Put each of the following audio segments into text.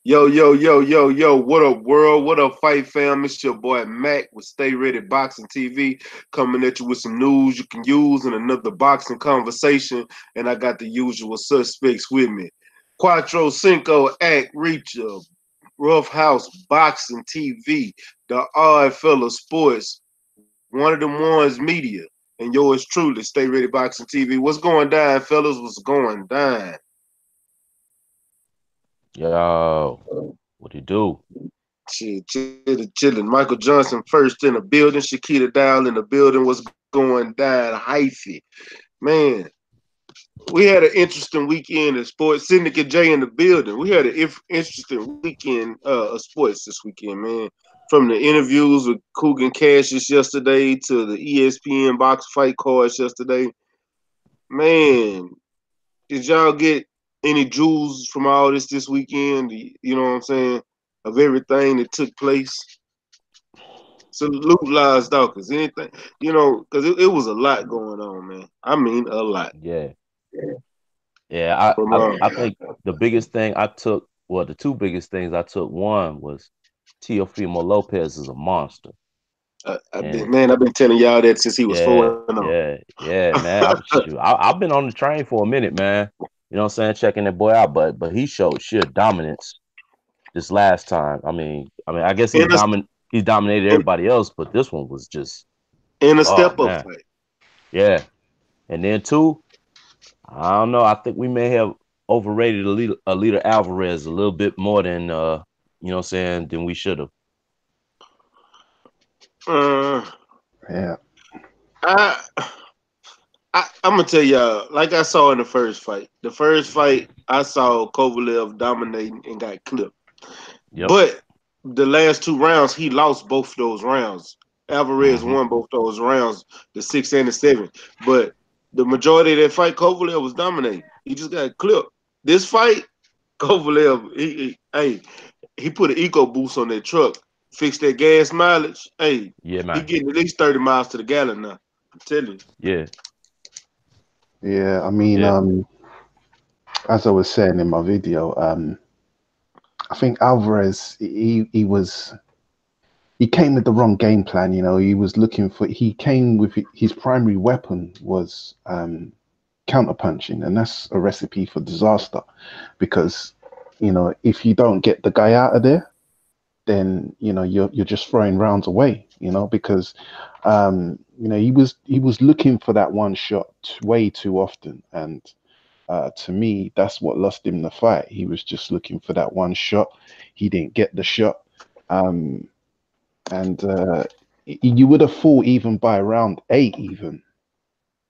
Yo, yo, yo, yo, yo, what up, world? What up, fight fam? It's your boy Mac with Stay Ready Boxing TV coming at you with some news you can use in another boxing conversation. And I got the usual suspects with me. Quattro Cinco Act Reacher, Rough House Boxing TV, the Odd Fella Sports, one of them ones media, and yours truly, Stay Ready Boxing TV. What's going down, fellas? What's going down? Yo, what do you do? Shit, chilling. Michael Johnson first in the building. Shakita Dow in the building. What's going down? Hyphy. Man, we had an interesting weekend of sports. Syndicate J in the building. We had an interesting weekend of sports this weekend, man. From the interviews with Coogan Cassius yesterday to the ESPN box fight cards yesterday. Man, did y'all get any jewels from all this weekend? You know what I'm saying? Of everything that took place. Salute Lies Dawkins. Anything, because it was a lot going on, man. I mean, a lot. Yeah, yeah. From I think the biggest thing I took, well, the two biggest things I took, one was Teofimo Lopez is a monster, and I've been telling y'all that since he was yeah, 4-0. yeah, man. I've been on the train for a minute, man. You know what I'm saying? Checking that boy out, but he showed sheer dominance this last time. I guess in a he's dominated in, everybody else, but this one was just, in a oh step up man, fight. yeah. And then two, I don't know. I think we may have overrated Alita Alvarez a little bit more than you know what I'm saying, than we should have. Uh, Yeah. I, I'm gonna tell y'all, like I saw in the first fight. The first fight, I saw Kovalev dominating and got clipped. Yep. But the last two rounds, he lost both those rounds. Alvarez Hmm. won both those rounds, the 6 and the 7. But the majority of that fight, Kovalev was dominating. He just got clipped. This fight, Kovalev, he put an eco boost on that truck, fixed that gas mileage. Hey, Yeah, he man. getting at least 30 miles to the gallon now. I'm telling you. Yeah. Yeah. I mean, Yeah. as I was saying in my video, I think Alvarez, he came with the wrong game plan. He was looking for, he came with his primary weapon was counterpunching, and that's a recipe for disaster because, if you don't get the guy out of there, then you're just throwing rounds away. Because he was looking for that one shot way too often, and to me, that's what lost him the fight. He was just looking for that one shot. He didn't get the shot. Um, and you would have thought even by round eight, even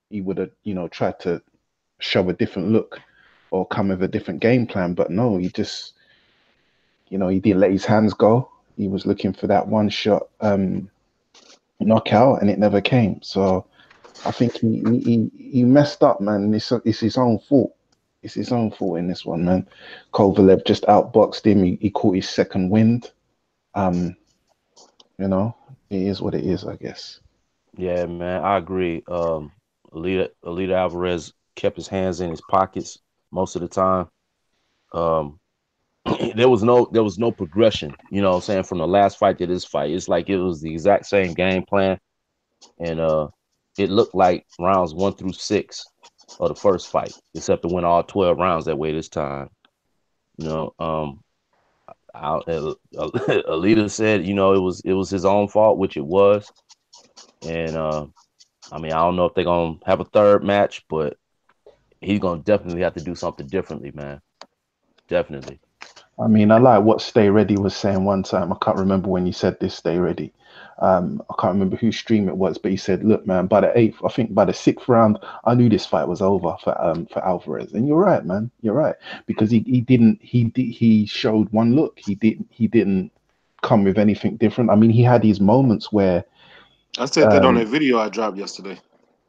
he would have, tried to show a different look or come with a different game plan. But no, he just, he didn't let his hands go. He was looking for that one shot knockout, and it never came. So I think he messed up, man. It's his own fault. It's his own fault in this one, man. Kovalev just outboxed him. He caught his second wind. Um, it is what it is, I guess. Yeah, man. I agree. Alita Alvarez kept his hands in his pockets most of the time. Um, there was no progression, you know what I'm saying, from the last fight to this fight. It's like it was the exact same game plan. And it looked like rounds 1 through 6 of the first fight, except to win all 12 rounds that way this time. You know, Alita said, it was his own fault, which it was. And I don't know if they're gonna have a third match, but he's gonna definitely have to do something differently, man. Definitely. I mean, I like what Stay Ready was saying one time. I can't remember when you said this, Stay Ready. I can't remember whose stream it was, but he said, "Look, man, by the eighth, I think by the sixth round, I knew this fight was over for Alvarez." And you're right, man. You're right because he showed one look. He didn't come with anything different. I mean, he had his moments where I said that on um, that video I dropped yesterday.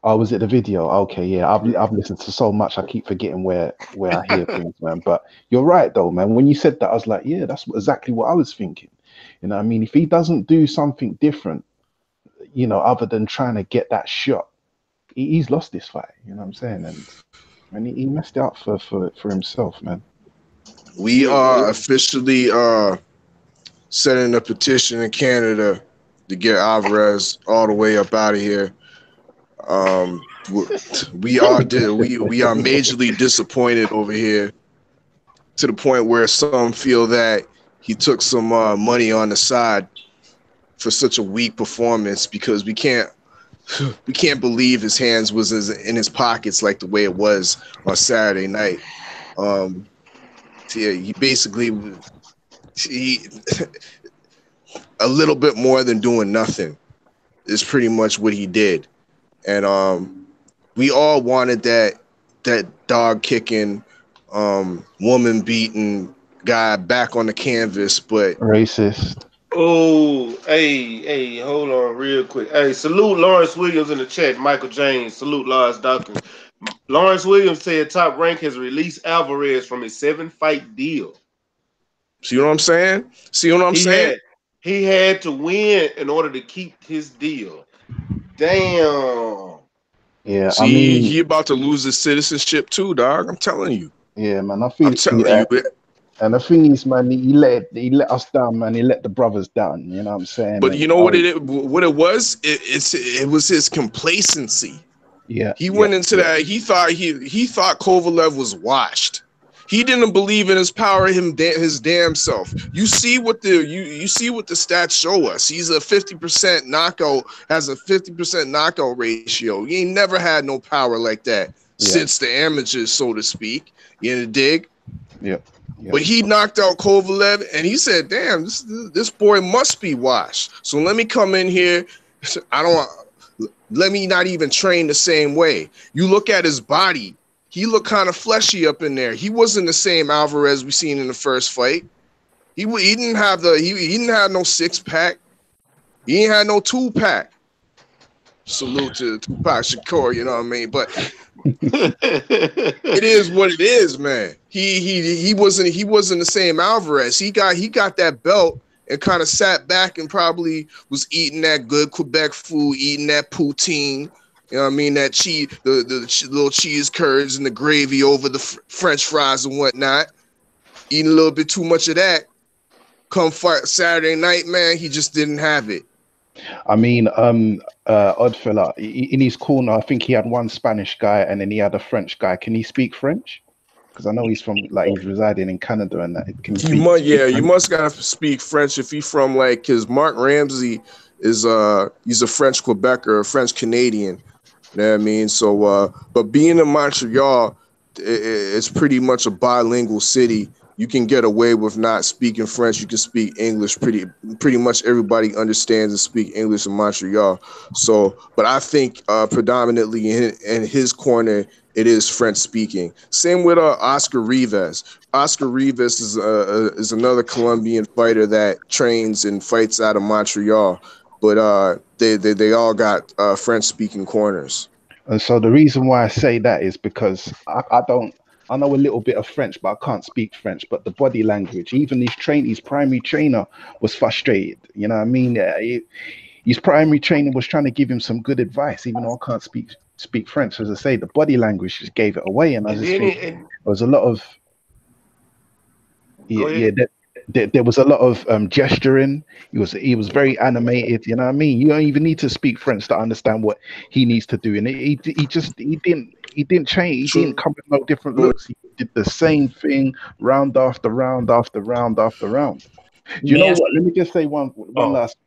oh, was it the video? Okay, yeah. I've listened to so much, I keep forgetting where I hear things, man. But you're right, though, man. When you said that, I was like, yeah, that's exactly what I was thinking. I mean, if he doesn't do something different, other than trying to get that shot, he's lost this fight. You know what I'm saying? And he messed it up for himself, man. We are officially setting a petition in Canada to get Alvarez all the way up out of here. We are majorly disappointed over here, to the point where some feel that he took some money on the side for such a weak performance, because we can't believe his hands was in his pockets like the way it was on Saturday night. Yeah, he basically a little bit more than doing nothing is pretty much what he did. And we all wanted that dog kicking, woman beating guy back on the canvas, but Racist. Oh, hey, hold on real quick. Hey, salute Lawrence Williams in the chat. Michael James, salute Lars Dawkins. Lawrence Williams said Top Rank has released Alvarez from his 7-fight deal. See what I'm saying? He had to win in order to keep his deal. Damn. Yeah, See, I mean, he about to lose his citizenship too, dog. I'm telling you. yeah, man. I feel. I'm telling you. And the thing is, man, he let us down, man. He let the brothers down. You know what I'm saying? But And you know what it was? It was his complacency. Yeah. He went into that. He thought Kovalev was washed. He didn't believe in his power, his damn self. You see what the stats show us. He's a 50% knockout, has a 50% knockout ratio. He ain't never had no power like that since the amateurs, so to speak. You know, dig? Yeah. But he knocked out Kovalev, and he said, "Damn, this boy must be washed. So let me come in here. Let me not even train the same way." You look at his body; he looked kind of fleshy up in there. He wasn't the same Alvarez we seen in the first fight. He didn't have he didn't have no 6-pack. He ain't had no 2-pack. Salute to Tupac Shakur, you know what I mean? But it is what it is, man. He wasn't the same Alvarez. He got that belt and kind of sat back and probably was eating that good Quebec food, eating that poutine. You know what I mean? That cheese, the little cheese curds and the gravy over the French fries and whatnot. Eating a little bit too much of that. Come fight Saturday night, man, he just didn't have it. I mean, Oddfella, in his corner, I think he had one Spanish guy and then he had a French guy. Can he speak French? Because I know he's he's residing in Canada and that. Can he speak? You must gotta speak French if he's from because Mark Ramsey is he's a French Quebecer, a French Canadian. You know what I mean? So, but being in Montreal, it's pretty much a bilingual city. You can get away with not speaking French. You can speak English. Pretty much everybody understands and speak English in Montreal. So, but I think predominantly in his corner, it is French speaking. Same with Oscar Rivas. Oscar Rivas is another Colombian fighter that trains and fights out of Montreal. But they all got French speaking corners. And so the reason why I say that is because I know a little bit of French, but I can't speak French. But the body language, even his primary trainer was frustrated. You know what I mean? His primary trainer was trying to give him some good advice, even though I can't speak French. As I say, the body language just gave it away. And I just think there was a lot of there was a lot of gesturing. He was very animated. You know what I mean? You don't even need to speak French to understand what he needs to do. And he didn't change. He didn't come with no different looks. He did the same thing round after round after round after round. Do you know what? Let me just say one last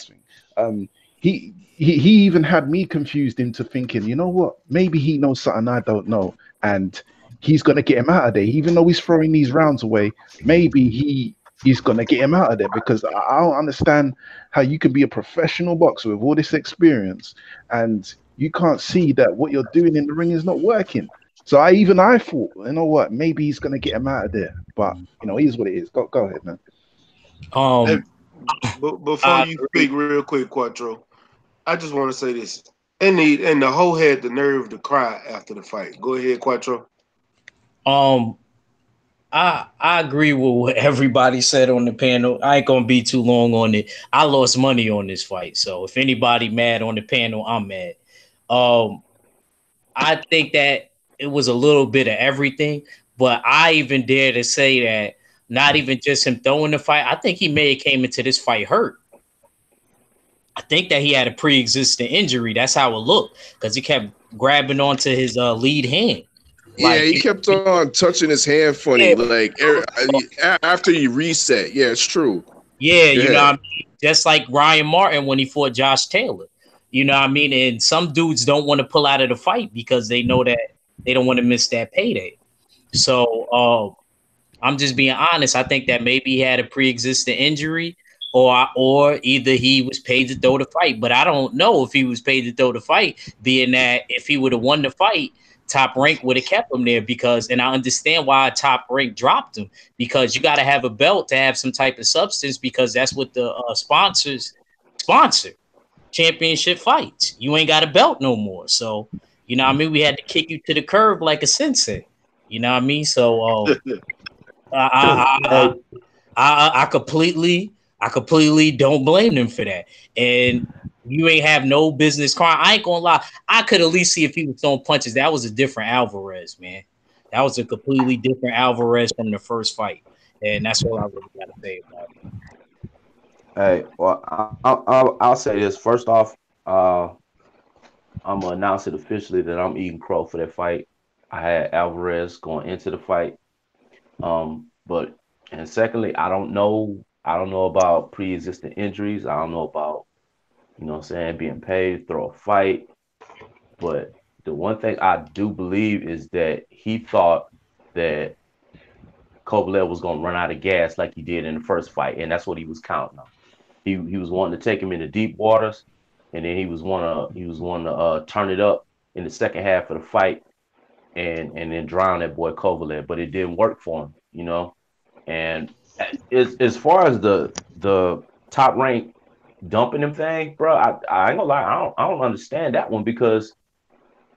thing. He even had me confused into thinking, you know what? Maybe he knows something I don't know, and he's gonna get him out of there. Even though he's throwing these rounds away, maybe he's gonna get him out of there, because I don't understand how you can be a professional boxer with all this experience and you can't see that what you're doing in the ring is not working. So I thought, you know what, maybe he's gonna get him out of there. But it is what it is. Go ahead, man. Before you speak real quick, Quattro, I just want to say this. And the hoe had the nerve to cry after the fight. Go ahead, Quattro. I agree with what everybody said on the panel. I ain't gonna be too long on it. I lost money on this fight, so if anybody mad on the panel, I'm mad. I think that it was a little bit of everything, But I even dare to say that not even just him throwing the fight. I think he may have came into this fight hurt. I think that he had a pre-existing injury. That's how it looked because he kept grabbing onto his lead hand. Yeah, he kept on touching his hand funny, like after he reset. Yeah, it's true. Yeah, you know what I mean? Just like Ryan Martin when he fought Josh Taylor. You know what I mean? And some dudes don't want to pull out of the fight because they know that they don't want to miss that payday. So I'm just being honest. I think that maybe he had a pre-existing injury or either he was paid to throw the fight. But I don't know if he was paid to throw the fight, being that if he would have won the fight, Top Rank would have kept him there and I understand why Top Rank dropped him, because you got to have a belt to have some type of substance, because that's what the sponsors sponsor championship fights. You ain't got a belt no more. So, you know what I mean? We had to kick you to the curb like a sensei. You know what I mean? So I completely don't blame them for that. And you ain't have no business crying. I ain't gonna lie. I could at least see if he was throwing punches. That was a different Alvarez, man. That was a completely different Alvarez from the first fight. And that's all I really gotta say about it. Hey, well, I'll say this. First off, I'm gonna announce it officially that I'm eating crow for that fight. I had Alvarez going into the fight. But secondly, I don't know about pre-existing injuries. I don't know about, you know what I'm saying, being paid to throw a fight. But the one thing I do believe is that he thought that Kovalev was going to run out of gas like he did in the first fight, and that's what he was counting on. He was wanting to take him into deep waters, and then he was wanting to turn it up in the second half of the fight, and then drown that boy Kovalev. But it didn't work for him, you know. And as far as the Top Rank dumping him thing, bro, I ain't gonna lie, I don't understand that one, because,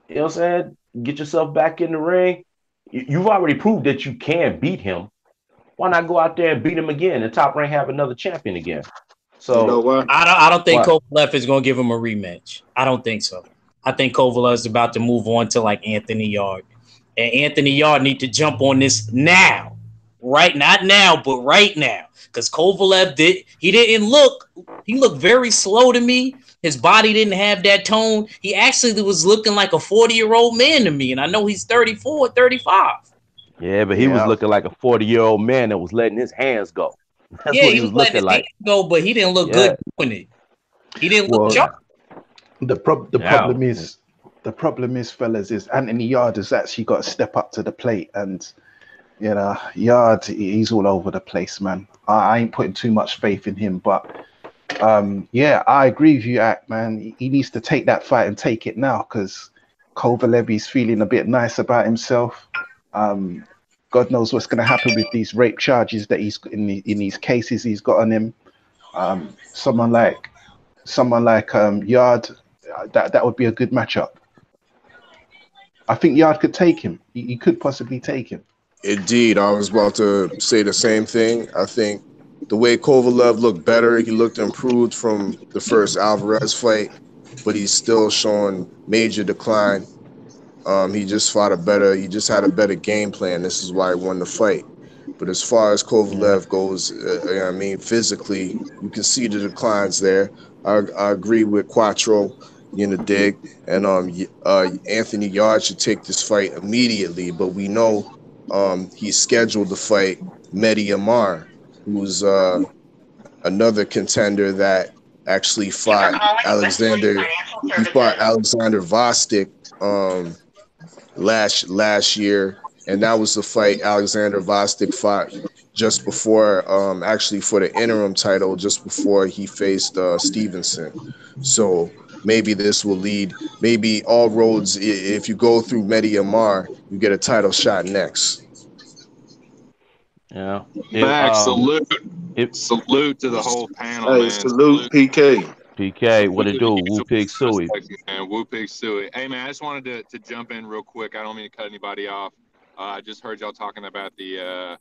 you know what I'm saying, get yourself back in the ring. You've already proved that you can beat him. Why not go out there and beat him again and Top Rank have another champion again? So you know what? I don't think Kovalev is gonna give him a rematch. I don't think so. I think Kovalev is about to move on to like Anthony Yard, and Anthony Yard need to jump on this now. Right, not now, but right now. Because Kovalev he looked very slow to me. His body didn't have that tone. He actually was looking like a 40-year-old man to me. And I know he's 34, 35. Yeah, but he was looking like a 40-year-old man that was letting his hands go. That's what he was looking like. Go, but he didn't look good doing it. He didn't look sharp. The problem is, fellas, is Anthony Yard has actually got to step up to the plate, and you know, Yard, he's all over the place, man. I ain't putting too much faith in him, but yeah, I agree with you, Act, man. He needs to take that fight and take it now, because Kovalev feeling a bit nice about himself. God knows what's going to happen with these rape charges that he's in these cases he's got on him. Someone like Yard, that would be a good matchup. I think Yard could take him. He could possibly take him. Indeed, I was about to say the same thing. I think the way Kovalev looked better, he looked improved from the first Alvarez fight, but he's still showing major decline. He just had a better game plan. This is why he won the fight. But as far as Kovalev goes, I mean, physically, you can see the declines there. I agree with Quattro in the dig, and Anthony Yard should take this fight immediately. But we know he's scheduled to fight Mehdi Amar, who's another contender that actually fought Alexander. He fought Alexander Vostok last year, and that was the fight Alexander Vostok fought just before, actually for the interim title, just before he faced Stevenson. So maybe this will lead, maybe all roads, if you go through Mehdi Amar, you get a title shot next. Yeah. Salute to the whole panel, man. Salute PK. PK, what it do? Woo Pig Suey. Woo Pig Suey. Hey, man, I just wanted to jump in real quick. I don't mean to cut anybody off. I just heard y'all talking about the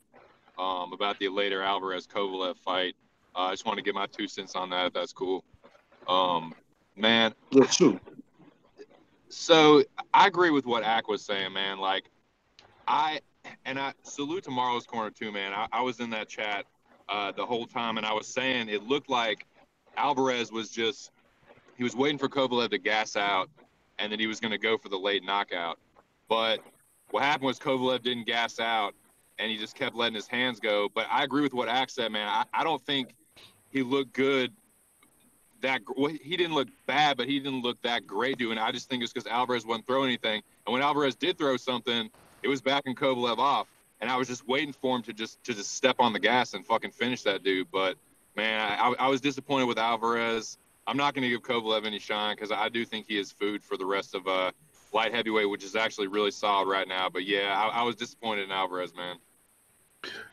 later Alvarez Kovalev fight. I just want to get my 2 cents on that, if that's cool. Man. Yeah, true. So I agree with what Ak was saying, man. Like, I And I salute to Marlo's Corner too, man. I was in that chat the whole time, and I was saying it looked like Alvarez was just he was waiting for Kovalev to gas out, and then he was going to go for the late knockout. But what happened was Kovalev didn't gas out, and he just kept letting his hands go. But I agree with what Axe said, man. I don't think he looked good. He didn't look bad, but he didn't look that great doing it. I just think it's because Alvarez wasn't throwing anything. And when Alvarez did throw something, it was backing Kovalev off. And I was just waiting for him to just step on the gas and fucking finish that dude. But, man, I was disappointed with Alvarez. I'm not going to give Kovalev any shine because I do think he is food for the rest of light heavyweight, which is actually really solid right now. But, yeah, I was disappointed in Alvarez, man.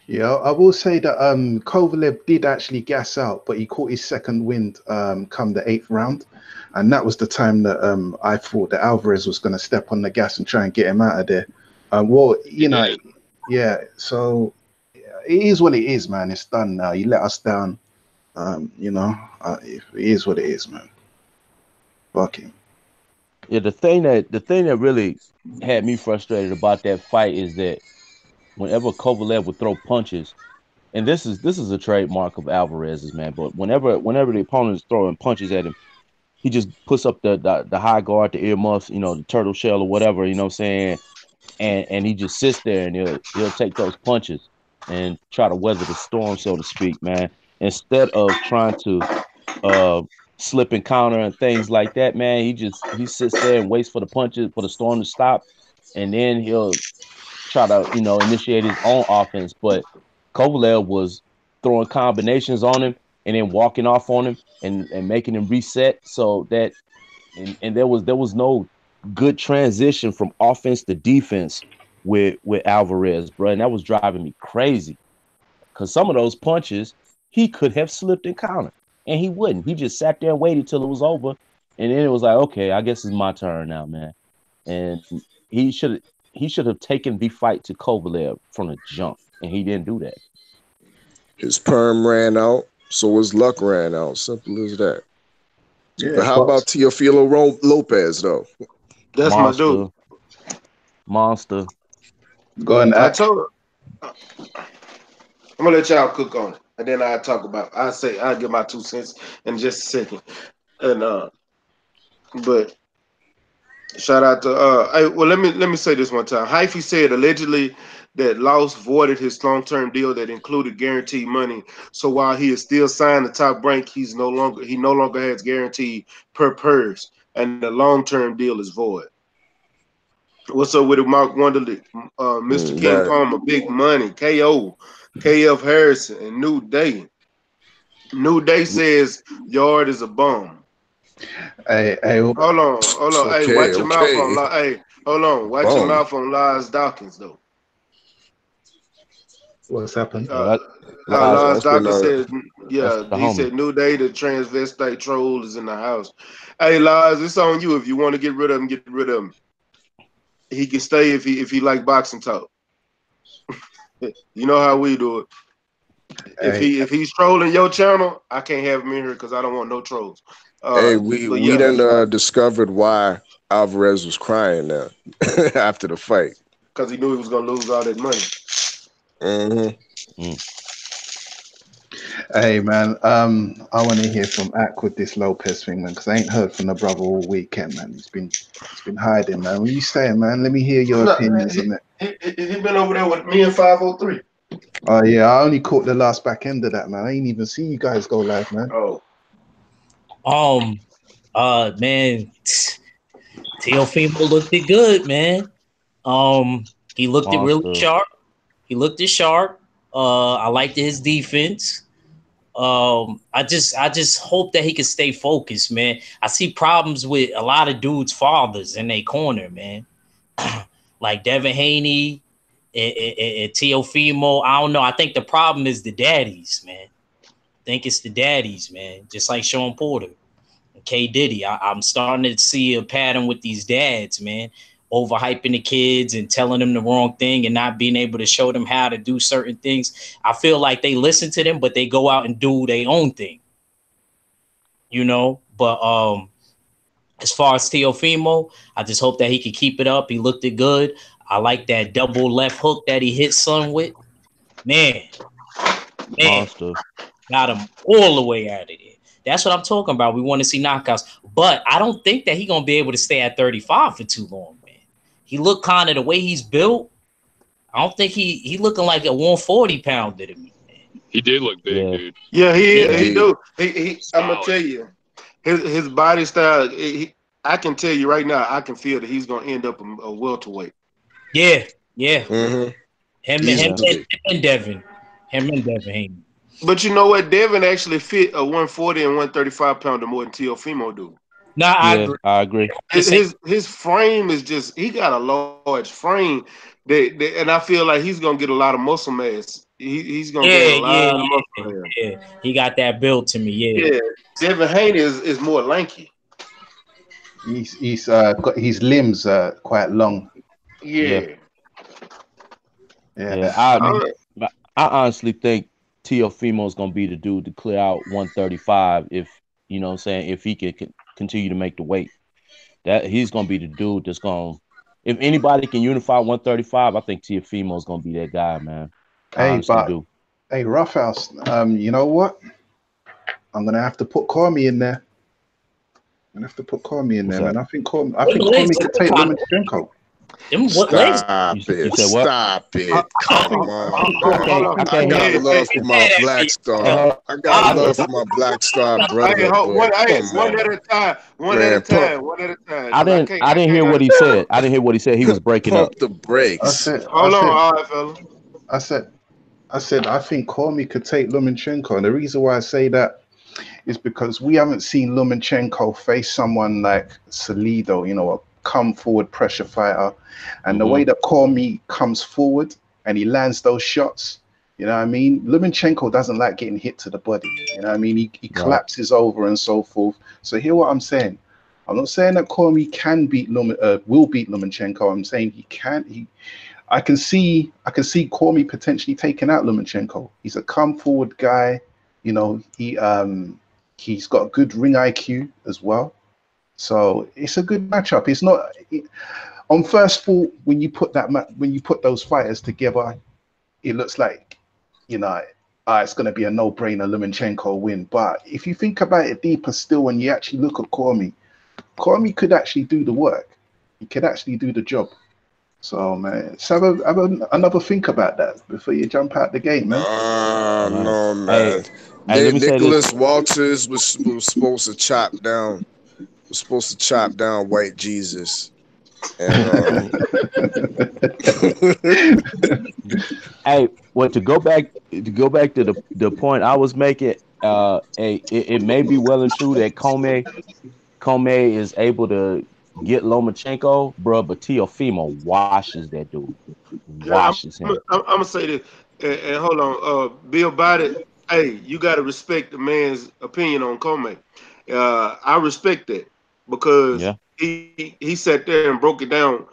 Yeah, I will say that Kovalev did actually gas out, but he caught his second wind come the 8th round. And that was the time that I thought that Alvarez was going to step on the gas and try and get him out of there. Well, you know, yeah, so it is what it is, man. It's done now. You let us down. You know, it is what it is, man. Fuck him. Yeah, the thing that really had me frustrated about that fight is that whenever Kovalev would throw punches, and this is a trademark of Alvarez's, man, but whenever the opponent is throwing punches at him, he just puts up the high guard, the earmuffs, you know, the turtle shell or whatever, you know what I'm saying? And he just sits there and he'll take those punches and try to weather the storm, so to speak, man. Instead of trying to slip and counter and things like that, man, he sits there and waits for the punches, for the storm to stop, and then he'll try to, you know, initiate his own offense. But Kovalev was throwing combinations on him and then walking off on him and making him reset, so that and there was no good transition from offense to defense with Alvarez, bro. And that was driving me crazy. Because some of those punches he could have slipped and countered. And he wouldn't. He just sat there and waited till it was over. And then it was like, okay, I guess it's my turn now, man. And he should have taken the fight to Kovalev from the jump. And he didn't do that. His perm ran out, so his luck ran out. Simple as that. Yeah, but how about Teofimo Lopez, though? That's Monster, my dude. Monster. Go on, I told her. I'm gonna let y'all cook on it, and then I'll give my 2 cents in just a second. And but shout out to let me say this one time. Hyphy said allegedly that Laos voided his long-term deal that included guaranteed money. So while he is still signed to Top Rank, he no longer has guaranteed per purse, and the long-term deal is void. What's up with it, Mark Wonderly, Mr. King Palmer, Big Money, KO, KF Harrison, and New Day. New Day says Yard is a bum. Hey, hold on. Okay, hey, watch your mouth on. Hey, hold on. Watch your mouth on Lars Dawkins though. What's happened? Lars Dawkins said, yeah, he homie. said New Day, the transvestite troll, is in the house. Hey, Lars, it's on you. If you want to get rid of him, get rid of him. He can stay if he like boxing talk. You know how we do it. If he's trolling your channel, I can't have him in here because I don't want no trolls. We done discovered why Alvarez was crying now after the fight. Because he knew he was gonna lose all that money. Mm-hmm. Hey man, I want to hear from Ak with this Lopez thing, man, because I ain't heard from the brother all weekend, man. He's been hiding, man. What you saying, man? Let me hear your opinions on that. He been over there with me and 503. Oh yeah, I only caught the last back end of that, man. I ain't even see you guys go live, man. Man, Teofimo looked it good, man. He looked it really sharp. He looked it sharp. I liked his defense. I just hope that he can stay focused, man. I see problems with a lot of dudes' fathers in their corner, man. Like Devin Haney and Teofimo. I don't know. I think the problem is the daddies, man. I think it's the daddies, man. Just like Sean Porter and K. Diddy. I'm starting to see a pattern with these dads, man. Overhyping the kids and telling them the wrong thing and not being able to show them how to do certain things. I feel like they listen to them, but they go out and do their own thing. You know, but as far as Teofimo, I just hope that he can keep it up. He looked it good. I like that double left hook that he hit Son with. Man, Monster. got him all the way out of there. That's what I'm talking about. We want to see knockouts, but I don't think that he's gonna be able to stay at 35 for too long, man. He looked kind of the way he's built. I don't think he looking like a 140 pounder to me. He did look big, dude. Yeah, he Indeed. do. I'm gonna tell you, his body style. I can tell you right now, I can feel that he's gonna end up a welterweight. Yeah. Mm-hmm. Him and Devin. But you know what? Devin actually fit a 140 and 135 pounder more than Teofimo do. Nah, I agree. His frame is just, he got a large frame and I feel like he's gonna get a lot of muscle mass. He's gonna gain a lot of muscle mass. Yeah. He got that build to me. Yeah. Devin Haney is more lanky. He's got his limbs quite long. Yeah. I honestly think Teofimo's gonna be the dude to clear out 135 if you know what I'm saying, if he can continue to make the weight. That he's gonna be the dude that's gonna, if anybody can unify 135, I think Teofimo's gonna be that guy, man. Hey, Roughhouse, you know what? I'm gonna have to put Cormy in there. Man. I think Cormy could take Lomachenko. Stop it. Stop it. Come on. I got love for my Black Star. I got love for my Black Star brother. One at a time. One at a time. I didn't hear what he said. I didn't hear what he said. He was breaking up. Pump the brakes. Hold on, all right, fella. I said, I think Cormy could take Lomachenko. And the reason why I say that is because we haven't seen Lomachenko face someone like Salido, you know, a come forward pressure fighter. And the way that Cormy comes forward and he lands those shots, you know what I mean? Lomachenko doesn't like getting hit to the body. You know what I mean? He collapses over and so forth. So hear what I'm saying. I'm not saying that Cormy will beat Lomachenko. I'm saying he can. I can see Cormy potentially taking out Lomachenko. He's a come forward guy. You know, he's got good ring IQ as well. So it's a good matchup. It's not on first thought when you put those fighters together, it looks like, you know, it's going to be a no-brainer Lomachenko win. But if you think about it deeper still, when you actually look at Cormy could actually do the work. He could actually do the job. So man, have another think about that before you jump out the gate, man. No, man. Hey, Nicholas Walters was supposed to chop down. Was supposed to chop down White Jesus. And, hey, to go back to the point I was making, it may be well and true that Comey is able to get Lomachenko, bro, but Teofimo washes that dude. Washes him. I'm gonna say this, and hold on, Bill Biden. Hey, you gotta respect the man's opinion on Comey. I respect that because he sat there and broke it down,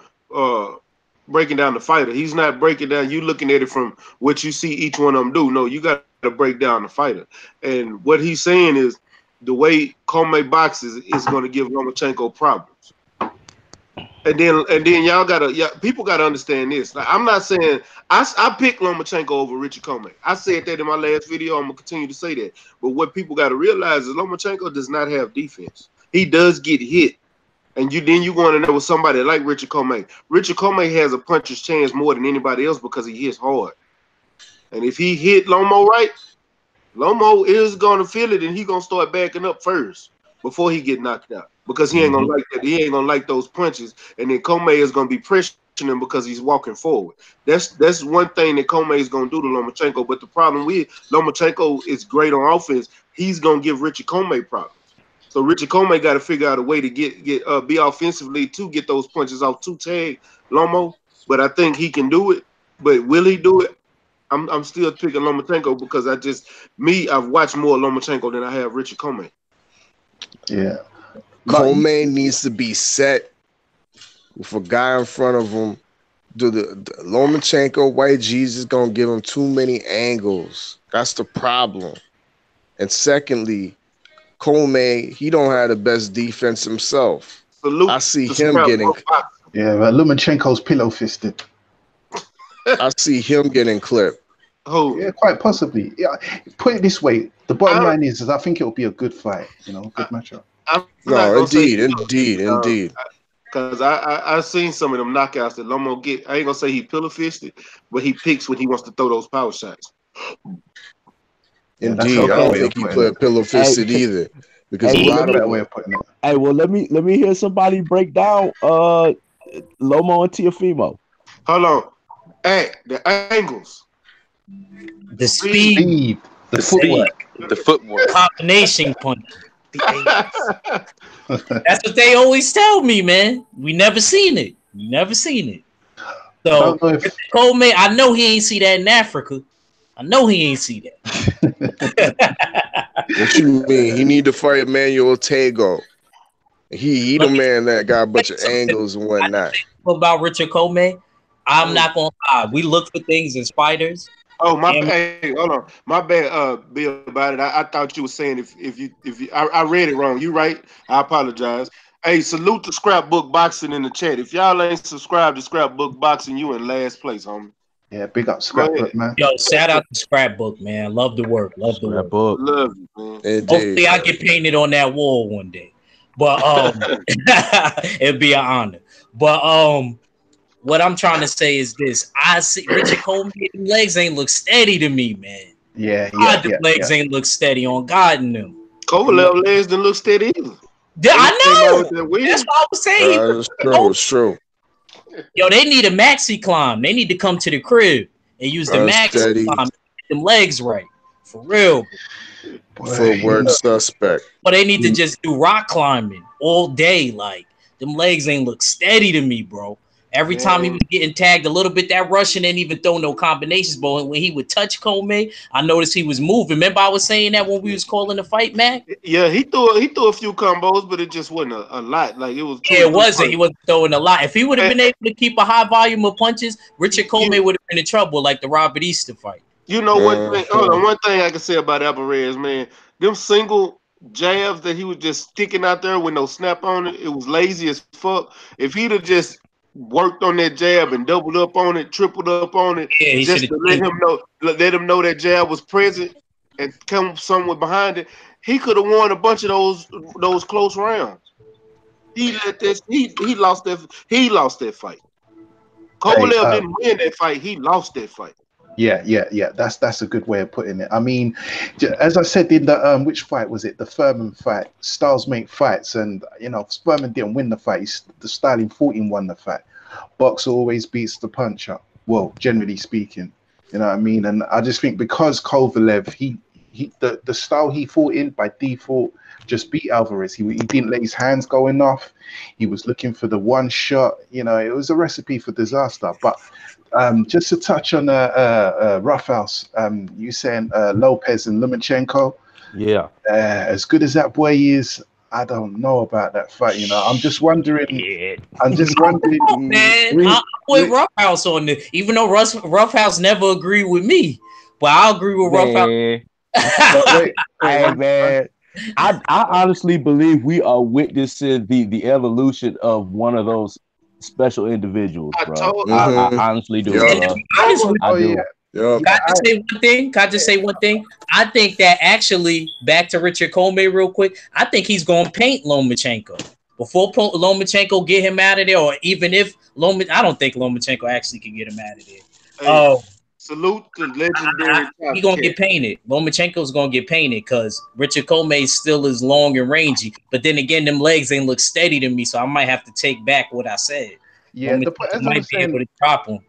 breaking down the fighter. He's not breaking down. You looking at it from what you see each one of them do. No, you got to break down the fighter. And what he's saying is the way Comey boxes is going to give Lomachenko problems. And then people gotta understand this. Like, I'm not saying I picked Lomachenko over Richard Comey. I said that in my last video. I'm gonna continue to say that. But what people gotta realize is Lomachenko does not have defense. He does get hit, and you want to know with somebody like Richard Comey. Richard Comey has a puncher's chance more than anybody else because he hits hard. And if he hit Lomo right, Lomo is gonna feel it, and he's gonna start backing up first before he get knocked out. Because he ain't gonna like that. He ain't gonna like those punches. And then Comey is gonna be pressuring him because he's walking forward. That's one thing that Comey is gonna do to Lomachenko. But the problem with Lomachenko is great on offense. He's gonna give Richard Comey problems. So Richard Comey got to figure out a way to be offensively to get those punches off to tag Lomo. But I think he can do it. But will he do it? I'm still picking Lomachenko because I've watched more Lomachenko than I have Richard Comey. Yeah. Comey needs to be set with a guy in front of him. The Lomachenko, White Jesus gonna give him too many angles. That's the problem. And secondly, Comey, he don't have the best defense himself. Salute I see him getting. Yeah, but Lomachenko's pillow fisted. I see him getting clipped. Oh, Yeah, quite possibly. Yeah, put it this way: the bottom line is I think it'll be a good fight. You know, good matchup. I'm not No, gonna say indeed. because I seen some of them knockouts that Lomo get. I ain't gonna say he pillow fisted, but he picks when he wants to throw those power shots. Yeah, that's a Indeed, I better don't way of think he putting it. put pillow fisted either. Because Hey, a That's lot a better of way of putting it. Hey, well, let me hear somebody break down Lomo and Teofimo. Hold on, hey, the angles, The speed, Speed, the The footwork. speed, the footwork. combination punch. The angles. That's what they always tell me, man. We never seen it. We never seen it. I So don't know if Coleman, I know he ain't see that in Africa. I know he ain't see that. what you mean? He need to fight Emmanuel Tago. He the man that got a bunch of angles and whatnot. About Richard Coleman, I'm not gonna lie. We look for things in spiders. Oh my And bad. Hey, hold on. My bad, Bill, about it. I thought you were saying if you I read it wrong. You right. I apologize. Hey, salute to Scrapbook Boxing in the chat. If y'all ain't subscribed to Scrapbook Boxing, you in last place, homie. yeah, big up Go ahead. Scrapbook, man. yo, shout out to Scrapbook, man. Love the work. Love the work. Scrapbook. Love you, man. Indeed. Hopefully I get painted on that wall one day. But it'd be an honor. But what I'm trying to say is this. I see Richard Coleman legs ain't look steady to me, man. Yeah, God, the legs ain't look steady on God and them. Kovalev legs didn't look steady either. Yeah, I know. That win. That's what I was saying. It's true. It's true. Yo, they need a maxi climb. They need to come to the crib and use the maxi Steady. climb. Get them legs right. For real. Footwork suspect. But they need to just do rock climbing all day. Like, them legs ain't look steady to me, bro. Every time he was getting tagged a little bit, that Russian didn't even throw no combinations. But when he would touch Coleman, I noticed he was moving. Remember I was saying that when we was calling the fight, Mac? Yeah, he threw a few combos, but it just wasn't a lot. Like it was. Yeah, it wasn't. He wasn't throwing a lot. If he would have been able to keep a high volume of punches, Richard Coleman would have been in trouble, like the Robert Easter fight. You know one thing. Hold on, one thing I can say about Alvarez, man. Them single jabs that he was just sticking out there with no snap on it, it was lazy as fuck. If he'd have just worked on that jab and doubled up on it, tripled up on it, just to let him know that jab was present and come somewhere behind it, he could have won a bunch of those close rounds. He lost that fight. Kovalev didn't win that fight. He lost that fight. Yeah. That's a good way of putting it. I mean, as I said in the which fight was it? The Furman fight. Styles make fights, and you know, Furman didn't win the fight. The Styling 14 won the fight. Boxer always beats the puncher. Well, generally speaking, you know what I mean. And I just think because Kovalev, the style he fought in by default just beat Alvarez. He didn't let his hands go enough. He was looking for the one shot. You know, it was a recipe for disaster. But just to touch on Roughhouse, you saying Lopez and Lomachenko. Yeah. As good as that boy is, I don't know about that fight. You know, I'm just wondering. Man, I'm with Roughhouse on this. Even though Roughhouse never agreed with me, but I'll agree with Roughhouse. Hey man, I honestly believe we are witnessing the evolution of one of those special individuals, bro. I honestly do, bro. I do. Can I just say one thing? I think that actually, back to Richard Coleman real quick, I think he's going to paint Lomachenko. Before Lomachenko get him out of there, or even if I don't think Lomachenko actually can get him out of there. Hey, salute the legendary. He's going to get painted. Lomachenko's going to get painted because Richard Coleman still is long and rangy. But then again, them legs ain't look steady to me, so I might have to take back what I said. Yeah, might be able to drop him.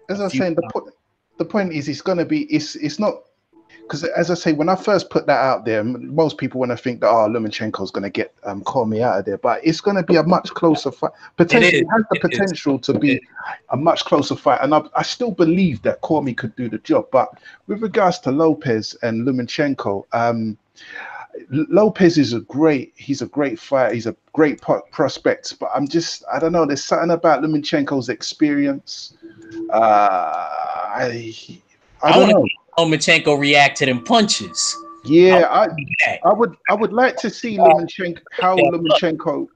As I was saying, the point is it's going to be it's not because as I say, when I first put that out there, most people want to think that Lomachenko's going to get Cormier out of there, but it's going to be a much closer fight. Potentially, it has the potential to be a much closer fight, and I still believe that Cormier could do the job. But with regards to Lopez and Lomachenko, Lopez is a great fighter. He's a great prospect, but I don't know. There's something about Lomachenko's experience. I don't know. Lomachenko react to them punches. Yeah, I would like to see Lomachenko. How Lomachenko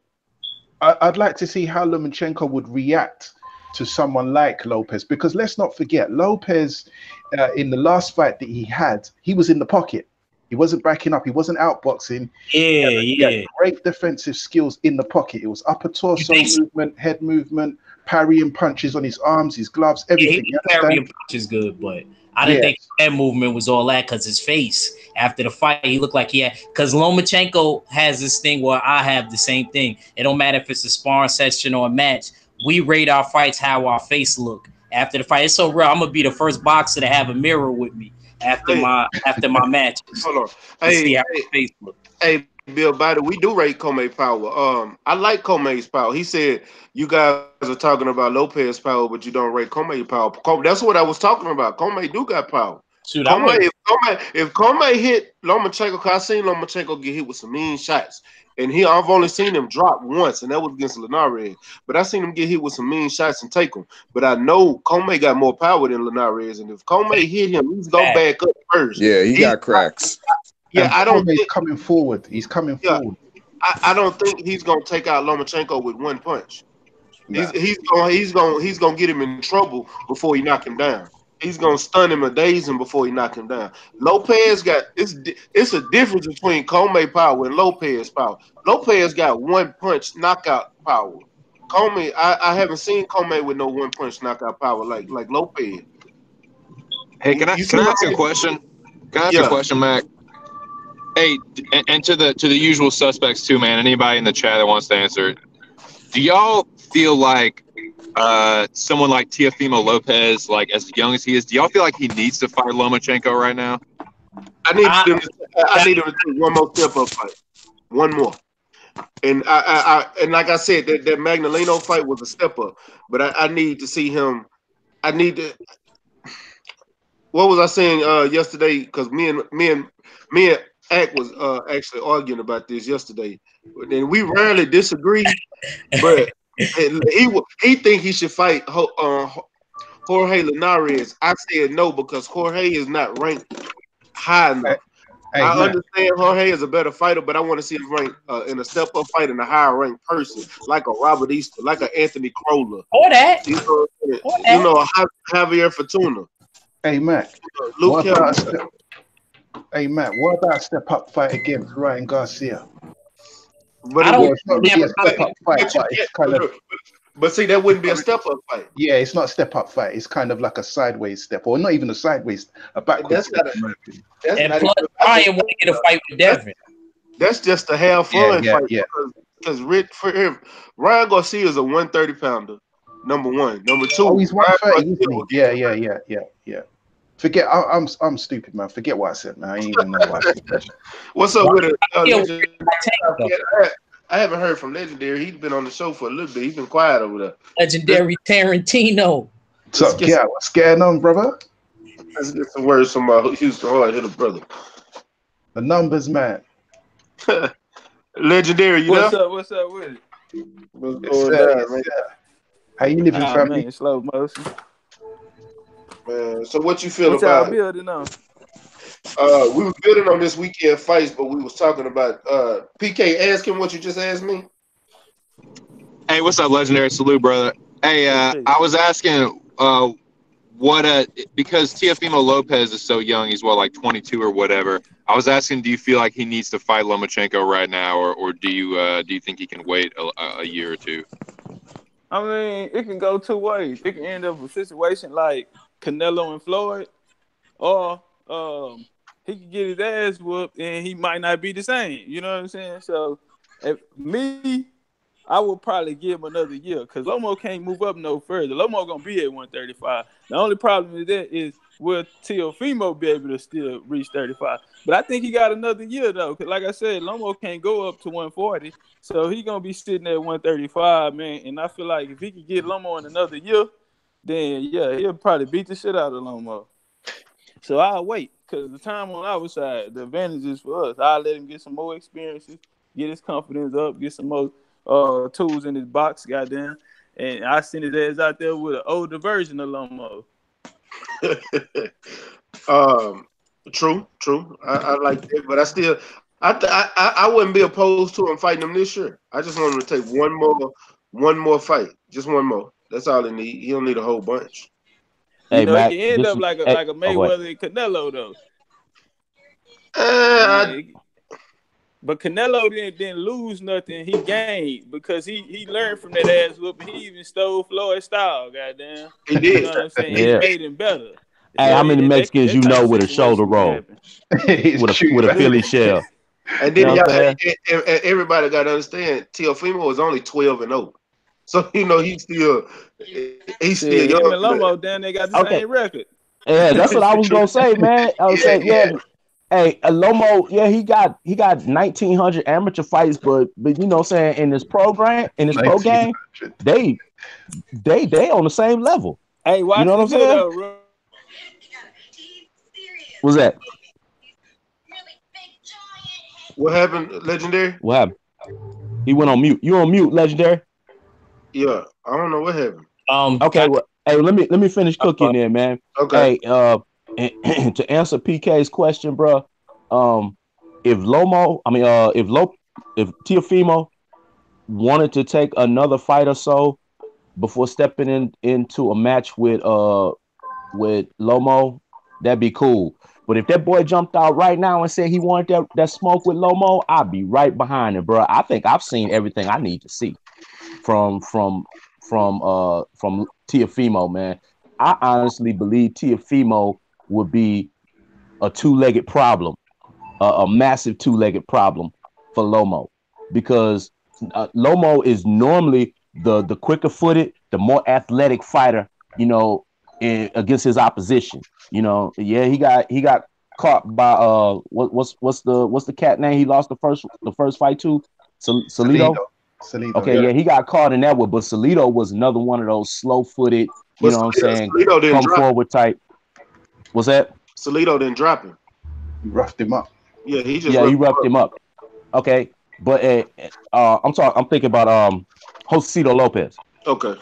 I'd like to see how Lomachenko would react to someone like Lopez, because let's not forget Lopez in the last fight that he had, he was in the pocket. He wasn't backing up. He wasn't outboxing. He had great defensive skills in the pocket. It was upper torso movement, head movement, parrying punches on his arms, his gloves, everything. Yeah, parrying punches good, but I didn't think that movement was all that because his face after the fight, he looked like he had. Because Lomachenko has this thing where I have the same thing. It don't matter if it's a sparring session or a match. We rate our fights how our face look after the fight. It's so real. I'm gonna be the first boxer to have a mirror with me after my matches. Hold on. Hey, Bill Biden, we do rate Comey power. I like Comey's power. He said you guys are talking about Lopez power, but you don't rate Comey power. That's what I was talking about. Comey do got power. Shoot, if Comey hit Lomachenko, because I seen Lomachenko get hit with some mean shots, and I've only seen him drop once, and that was against Linares. But I seen him get hit with some mean shots and take them. But I know Comey got more power than Linares, and if Comey hit him, he's gonna back up first. Yeah, he got cracks. Yeah, I don't think coming forward. He's coming forward. I don't think he's gonna take out Lomachenko with one punch. Nah. He's gonna get him in trouble before he knock him down. He's gonna stun him or daze him before he knock him down. Lopez got it's a difference between Comey power and Lopez power. Lopez got one punch knockout power. Comey, I haven't seen Comey with no one punch knockout power like Lopez. Hey, can I ask a question? Can I ask a question, Mac? Hey, and to the usual suspects too, man. Anybody in the chat that wants to answer, do y'all feel like someone like Teofimo Lopez, like as young as he is, do y'all feel like he needs to fight Lomachenko right now? I need him to take one more step up fight, one more. And and like I said, that Magnolino fight was a step up, but I need to see him. I need to. What was I saying yesterday? Because me and Ack was actually arguing about this yesterday, and we rarely disagree. But he think he should fight Jorge Linares. I said no because Jorge is not ranked high enough. I understand Jorge is a better fighter, but I want to see him ranked in a step up fight in a higher ranked person, like a Robert Easter, like a Anthony Crowler, or that, Javier Fortuna. Hey Mac, what about a step up fight against Ryan Garcia? But it's not really a step up fight, but it's kind of. But see, that wouldn't be a step up fight. Yeah, it's not a step up fight. It's kind of like a sideways step, or not even a sideways, a backwards step. And plus, Ryan want to get a fight with Devin. That's just a have fun fight. Yeah. Because Ryan Garcia is a 130 pounder. Number one. Number two. Oh, he's 130, isn't he? Yeah. Forget. I'm stupid, man. Forget what I said, man. I ain't even know what I said. What's up with it? I haven't heard from Legendary. He's been on the show for a little bit. He's been quiet over there. Legendary Tarantino. So, what's going on, brother? Let's get some words from Houston Hard Hitter brother. The numbers, man. Legendary, you what's know? What's up with it? What's going on, man? How you living, family? Man, slow motion. Man, so what you feel about it? Building on? We were building on this weekend fights, but we was talking about PK. Ask him what you just asked me. Hey, what's up, Legendary? Salute, brother. Hey, I was asking because Teofimo Lopez is so young, he's like 22 or whatever. I was asking, do you feel like he needs to fight Lomachenko right now, or do you think he can wait a year or two? I mean, it can go two ways. It can end up with a situation like Canelo and Floyd, or he can get his ass whooped and he might not be the same. You know what I'm saying? So, I would probably give him another year because Lomo can't move up no further. Lomo gonna be at 135. The only problem with that is will Teofimo be able to still reach 35? But I think he got another year though, because like I said, Lomo can't go up to 140, so he gonna be sitting at 135, man. And I feel like if he can get Lomo in another year, then yeah, he'll probably beat the shit out of Lomo. So I'll wait because the time on our side, the advantage is for us. I'll let him get some more experiences, get his confidence up, get some more tools in his box, goddamn, and I send his ass out there with an older version of Lomo. True. I like that, but I wouldn't be opposed to him fighting him this year. I just want him to take one more fight, just one more. That's all he need. He don't need a whole bunch. You Hey, know, it Mac, can end this up is like a hey, oh, go ahead. Mayweather and Canelo though. Uh, But Canelo didn't lose nothing. He gained because he learned from that ass whooping. He even stole Floyd's style. Goddamn, he you did. know what I'm saying? Yeah. He made him better. Hey, how many Mexicans you type know of with a shoulder situation can roll happen. It's with true, a man. Philly shell? And You then know what I'm saying? everybody got to understand, Teofimo was only 12-0, so he's still Shit, him and young. Lomo, damn, they got the Okay. same record. Yeah, that's what I was gonna say, man. I was saying, yeah. Hey, Lomo, yeah, he got 1,900 amateur fights, but you know, what I'm saying in this pro game, 1900. they on the same level. Hey, watch You know what I'm this here saying? though, bro. What's that? What happened, Legendary? What happened? He went on mute. You on mute, Legendary? Yeah, I don't know what happened. Okay, well, hey, let me finish cooking there, man. Okay. Hey, to answer PK's question, bro, if Teofimo wanted to take another fight or so before stepping into a match with Lomo, that'd be cool. But if that boy jumped out right now and said he wanted that smoke with Lomo, I'd be right behind him, bro. I think I've seen everything I need to see from Teofimo, man. I honestly believe Teofimo would be a two-legged problem, a massive two-legged problem for Lomo, because Lomo is normally the quicker-footed, the more athletic fighter, you know, against his opposition. You know, yeah, he got caught by what's the cat name he lost the first fight to? Salido. Okay, yeah, he got caught in that one, but Salido was another one of those slow-footed, you know what I'm saying, Salido didn't come forward type. What's that? Salido didn't drop him. He roughed him up. Yeah, he roughed him up. Okay, but I'm thinking about Josito Lopez. Okay.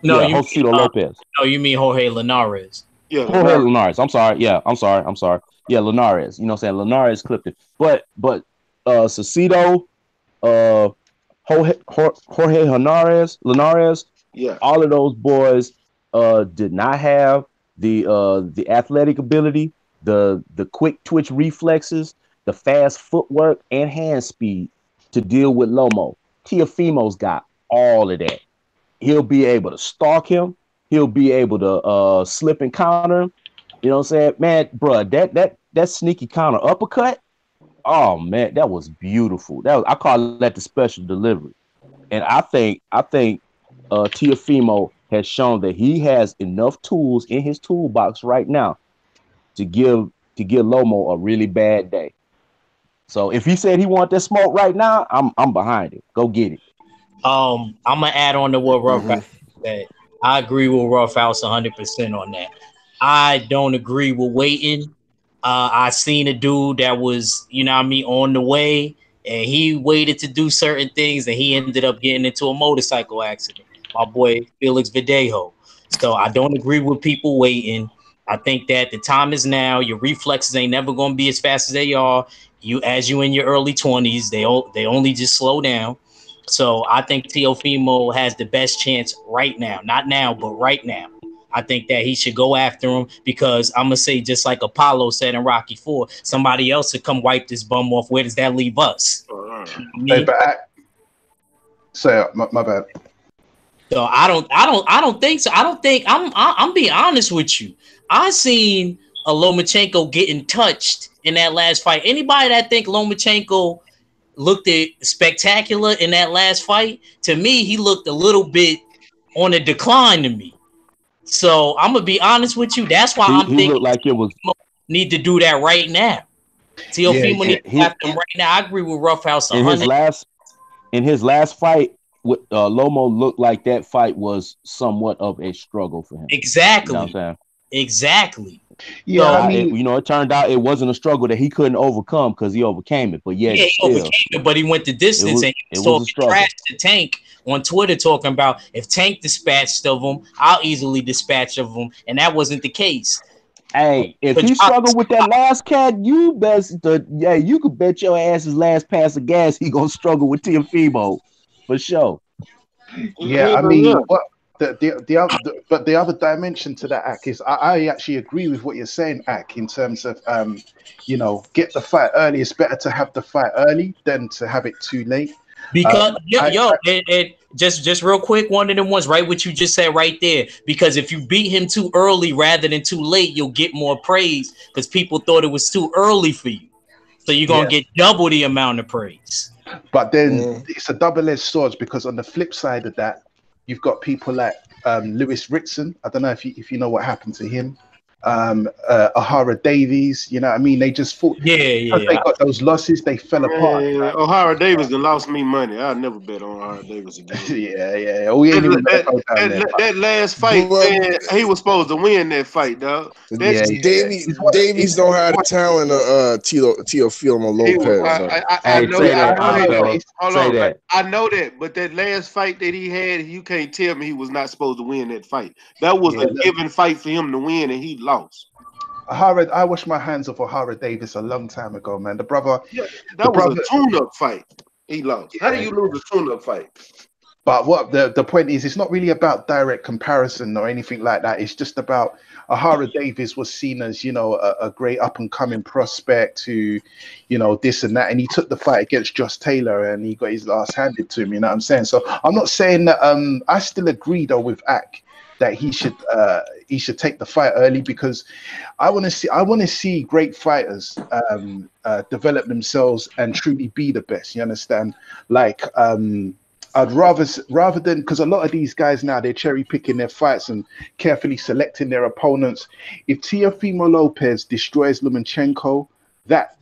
No, yeah, Josito Lopez. No, you mean Jorge Linares. Yeah, Jorge Linares. I'm sorry. Yeah, I'm sorry. Yeah, Linares. You know what I'm saying? Linares clipped it. But Cecito, Jorge Linares, yeah, all of those boys did not have the athletic ability, the quick twitch reflexes, the fast footwork and hand speed to deal with Lomo. Teofimo's got all of that. He'll be able to stalk him. He'll be able to slip and counter him. You know what I'm saying? Man, bro, that sneaky counter uppercut. Oh man, that was beautiful. I call that the special delivery. And I think Teofimo has shown that he has enough tools in his toolbox right now to give Lomo a really bad day. So if he said he want that smoke right now, I'm behind it. Go get it. I'm gonna add on to what Rough said. I agree with Rough House 100% on that. I don't agree with waiting. I seen a dude that was, you know what I mean, on the way, and he waited to do certain things, and he ended up getting into a motorcycle accident. My boy Felix Verdejo. So I don't agree with people waiting. I think that the time is now. Your reflexes ain't never gonna be as fast as they are. You in your early 20s, they only just slow down. So I think Teofimo has the best chance right now. Not now, but right now. I think that he should go after him because I'm gonna say, just like Apollo said in Rocky 4, somebody else would come wipe this bum off. Where does that leave us? Hey, but my bad. So I don't think so. I'm being honest with you. I seen a Lomachenko getting touched in that last fight. Anybody that think Lomachenko looked spectacular in that last fight, to me, he looked a little bit on a decline to me. So I'm gonna be honest with you. That's why I'm thinking looked like it was need to do that right now. Teofimo need to have him right now. I agree with Roughhouse. In his last fight with Lomo, looked like that fight was somewhat of a struggle for him. Exactly. You know what I'm saying? Exactly. Yeah, so, I mean, it turned out it wasn't a struggle that he couldn't overcome because he overcame it. But he overcame it, but he went the distance, and he was talking trash to Tank on Twitter, talking about if Tank dispatched of him, I'll easily dispatch of him, and that wasn't the case. Hey, if he struggled with that last cat, you could bet your ass his last pass of gas he gonna struggle with Teofimo for sure. Yeah, I mean, what but the other dimension to that, Ak, is I actually agree with what you're saying, Ak, in terms of get the fight early. It's better to have the fight early than to have it too late. Because and just real quick, one of them ones, right? What you just said right there. Because if you beat him too early rather than too late, you'll get more praise because people thought it was too early for you. So you're gonna get double the amount of praise. But then it's a double-edged sword because on the flip side of that, you've got people like Lewis Ritson. I don't know if you know what happened to him. O'Hara Davies, you know what I mean? They just fought. They got those losses, they fell apart. O'Hara Davis done lost me money. I'll never bet on O'Hara Davis again. yeah. Oh, that last fight, man, he was supposed to win that fight, dog. Davies don't have the talent of Teofimo Lopez. I know that, but that last fight that he had, you can't tell me he was not supposed to win that fight. That was a given fight for him to win, and he lost. I washed my hands off O'Hara Davis a long time ago, man. The brother, that was a tune-up fight. He lost. How do you lose a tune-up fight? But what the point is, it's not really about direct comparison or anything like that. It's just about O'Hara Davis was seen as, a great up-and-coming prospect who, this and that. And he took the fight against Josh Taylor and he got his ass handed to him, you know what I'm saying? So I'm not saying that I still agree, though, with Ak that he should take the fight early because I want to see great fighters develop themselves and truly be the best. You understand? Like I'd rather than, because a lot of these guys now, they're cherry picking their fights and carefully selecting their opponents. If Teofimo Lopez destroys Lomachenko, that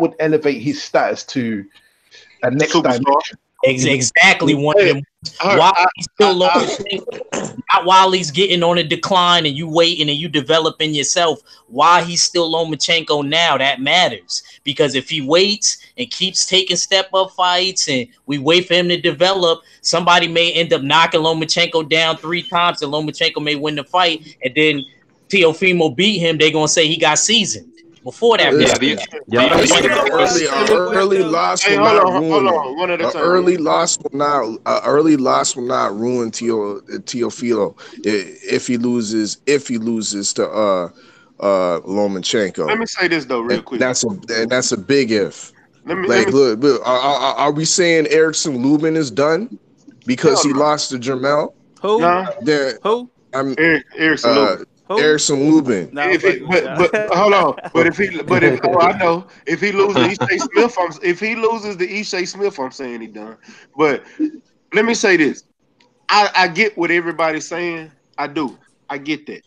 would elevate his status to a next dimension. Exactly one of them. While he's still low, not while he's getting on a decline and you waiting and you developing yourself. While he's still Lomachenko now, that matters because if he waits and keeps taking step up fights and we wait for him to develop, somebody may end up knocking Lomachenko down 3 times and Lomachenko may win the fight, and then Teofimo beat him. They're gonna say he got seasoned. Before that, early loss will not ruin. Early loss will not ruin Teofilo if he loses to Lomachenko. Let me say this though, real quick. That's a big if. Look, are we saying Erickson Lubin is done because he lost to Jermell? Who? Who? Erickson Lubin. Erickson Lubin. But hold on. But if I know if he loses to Ishay Smith, I'm saying he done. But let me say this: I get what everybody's saying. I do. I get that.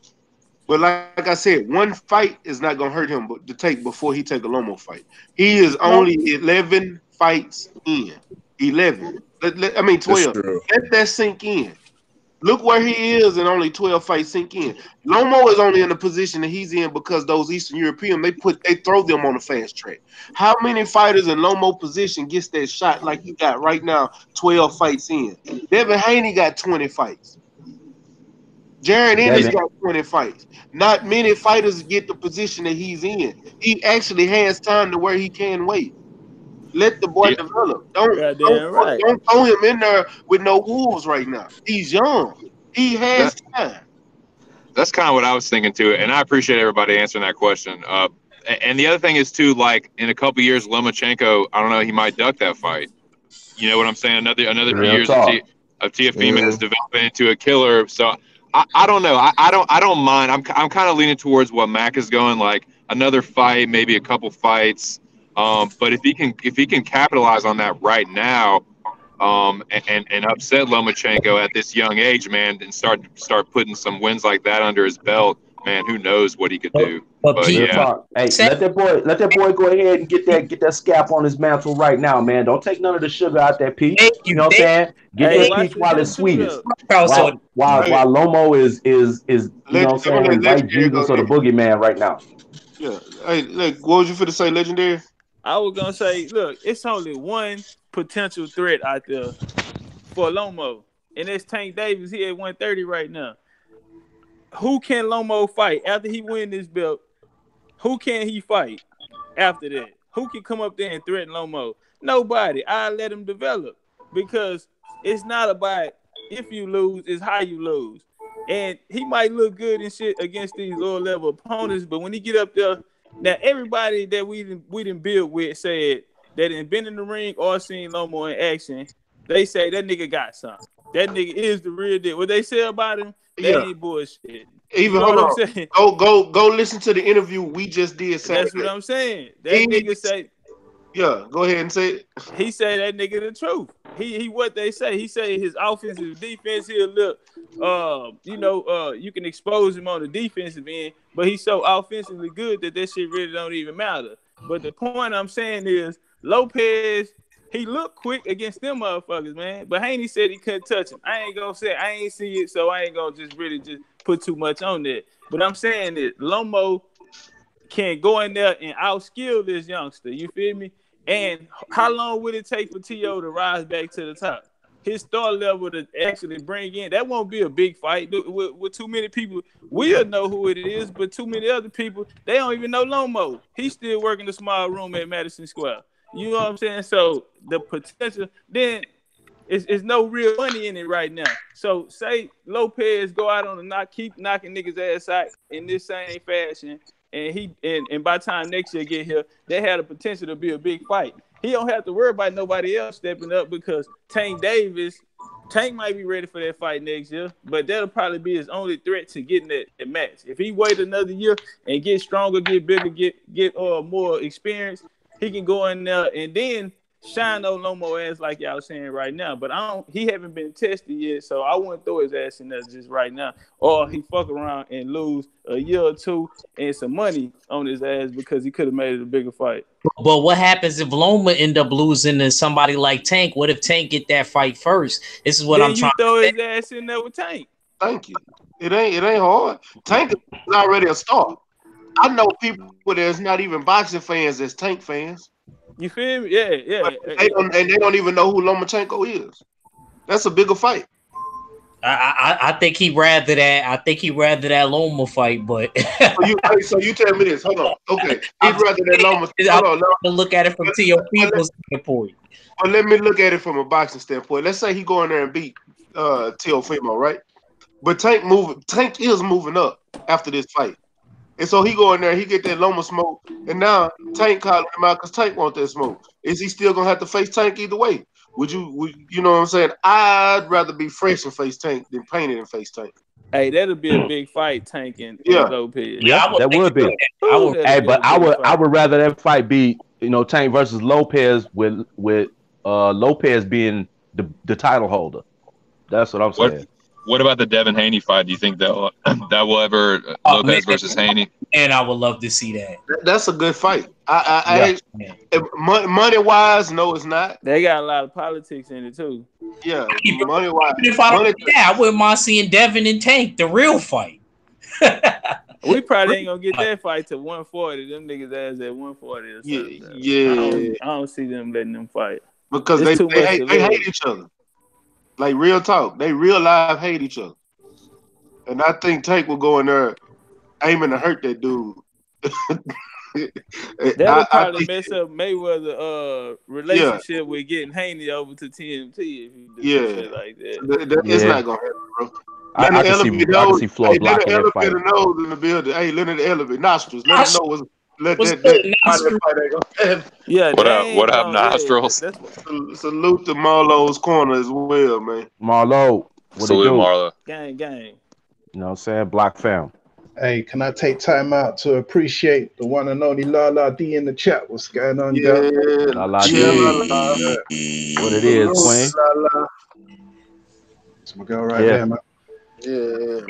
But like I said, one fight is not gonna hurt him. But to take before he take a Lomo fight, he is only 11 fights in. 11. 12. Let that sink in. Look where he is and only 12 fights sink in. Lomo is only in the position that he's in because those Eastern European, they throw them on the fast track. How many fighters in Lomo position gets that shot like he got right now, 12 fights in? Devin Haney got 20 fights. Jaron Ennis got 20 fights. Not many fighters get the position that he's in. He actually has time to where he can wait. Let the boy develop. Don't throw him in there with no wolves right now. He's young. He has time. That's kind of what I was thinking too, and I appreciate everybody answering that question. And the other thing is too, like in a couple years, Lomachenko, I don't know, he might duck that fight. You know what I'm saying? Another 3 years of Teofimo is developing into a killer. So I don't know. I don't mind. I'm kind of leaning towards what Mac is going, like another fight, maybe a couple fights. But if he can capitalize on that right now, and upset Lomachenko at this young age, man, and start putting some wins like that under his belt, man, who knows what he could do. But yeah, hey, let that boy go ahead and get that scalp on his mantle right now, man. Don't take none of the sugar out that peach. You know what I'm saying? Get that peach while it's sweetest. While Lomo is you know what I'm saying, right Jesus or the boogeyman right now. Yeah. Hey, look, what was you finna say, Legendary? I was gonna say, look, it's only one potential threat out there for Lomo, and it's Tank Davis. He at 130 right now. who can Lomo fight after he win this belt? Who can he fight after that? Who can come up there and threaten Lomo? Nobody. I let him develop because it's not about if you lose, it's how you lose. And he might look good and shit against these lower level opponents, but when he get up there, now everybody that we didn't build with said that ain't been in the ring or seen Lomo in action, they say that nigga got something. That nigga is the real deal. What they say about him, that ain't bullshit. Even you know hold what on. I'm saying? Go listen to the interview we just did Saturday. That's what I'm saying. That nigga say. Yeah, go ahead and say it. He say that nigga the truth. He what they say. He say his offensive defense, he'll look you can expose him on the defensive end, but he's so offensively good that shit really don't even matter. But the point I'm saying is Lopez, he looked quick against them motherfuckers, man. But Haney said he couldn't touch him. I ain't gonna say I ain't see it, so I ain't gonna just put too much on that. But I'm saying that Lomo can go in there and outskill this youngster. You feel me? And how long would it take for T.O. to rise back to the top? His star level to actually bring in, that won't be a big fight. With too many people, we'll know who it is, but too many other people, they don't even know Lomo. He's still working the small room at Madison Square. You know what I'm saying? So the potential, then it's no real money in it right now. So say Lopez go out on keep knocking niggas ass out in this same fashion, and by the time next year get here, they had the potential to be a big fight. He don't have to worry about nobody else stepping up because Tank might be ready for that fight next year, but that'll probably be his only threat to getting that match. If he wait another year and get stronger, get bigger, get more experience, he can go in there and then shine on Lomo ass like y'all saying right now. But he haven't been tested yet, so I wouldn't throw his ass in there just right now. Or he fuck around and lose a year or two and some money on his ass because he could have made it a bigger fight. But what happens if Loma end up losing to somebody like Tank? What if Tank get that fight first? This is what then I'm trying to say. His ass in there with Tank. Thank you. It ain't hard. Tank is already a star. I know people that's not even boxing fans that's Tank fans. You feel me? Yeah. But they don't even know who Lomachenko is. That's a bigger fight. I think he rather that Loma fight, but so you tell me this. Hold on. Okay. He'd rather that Loma. Hold on. Look at it from Teofimo's standpoint. Well, let me look at it from a boxing standpoint. Let's say he go in there and beat Teofimo, right? But Tank is moving up after this fight. And so he go in there, he get that Loma smoke, and now Tank calling him out because Tank want that smoke. Is he still gonna have to face Tank either way? Would you know what I'm saying? I'd rather be fresh and face Tank than painted and face Tank. Hey, that'll be a big fight, Tank and Lopez. Yeah, that would be. I would rather that fight be Tank versus Lopez with Lopez being the title holder. That's what I'm saying. What about the Devin Haney fight? Do you think that will ever Lopez versus Haney? And I would love to see that. That's a good fight. Money wise, no, it's not. They got a lot of politics in it too. Yeah, money wise. I wouldn't mind seeing Devin and Tank, the real fight. We probably ain't gonna get that fight to 140. Them niggas ass at 140 or something. Yeah. I don't see them letting them fight because they hate each other. Like real talk, they real live hate each other, and I think Tank will go in there aiming to hurt that dude. That'll probably mess up Mayweather's relationship with getting Haney over to TMT if you do shit like that. It's not gonna happen, bro. I can see Floyd blocking that fight. Nose in the building. Hey, Leonard Elevate nostrils. Let him know what's. What up, nostrils? Salute to Marlowe's corner as well, man. Marlowe, salute Marlowe. Gang. You know what I'm saying? Block fam. Hey, can I take time out to appreciate the one and only Lala D in the chat? What's going on, y'all? Lala D. What it is, Queen? It's my girl right there, man. Yeah,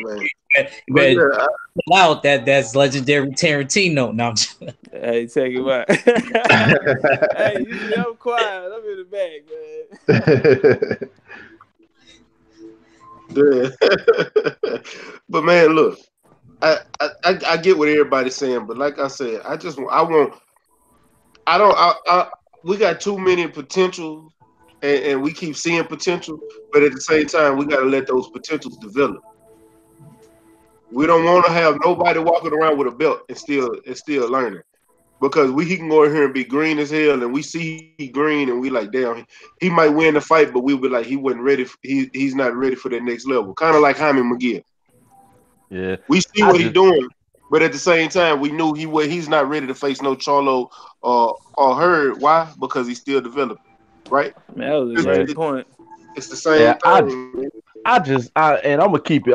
man. Loud that's legendary Tarantino. No, I'm just... Hey, take it back. Hey, you see, I'm quiet. I'm in the back, man. Yeah. But man, look, I get what everybody's saying, but like I said, we got too many potential, and we keep seeing potential, but at the same time, we got to let those potentials develop. We don't want to have nobody walking around with a belt and still learning. Because he can go in here and be green as hell, and we see he green, and we like, damn, he might win the fight, but we'll be like, he wasn't ready. He's not ready for that next level. Kind of like Jaime McGill. Yeah, we see what he's doing, but at the same time, we knew he's not ready to face no Charlo or Hurd. Why? Because he's still developing, right? Man, that was a great point. It's the same thing. And I'm gonna keep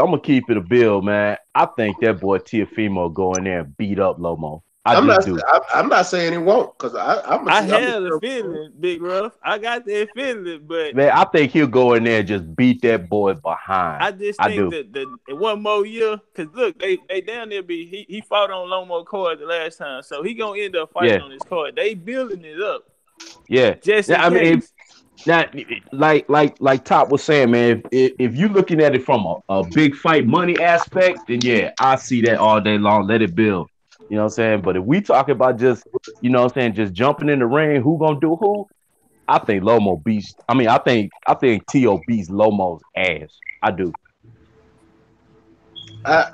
it a bill, man. I think that boy Teofimo go in there and beat up Lomo. I'm not saying he won't, because I had a feeling, Big Ruff. I got that feeling, but man, I think he'll go in there and just beat that boy behind. I just think that one more year, because look, they down there he fought on Lomo card the last time, so he gonna end up fighting on his card. They building it up. Yeah, just I mean, now, like Top was saying, man, if you're looking at it from a big fight money aspect, then yeah, I see that all day long. Let it build. You know what I'm saying? But if we talk about just, you know what I'm saying, just jumping in the ring, who gonna do who? I think Lomo beats. I think Tio beats Lomo's ass. I do. I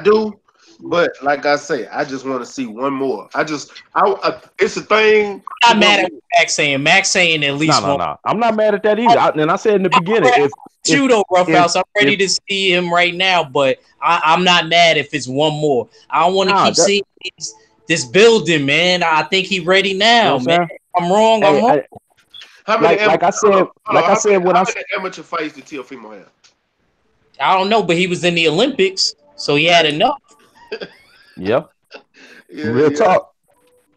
do, but like I say, I just want to see one more. It's a thing. I'm not mad at what Max saying at least one. No. I'm not mad at that either. And I said in the beginning, Roughhouse, I'm ready to see him right now, but I'm not mad if it's one more. I don't want to keep seeing this building, man. I think he's ready now, man. I'm wrong. How many amateur fights did Teofimo have? I don't know, but he was in the Olympics, so he had enough. Yep. Real talk.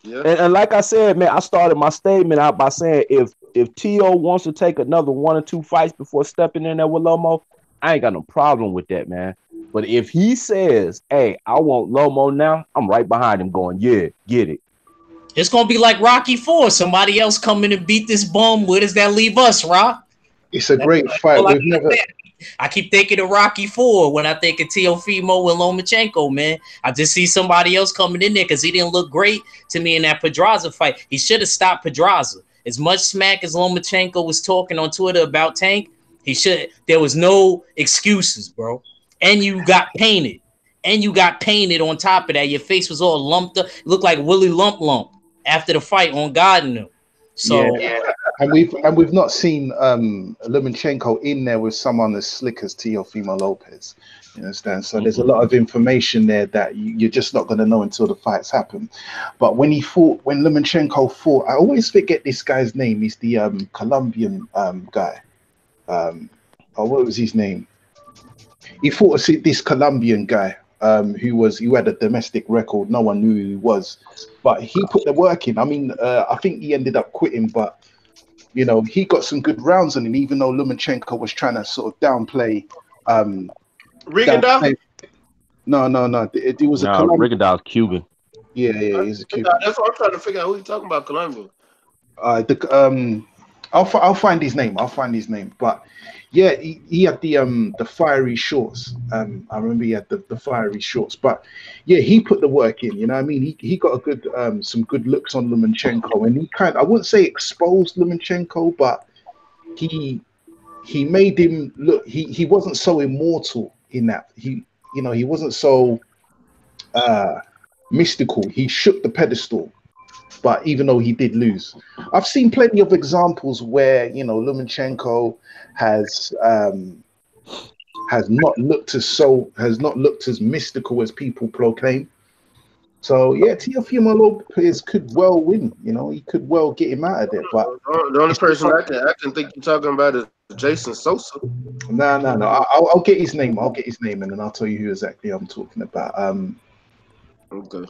Yeah. And like I said, man, I started my statement out by saying if Tio wants to take another 1 or 2 fights before stepping in there with Lomo, I ain't got no problem with that, man. But if he says, hey, I want Lomo now, I'm right behind him going, yeah, get it. It's going to be like Rocky 4. Somebody else coming and beat this bum. Where does that leave us, Rock? It's a great fight. I keep thinking of Rocky 4 when I think of Teofimo and Lomachenko, man. I just see somebody else coming in there because he didn't look great to me in that Pedraza fight. He should have stopped Pedraza. As much smack as Lomachenko was talking on Twitter about Tank, there was no excuses, bro. And you got painted. On top of that. Your face was all lumped up. It looked like Willie Lump after the fight on God and them. So and we've not seen Lomachenko in there with someone as slick as Teofimo Lopez. You understand? So there's a lot of information there that you're just not going to know until the fights happen. But when Lomachenko fought, I always forget this guy's name. He's the Colombian guy. What was his name? He fought this Colombian guy who had a domestic record. No one knew who he was, but he put the work in. I think he ended up quitting, but you know, he got some good rounds on him, even though Lomachenko was trying to sort of downplay. Rigondeaux? No. It was a Colombian. Rigondeaux's Cuban. Yeah, he's a Cuban. That's what I'm trying to figure out. Who you talking about, Colombia? I'll find his name. But yeah, he had the fiery shorts. I remember he had the fiery shorts. But yeah, he put the work in. You know what I mean? He got a good some good looks on Lomachenko, and he I wouldn't say exposed Lomachenko, but he made him look. He wasn't so immortal in that. He wasn't so mystical. He shook the pedestal. But even though he did lose, I've seen plenty of examples where Lomachenko has not looked as mystical as people proclaim. So yeah, Teofimo Lopez could well win. He could well get him out of there. But the only person I can think you're talking about is Jason Sosa. No. I'll get his name. I'll get his name, and then I'll tell you who exactly I'm talking about. Okay.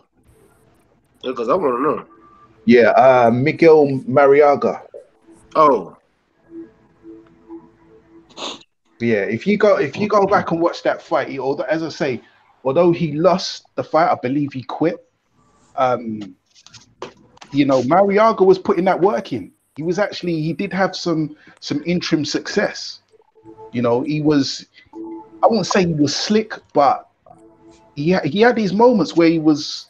Yeah, because I want to know. Yeah, Miguel Mariaga. Oh. Yeah, if you go back and watch that fight, as I say, although he lost the fight, I believe he quit. Mariaga was putting that work in. He did have some interim success. He was, I won't say he was slick, but he had his moments where he was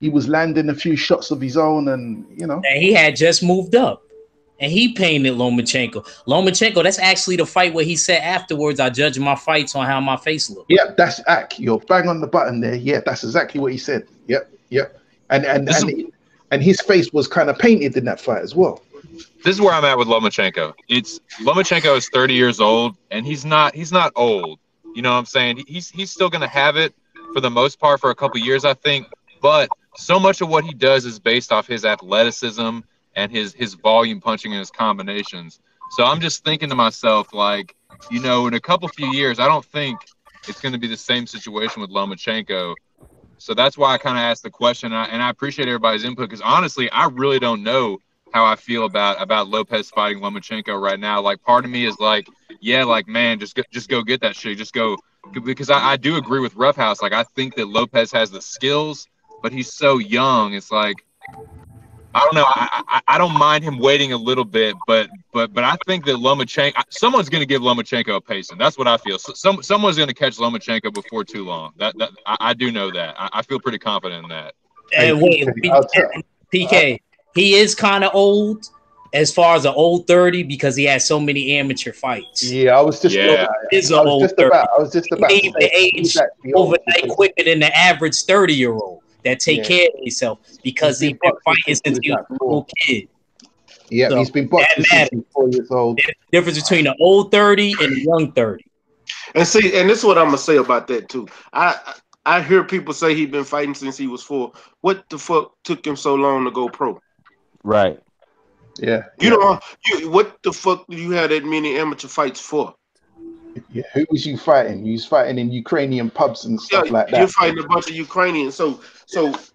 landing a few shots of his own, and and he had just moved up. and he painted Lomachenko. Lomachenko, that's actually the fight where he said afterwards, I judge my fights on how my face looks. Yeah, that's You're bang on the button there. Yeah, that's exactly what he said. Yep. And his face was kind of painted in that fight as well. This is where I'm at with Lomachenko. Lomachenko is 30 years old, and he's not old. You know what I'm saying? He's still gonna have it for the most part for a couple years, I think. But so much of what he does is based off his athleticism and his volume punching and his combinations. So I'm just thinking to myself, like, you know, in a few years, I don't think it's going to be the same situation with Lomachenko. So that's why I kind of asked the question, and I appreciate everybody's input, because honestly, I really don't know how I feel about Lopez fighting Lomachenko right now. Like, part of me is like, yeah, like, man, just go get that shit. Just go, because I do agree with Roughhouse. Like, I think that Lopez has the skills, but he's so young. It's like, I don't know. I don't mind him waiting a little bit, but I think that Lomachenko, someone's going to give Lomachenko a pacing. That's what I feel. Someone's going to catch Lomachenko before too long. I do know that. I feel pretty confident in that. And wait, PK, he is kind of old as far as an old 30 because he has so many amateur fights. Yeah, I was just about. I was just about. He age overnight quicker than the average 30-year-old. That take care of himself because he's been fighting since he was a little kid. Yeah, so he's been boxing since he's 4 years old. There's a difference between an old 30 and a young 30. And see, and this is what I'm gonna say about that too. I hear people say he's been fighting since he was 4. What the fuck took him so long to go pro? Right. Yeah. You know, what the fuck do you have that many amateur fights for? Yeah, who was you fighting? You was fighting in Ukrainian pubs and stuff like that. You're fighting a bunch of Ukrainians. So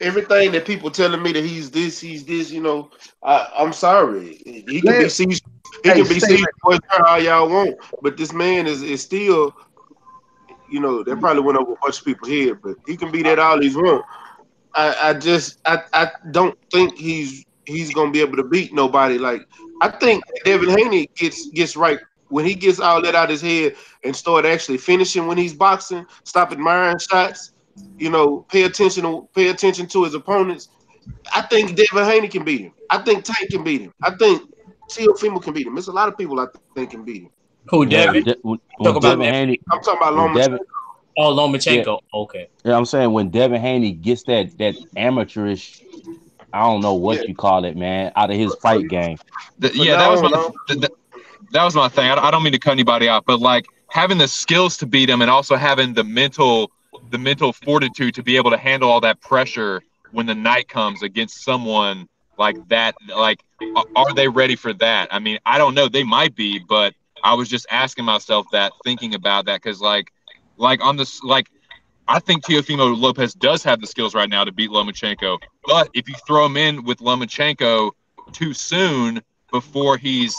everything that people telling me that he's this, you know, I'm sorry. He can be seized. He can be seized all y'all want, but this man is still, you know, that probably went over a bunch of people's head, but he can be that all he's want. I don't think he's gonna be able to beat nobody. Like, I think Devin Haney gets right. When he gets all that out of his head and start actually finishing when he's boxing, stop admiring shots, you know, pay attention to his opponents. I think Devin Haney can beat him. I think Tank can beat him. I think Teofimo can beat him. There's a lot of people I think can beat him. Who, Devin? Devin Haney. I'm talking about Lomachenko. Lomachenko. Yeah. Okay. Yeah, I'm saying when Devin Haney gets that amateurish, I don't know what you call it, man, out of his fight game. That was my thing. I don't mean to cut anybody off, but like having the skills to beat him and also having the mental fortitude to be able to handle all that pressure when the night comes against someone like that. Like, are they ready for that? I mean, I don't know. They might be, but I was just asking myself that, thinking about that, because like on this, like, I think Teofimo Lopez does have the skills right now to beat Lomachenko, but if you throw him in with Lomachenko too soon before he's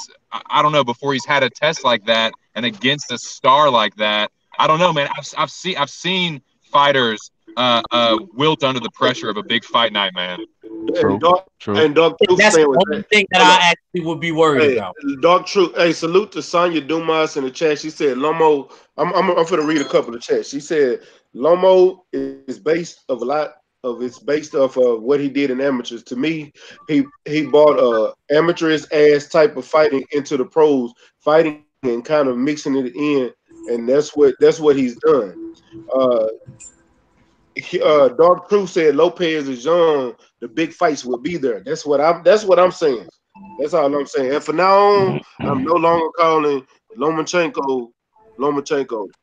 had a test like that and against a star like that, I don't know, man. I've seen fighters wilt under the pressure of a big fight night, man. True. And Dog Truth, that's the only thing that I actually would be worried about. Dog Truth, hey, salute to Sonya Dumas in the chat. She said Lomo. I'm going to read a couple of chats. She said Lomo is based off what he did in amateurs. To me, he brought a amateurish ass type of fighting into the pros, fighting and kind of mixing it in, and that's what he's done. Dark Truth said Lopez is young. The big fights will be there. That's what I'm saying. That's all I'm saying. And for now on, I'm no longer calling Lomachenko.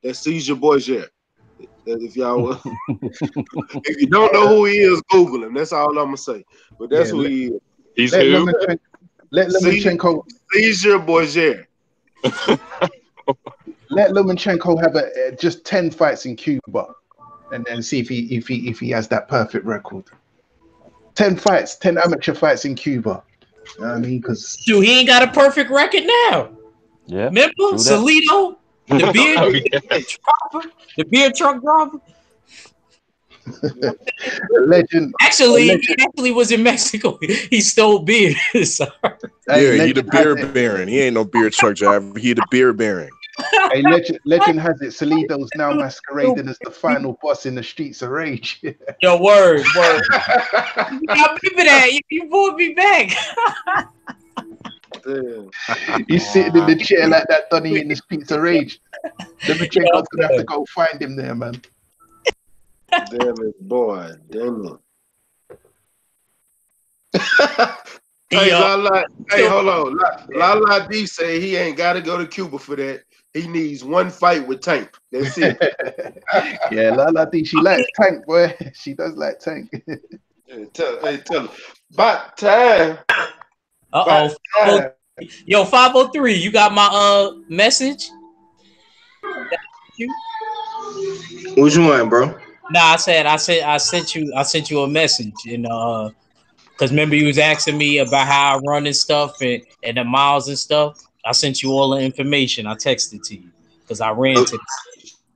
That seizure boys yet. If y'all, if you don't know who he is, Google him. That's all I'm gonna say. But that's who he is. He's who? Let Lomachenko seizure boys yet. Let Lomachenko have just 10 fights in Cuba, and then see if he has that perfect record. 10 fights, 10 amateur fights in Cuba. You know what I mean? Because he ain't got a perfect record now. Yeah. Remember Salito, the beer truck driver. Legend. Actually, he actually was in Mexico. He stole beer. Sorry. Yeah, he the beer baron. He ain't no beer truck driver. He the beer baron. Hey, legend has it. Salido's now masquerading as the final boss in the Streets of Rage. Yo, word. I remember that. You brought me back. Damn. He's sitting in the chair like that, Donny in the streets of rage. Lomachenko's gonna have to go find him there, man. Damn it, boy. Damn it. Hey, Yo, Lala, hey, hold on. Lala D say he ain't got to go to Cuba for that. He needs one fight with Tank. That's it. Yeah, Lala D, she likes Tank, boy. She does like Tank. Hey, tell her. About time. uh-oh. Yo, 503, you got my message? What you want, bro? Nah, I sent you a message, and because remember you was asking me about how I run and stuff and the miles and stuff. I sent you all the information. I texted to you because I ran to.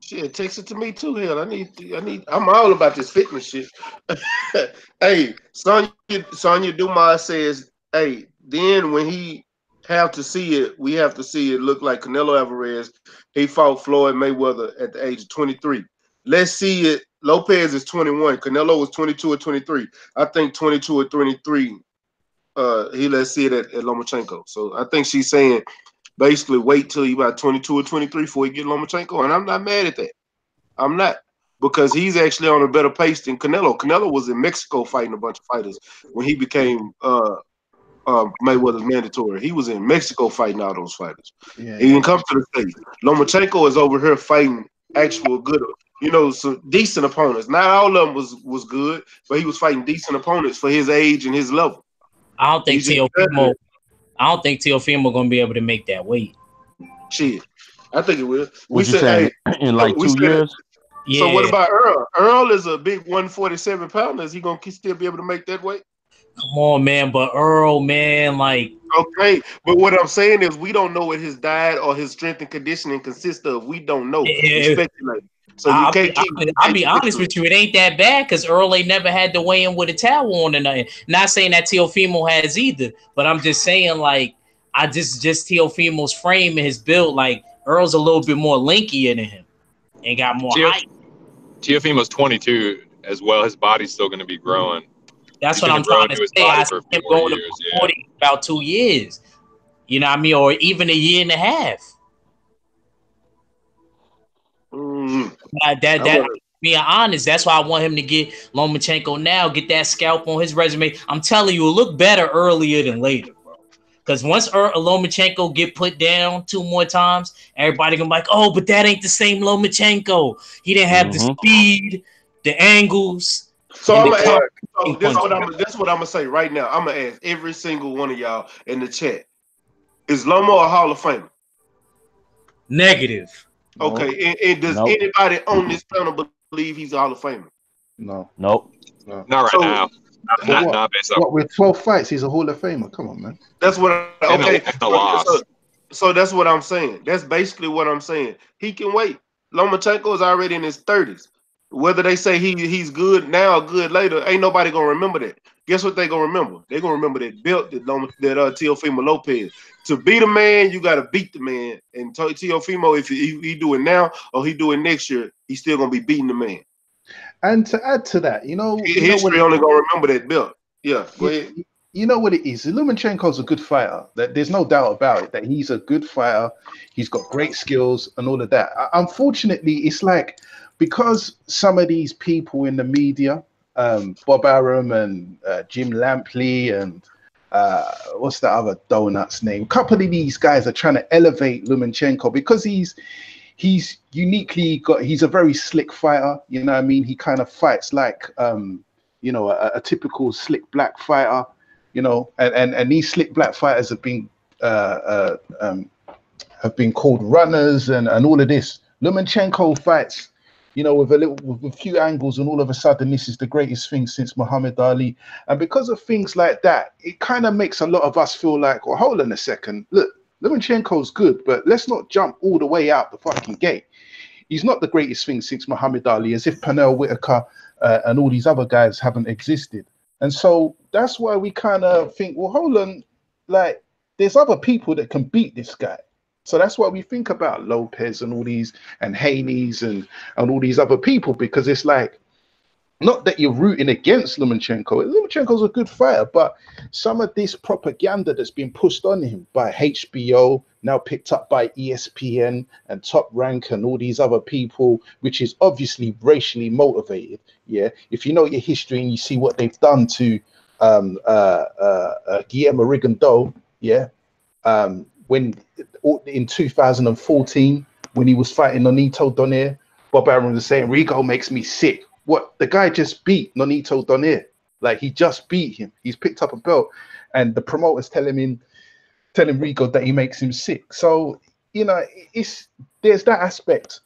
Shit, text it to me too. Hell, I'm all about this fitness shit. Hey, Sonya Dumas says, hey, then when he have to see it, we have to see it look like Canelo Alvarez. He fought Floyd Mayweather at the age of 23. Let's see it. Lopez is 21. Canelo was 22 or 23. I think 22 or 23. Let's see it at Lomachenko. So I think she's saying basically wait till you about 22 or 23 before you get Lomachenko. And I'm not mad at that. I'm not. Because he's actually on a better pace than Canelo. Canelo was in Mexico fighting a bunch of fighters when he became Mayweather's mandatory. He was in Mexico fighting all those fighters. Yeah, he didn't come to the States. Lomachenko is over here fighting actual good, some decent opponents. Not all of them was good, but he was fighting decent opponents for his age and his level. I don't think Teofimo gonna be able to make that weight. Shit, I think it will. What you saying? In like 2 years? Yeah. So what about Earl? Earl is a big 147 pounder. Is he gonna still be able to make that weight? Come on, man. But Earl, man, like. Okay, but what I'm saying is we don't know what his diet or his strength and conditioning consists of. We don't know. We speculate. So you can't keep. I'll be honest with you, it ain't that bad because Earl ain't never had to weigh in with a towel on or nothing. Not saying that Teofimo has either, but I'm just saying like just Teofimo's frame and his build, like Earl's a little bit more linkier than him and got more height. Teofimo's 22 as well. His body's still going to be growing. That's what I'm trying to say. I see him going to 40 about 2 years. You know what I mean? Or even a year and a half. Being honest, that's why I want him to get Lomachenko now, get that scalp on his resume. I'm telling you, it'll look better earlier than later, bro. Because once Lomachenko get put down 2 more times, everybody gonna be like, oh, but that ain't the same Lomachenko. He didn't have the speed, the angles. So that's what I'm gonna say right now. I'm gonna ask every single one of y'all in the chat: is Lomo a Hall of Famer? Negative. Okay, and does anybody on this panel believe he's a Hall of Famer? No. Nope. No. Not right now. Not based on. What, with 12 fights, he's a Hall of Famer. Come on, man. That's what. So that's what I'm saying. That's basically what I'm saying. He can wait. Lomachenko is already in his 30s. Whether they say he's good now or good later, ain't nobody gonna remember that. Guess what they gonna remember? They gonna remember that belt that Teofimo Lopez. To beat a man, you gotta beat the man. And Teofimo, if he do it now or he do it next year, he's still gonna be beating the man. And to add to that, history only gonna remember that belt. Yeah, go ahead. You know what it is. Lomachenko's a good fighter. There's no doubt about it. That he's a good fighter. He's got great skills and all of that. Unfortunately, it's like because some of these people in the media, Bob Arum and Jim Lampley and what's the other donut's name? A couple of these guys are trying to elevate Lomachenko because he's uniquely he's a very slick fighter. You know what I mean? He kind of fights like a typical slick black fighter. And these slick black fighters have been called runners and all of this. Lomachenko fights, with a few angles, and all of a sudden this is the greatest thing since Muhammad Ali. And because of things like that, it kind of makes a lot of us feel like, well, hold on a second, look, Lomachenko's good, but let's not jump all the way out the fucking gate. He's not the greatest thing since Muhammad Ali, as if Pernell Whitaker and all these other guys haven't existed. And so that's why we kind of think, well, hold on, like there's other people that can beat this guy. So that's why we think about Lopez and all these and Haney's and all these other people, because it's like not that you're rooting against Lomachenko. Lomachenko's a good fighter, but some of this propaganda that's been pushed on him by HBO, now picked up by ESPN and Top Rank and all these other people, which is obviously racially motivated. Yeah, if you know your history and you see what they've done to Guillermo Rigondeaux, yeah, when in 2014 when he was fighting Nonito Donaire, Bob Arum was saying Rigo makes me sick. What, the guy just beat Nonito Donaire, like he just beat him. He's picked up a belt, and the promoters telling Rigo that he makes him sick. So you know, there's that aspect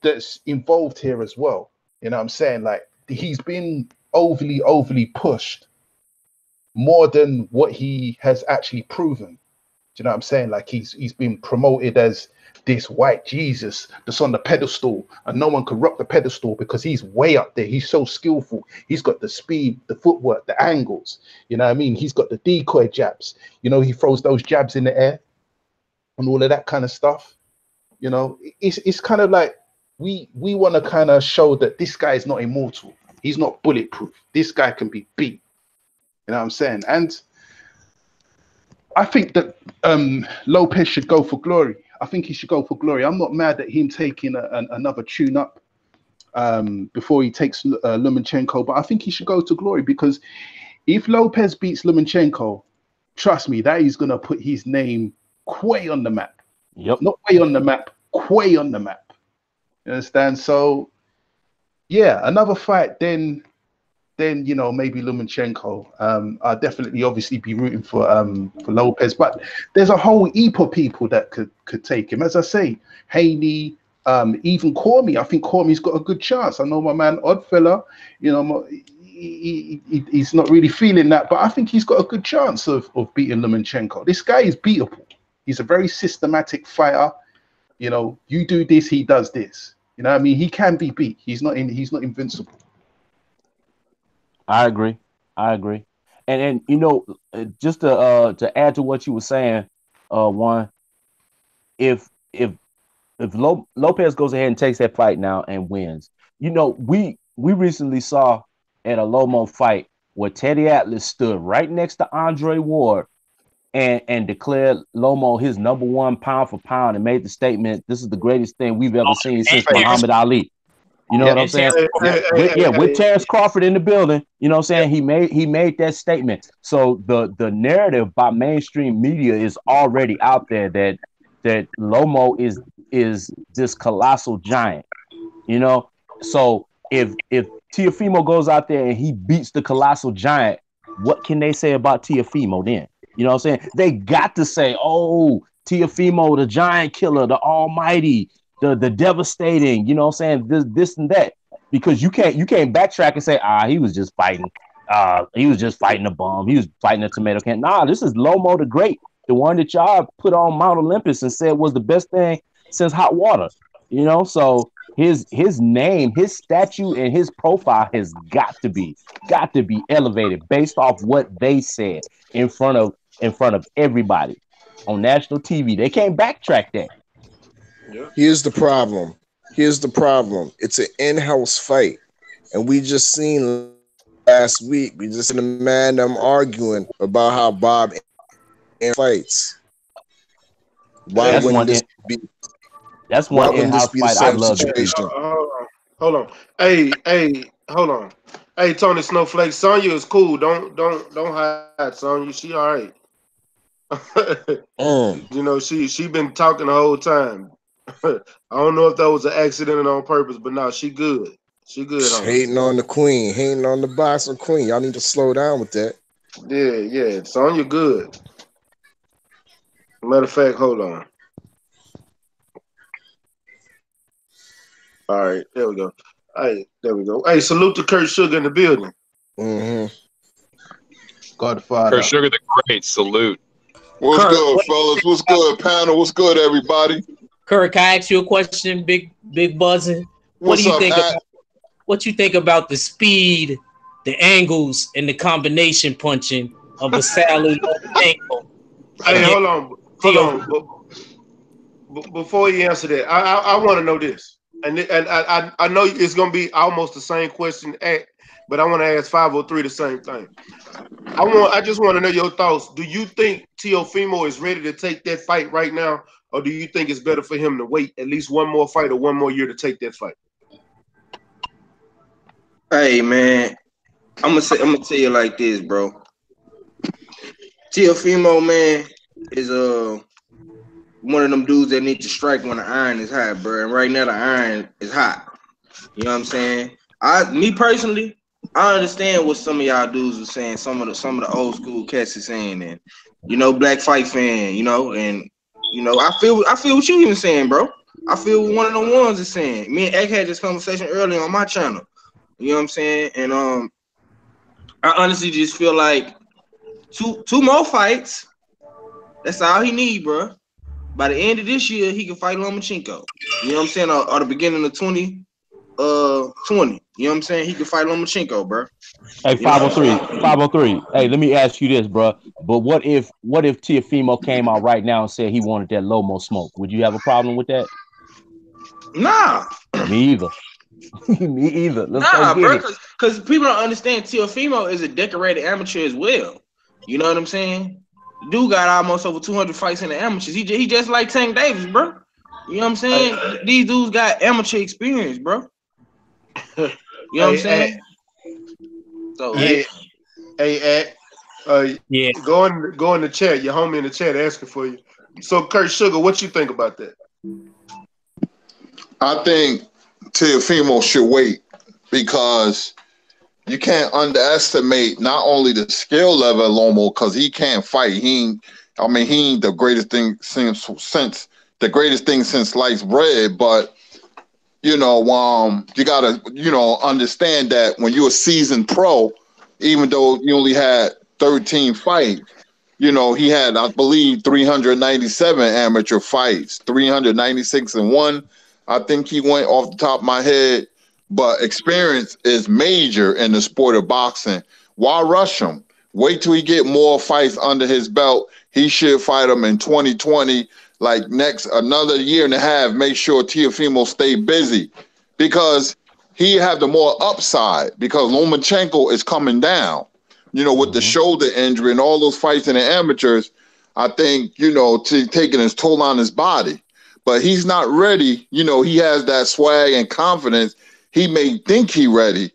that's involved here as well. You know what I'm saying? Like he's been overly pushed more than what he has actually proven. Do you know what I'm saying? Like he's been promoted as this white Jesus that's on the pedestal, and no one can rock the pedestal because he's way up there. He's so skillful. He's got the speed, the footwork, the angles. You know what I mean? He's got the decoy jabs. You know, he throws those jabs in the air and all of that kind of stuff. You know, it's kind of like we want to kind of show that this guy is not immortal. He's not bulletproof. This guy can be beat. You know what I'm saying? And I think that Lopez should go for glory. I think he should go for glory. I'm not mad at him taking another tune-up before he takes Lomachenko, but I think he should go to glory, because if Lopez beats Lomachenko, trust me, that is going to put his name way on the map. Yep. Not way on the map, way on the map. You understand? So, yeah, another fight, then you know, maybe Lomachenko. I'll definitely obviously be rooting for Lopez, but there's a whole heap of people that could take him. As I say, Haney, even Cormier. I think Cormier's got a good chance. I know my man Oddfella, you know, he's not really feeling that, but I think he's got a good chance of beating Lomachenko. This guy is beatable. He's a very systematic fighter. You know, you do this, he does this. You know what I mean? He can be beat. He's not invincible. I agree. And you know, just to add to what you were saying, Juan, if Lopez goes ahead and takes that fight now and wins, you know, we recently saw at a Lomo fight where Teddy Atlas stood right next to Andre Ward and declared Lomo his #1 pound for pound and made the statement, "This is the greatest thing we've ever seen since Muhammad Ali." You know what I'm saying? With Terrence Crawford in the building, you know what I'm saying? He made that statement. So the narrative by mainstream media is already out there that Lomo is this colossal giant. You know? So if Teofimo goes out there and he beats the colossal giant, what can they say about Teofimo then? You know what I'm saying? They got to say, "Oh, Teofimo, the giant killer, the almighty, the devastating," you know what I'm saying, this and that, because you can't backtrack and say, he was just fighting a bum, he was fighting a tomato can. Nah, this is Lomo the Great, the one that y'all put on Mount Olympus and said was the best thing since hot water. You know, so his name, his statue, and his profile has got to be elevated based off what they said in front of everybody on national TV. They can't backtrack that. Here's the problem. It's an in-house fight. And we just seen last week, we just seen a man them arguing about how Bob fights. Why wouldn't this be the same situation? Hold on. Hey, hold on. Hey, Tony Snowflake, Sonya is cool. Don't hide, Sonya. She all right. You know, she been talking the whole time. I don't know if that was an accident or on purpose, but no, she good. She good. Hating on the queen, hating on the boxing queen. Y'all need to slow down with that. Yeah. Sonya good. Matter of fact, hold on. All right, there we go. There we go. Hey, salute to Kurt Sugar in the building. Godfather. Kurt Sugar the Great, salute. What's good, fellas? What's good, panel? What's good, everybody? Kurt, can I ask you a question, Big Buzzin'? What do you think about the speed, the angles, and the combination punching of the Sally Lomachenko? Hey, hold on. Before you answer that, I want to know this. And I know it's gonna be almost the same question, but I want to ask 503 the same thing. I just want to know your thoughts. Do you think Teofimo is ready to take that fight right now, or do you think it's better for him to wait at least one more fight or one more year to take that fight? Hey man, I'm gonna tell you like this, bro. Teofimo, man, is one of them dudes that need to strike when the iron is hot, bro. And right now the iron is hot. You know what I'm saying? Me personally, I understand what some of y'all dudes are saying. Some of the old school cats are saying, and Black Fight fan, and I feel what you even saying, bro. I feel what one of the ones is saying. Me and Egg had this conversation earlier on my channel. You know what I'm saying? And I honestly just feel like two more fights. That's all he need, bro. By the end of this year, he can fight Lomachenko. You know what I'm saying? Or the beginning of 2020. You know what I'm saying? He can fight Lomachenko, bro. Hey, 503. Hey, let me ask you this, bro. But what if Teofimo came out right now and said he wanted that Lomo smoke? Would you have a problem with that? Nah. Me either. Me either. Nah, bro. Because people don't understand Teofimo is a decorated amateur as well. You know what I'm saying? Dude got almost over 200 fights in the amateurs. He just like Tank Davis, bro. You know what I'm saying? These dudes got amateur experience, bro. You know what I'm saying? So yeah. Yeah. Go in the chat. Your homie in the chat asking for you. So Kurt Sugar, what you think about that? I think Teofimo should wait because you can't underestimate not only the skill level of Lomo because he can't fight. He ain't the greatest thing since the greatest thing since sliced bread. But you gotta understand that when you're a seasoned pro, even though you only had 13 fights, he had, I believe, 397 amateur fights, 396 and one. I think he went off the top of my head. But experience is major in the sport of boxing. Why rush him? Wait till he get more fights under his belt. He should fight him in 2020, like another year and a half. Make sure Teofimo stay busy because he have the more upside because Lomachenko is coming down, with the shoulder injury and all those fights in the amateurs. I think, taking his toll on his body. But he's not ready. He has that swag and confidence. He may think he ready,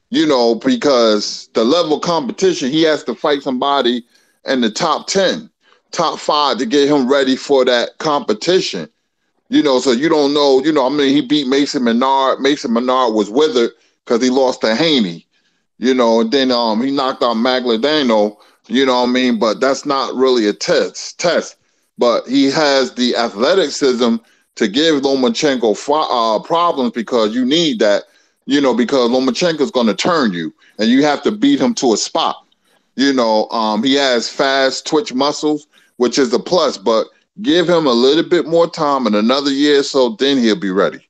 because the level of competition, he has to fight somebody in the top 10, top 5 to get him ready for that competition. So you don't know, he beat Mason Menard. Mason Menard was withered because he lost to Haney, and then he knocked out Magladano, but that's not really a test. But he has the athleticism to give Lomachenko problems because you need that, because Lomachenko is going to turn you and you have to beat him to a spot. He has fast twitch muscles, which is a plus, but give him a little bit more time and another year or so, then he'll be ready.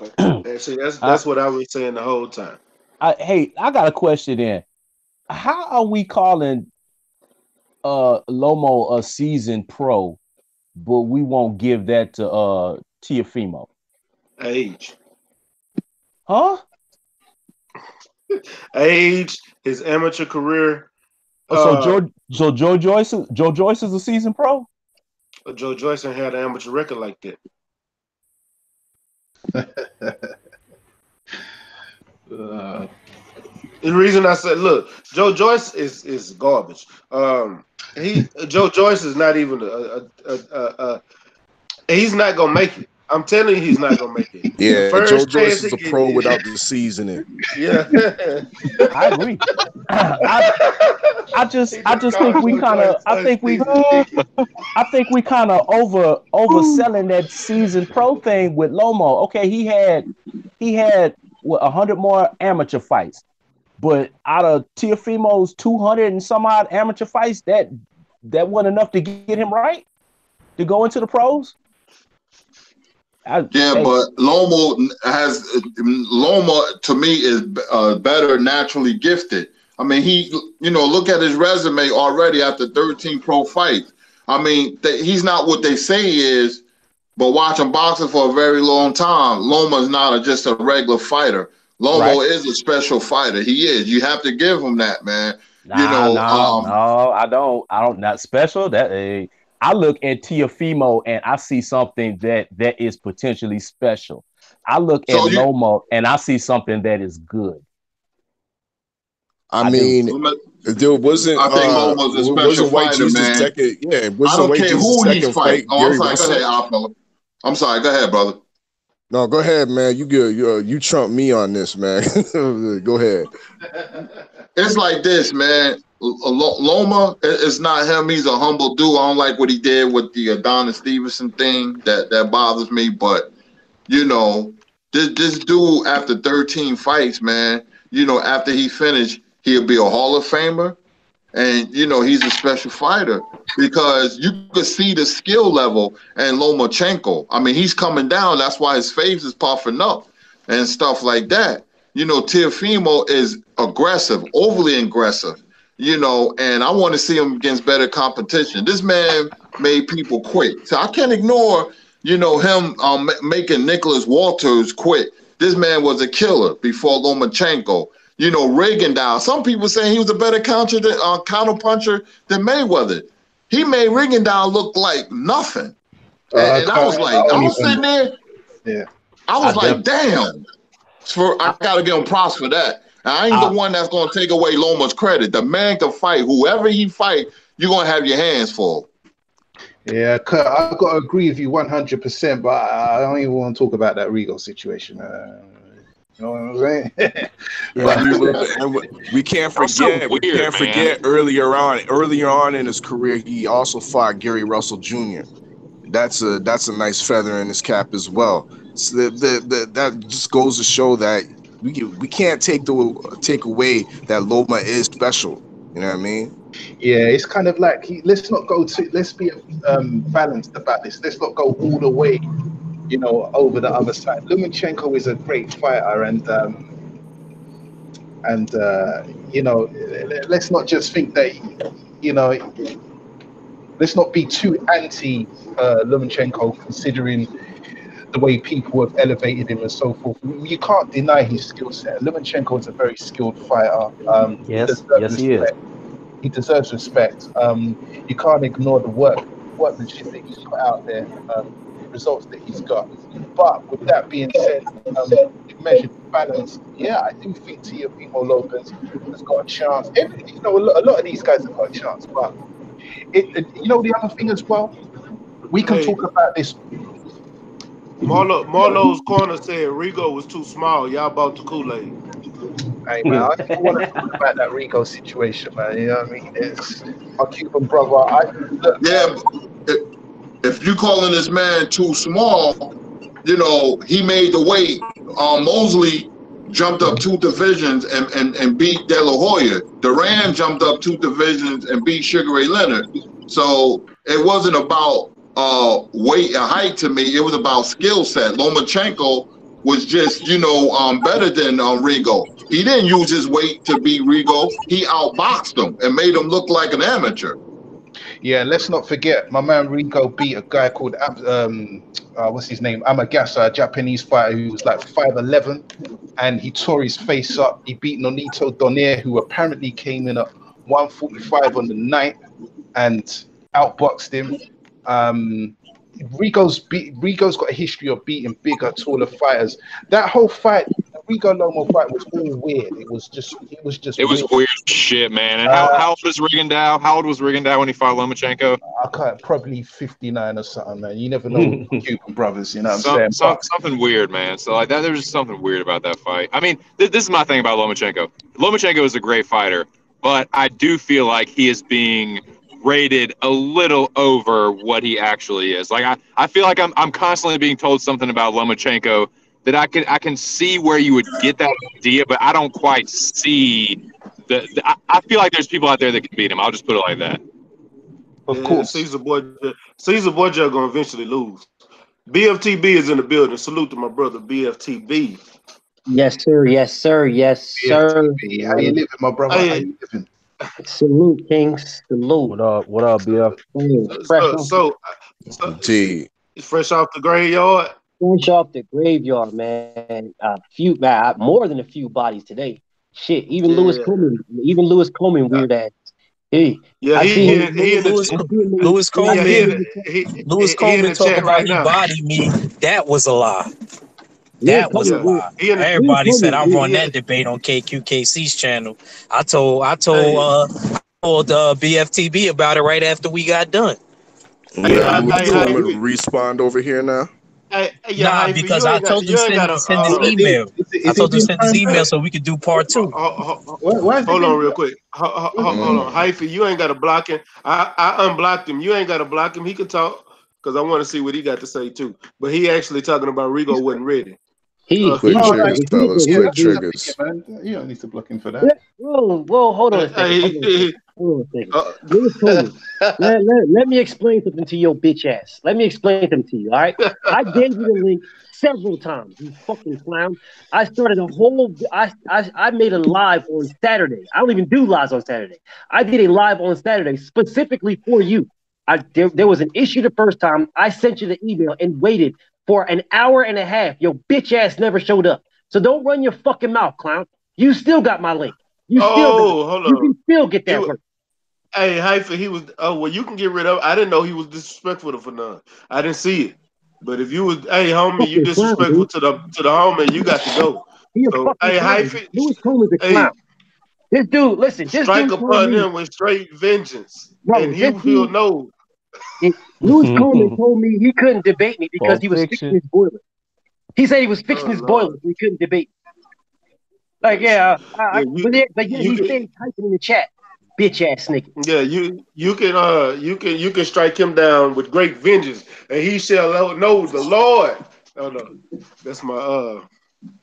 Okay. See, that's what I was saying the whole time. I got a question then. How are we calling Lomo a seasoned pro, but we won't give that to Teofimo? Age. Huh? Age, his amateur career. So Joe Joyce is a seasoned pro? Joe Joyce had an amateur record like that. The reason I said, look, Joe Joyce is garbage. Joe Joyce is not even he's not gonna make it. I'm telling you, he's not gonna make it. Yeah, Joe Joyce is a pro without the seasoning. Yeah, I agree. I just think we kind of I think we kind of overselling that season pro thing with Lomo. Okay, he had 100 more amateur fights, but out of Teofimo's 200 and some odd amateur fights, that wasn't enough to get him right to go into the pros. But Loma to me is better naturally gifted. I mean, he, look at his resume already after 13 pro fights. I mean, he's not what they say he is, but watching boxing for a very long time, Loma's not just a regular fighter. Lomo is a special fighter. He is. You have to give him that, man. No, I don't. Not special. I look at Teofimo and I see something that is potentially special. I look at Lomo and I see something that is good. I mean, there wasn't. I think Lomo's a special fighter, man. I don't care who he's fighting. Oh, I'm sorry. Go ahead, I'm sorry. Go ahead, brother. No, go ahead, man. You good? You trump me on this, man. Go ahead. It's like this, man. Loma is not him. He's a humble dude. I don't like what he did with the Adonis Stevenson thing. That bothers me. But you know, this dude after 13 fights, man. You know, after he finished, he'll be a Hall of Famer, and you know he's a special fighter because you could see the skill level in Lomachenko. I mean, he's coming down. That's why his face is puffing up and stuff like that. You know, Teofimo is aggressive, overly aggressive. You know, and I want to see him against better competition. This man made people quit, so I can't ignore, you know, him making Nicholas Walters quit. This man was a killer before Lomachenko. You know, Rigondeaux. Some people saying he was a better counter puncher than Mayweather. He made Rigondeaux look like nothing. And I was like, I was sitting there. Yeah. I was like, damn. I gotta give him props for that. I ain't the one that's gonna take away Loma's credit. The man can fight. Whoever he fight, you're gonna have your hands full. Yeah, Kurt, I've got to agree with you 100%, but I don't even want to talk about that Rigo situation. You know what I'm saying? We can't forget earlier on in his career, he also fought Gary Russell Jr. That's a nice feather in his cap as well. So that just goes to show that we can't take away that Loma is special. You know what I mean? Yeah, it's kind of like let's be balanced about this. Let's not go all the way, you know, over the other side. Lomachenko is a great fighter, and you know, let's not just think that, you know, let's not be too anti Lomachenko, considering the way people have elevated him and so forth. You can't deny his skill set. Lomachenko is a very skilled fighter. Yes, he is. He deserves respect. You can't ignore the workmanship that he's put out there, the results that he's got. But with that being said, measured balance, yeah, I do think Teofimo Lopez has got a chance. You know, a lot of these guys have got a chance, but you know, the other thing as well, we can talk about this. Marlowe's corner said Rigo was too small. Y'all bought the Kool-Aid. Hey man, I don't want to talk about that Rigo situation, man. You know what I mean? It's our Cuban brother. If you calling this man too small, you know, he made the weight. Mosley jumped up 2 divisions and beat De La Hoya. Duran jumped up 2 divisions and beat Sugar Ray Leonard. So it wasn't about weight and height to me. It was about skill set. Lomachenko was just, you know, better than Rigo. He didn't use his weight to beat Rigo. He outboxed him and made him look like an amateur. Yeah, let's not forget, my man Rigo beat a guy called what's his name? Amagasa, a Japanese fighter who was like 5'11", and he tore his face up. He beat Nonito Donaire, who apparently came in at 145 on the night and outboxed him. Rigo's got a history of beating bigger, taller fighters. That whole fight, the Rigo Lomo fight, was all weird. It was weird shit, man. And how old was Rigondeaux? How old was Rigondeaux when he fought Lomachenko? I can't, probably 59 or something, man. You never know Cuban brothers, you know what I'm saying? Something weird, man. So like that, there's just something weird about that fight. I mean, this is my thing about Lomachenko. Lomachenko is a great fighter, but I do feel like he is being rated a little over what he actually is. Like I feel like I'm constantly being told something about Lomachenko that I can see where you would get that idea, but I don't quite see I feel like there's people out there that can beat him. I'll just put it like that. Of course. Caesar Borgia gonna eventually lose. BFTB is in the building. Salute to my brother BFTB. Yes, sir. Yes, sir. Yes, sir. BFTB. How you living, my brother? How you living? Salute, Kings. Salute. What up, BF? Fresh off the graveyard. Fresh off the graveyard, man. More than a few bodies today. Shit, even Yeah. Lewis Coleman, weird ass. Hey, Yeah, I see he him. in the Lewis yeah, Coleman. Lewis he in Coleman the talk chat about right he now. bodied me. That was a lie. Lewis That was a Coleman, Yeah, lie. he in the, Lewis Everybody said Coleman, I weird. run that debate on KQKC's channel. I hey, told BFTB about it right after we got done. Yeah, Lewis hey, Coleman Hyphy. respawned over here now. Yeah, Nah, Hyphy, because I told him you ain't got to. send his Is email. I he told him being send his turned email back? so we could do part two. Why is he Hold being on real turned quick. Hold on, Mm. Hyphy, you ain't got to block him. I unblocked him. You ain't got to block him. He can talk because I want to see what he got to say too. But he actually talking about Rigo wasn't ready. Quick All right. triggers, fellas. Yeah, Quick that's triggers. man. You don't need to block him for Yeah, that. whoa, hold on a second. Hey, Hold on a second. Lewis Coleman, let me explain something to your bitch ass. Let me explain something to you, all right? I gave you the link several times, you fucking clown. I started a whole, I made a live on Saturday. I don't even do lives on Saturday. I did a live on Saturday specifically for you. There was an issue the first time. I sent you the email and waited for an hour and a half. Your bitch ass never showed up. So don't run your fucking mouth, clown. You still got my link. You still got it. hold You on. can still get He that was, work. hey, Hyphy, he was. Oh well, you can get rid of. I didn't know he was disrespectful to none. I didn't see it. But if you was, hey, homie, you Fucking clown, disrespectful dude. to the homie, you got to go. He a So, fucking hey, clown. Hyphy, Lewis Coleman's a hey, clown. This dude, listen, this strike dude told upon me, him with straight vengeance, bro, and he'll know. Lewis Coleman told me he couldn't debate me because Pulp he was fixing Fiction. his boiler. He said he was fixing Oh his boiler, Lord, so he couldn't debate me. Like, listen, yeah, but yeah, you he can. stayed typing in the chat. Bitch ass nigga. Yeah, you can strike him down with great vengeance, and he shall know the Lord. Oh no, that's my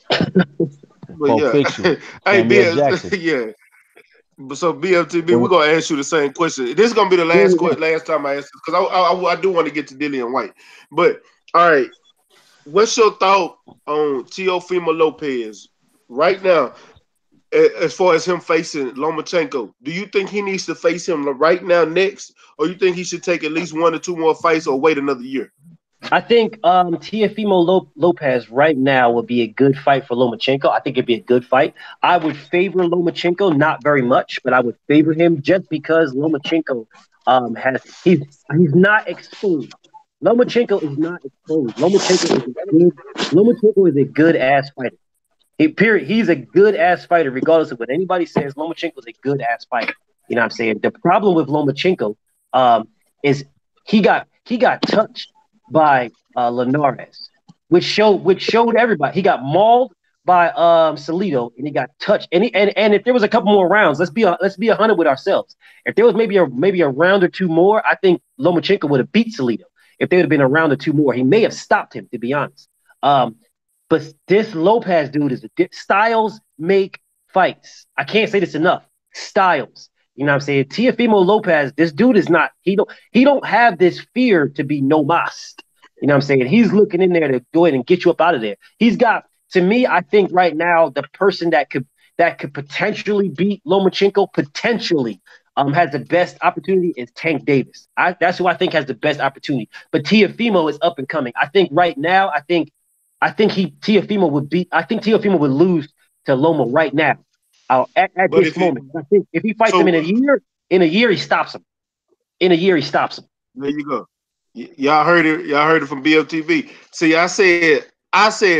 But Pulp yeah, Fiction. hey, Samuel Jackson. yeah. So BFTB, we're gonna ask you the same question. This is gonna be the last time I ask this because I do want to get to Dillian White. But all right, what's your thought on Teofimo Lopez right now? As far as him facing Lomachenko, do you think he needs to face him right now next, or you think he should take at least 1 or 2 more fights, or wait another year? I think Teofimo Lopez right now would be a good fight for Lomachenko. I think it'd be a good fight. I would favor Lomachenko, not very much, but I would favor him just because Lomachenko he's not exposed. Lomachenko is not exposed. Lomachenko is a good ass fighter. He's a good ass fighter, regardless of what anybody says. Lomachenko is a good ass fighter. You know what I'm saying? The problem with Lomachenko is he got touched by Linares, which showed everybody. He got mauled by Salido, and he got touched. And if there was a couple more rounds, let's be 100 with ourselves. If there was maybe a round or two more, I think Lomachenko would have beat Salido. If there would have been a round or two more, he may have stopped him, to be honest. But this Lopez dude styles make fights. I can't say this enough. Styles. You know what I'm saying? Teofimo Lopez, this dude is not, he don't have this fear to be no mas. You know what I'm saying? He's looking in there to go ahead and get you up out of there. He's got, to me, I think right now, the person that could potentially beat Lomachenko, potentially has the best opportunity is Tank Davis. That's who I think has the best opportunity. But Teofimo is up and coming. I think right now, I think Teofimo would lose to Loma right now. At this moment. I think if he fights him in a year he stops him. In a year he stops him. There you go. Y'all heard it. Y'all heard it from BFTV. See, I said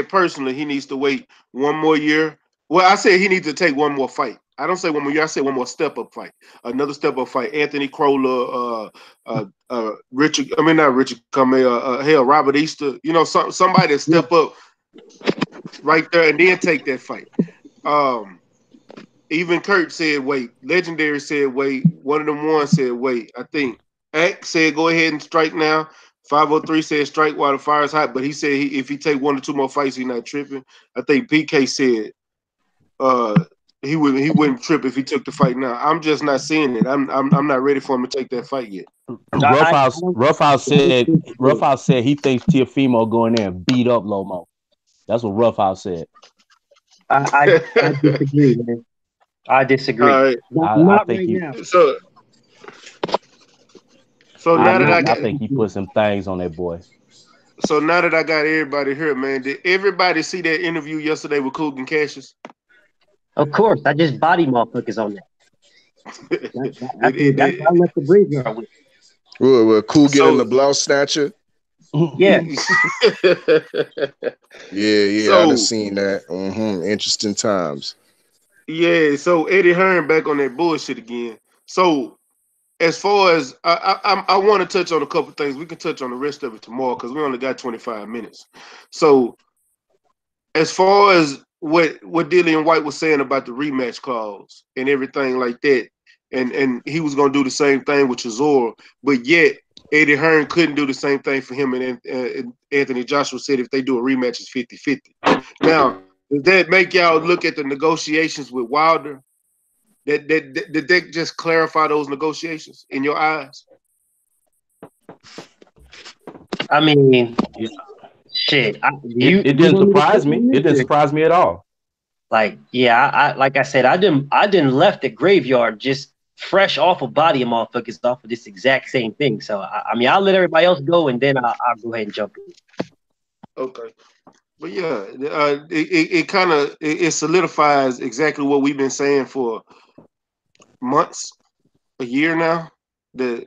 personally he needs to wait 1 more year. Well, I said he needs to take 1 more fight. I don't say 1 more year. I say 1 more step up fight. Another step up fight. Anthony Crolla, Richard. I mean not Richard Kamea. Hell, Robert Easter. You know, somebody that step up right there and then take that fight. Even Kurt said wait. Legendary said wait. One of them ones said wait. I think X said go ahead and strike now. 503 said strike while the fire's hot, but he said if he take 1 or 2 more fights, he's not tripping. I think PK said he wouldn't trip if he took the fight now. I'm just not seeing it. I'm not ready for him to take that fight yet. Roughhouse said he thinks Teofimo go in there and beat up Lomo. That's what Roughhouse said. I disagree, man. I disagree. Right. Not right now. So now that I think he put some things on that boy. So now that I got everybody here, man, did everybody see that interview yesterday with Coogan Cassius? Of course, I just body motherfuckers on that. That's what I left the graveyard with. With Coogan and the So blouse snatcher. Yeah. Yeah, I done So seen that. Interesting times. yeah, so Eddie Hearn back on that bullshit again. So as far as I want to touch on a couple things, we can touch on the rest of it tomorrow because we only got 25 minutes. So as far as what Dillian White was saying about the rematch clause and everything like that, and he was gonna do the same thing with Chisora, but yet Eddie Hearn couldn't do the same thing for him, and Anthony Joshua said if they do a rematch, it's 50-50. Now, does that make y'all look at the negotiations with Wilder? Did that just clarify those negotiations in your eyes? I mean, Yeah. shit. It didn't surprise me. It didn't surprise me at all. Like, yeah, I like I said, I didn't left the graveyard just fresh off of body of motherfuckers off of this exact same thing. So I mean, I'll let everybody else go, and then I'll go ahead and jump in. Okay. But yeah, it kind of it solidifies exactly what we've been saying for months, a year now. That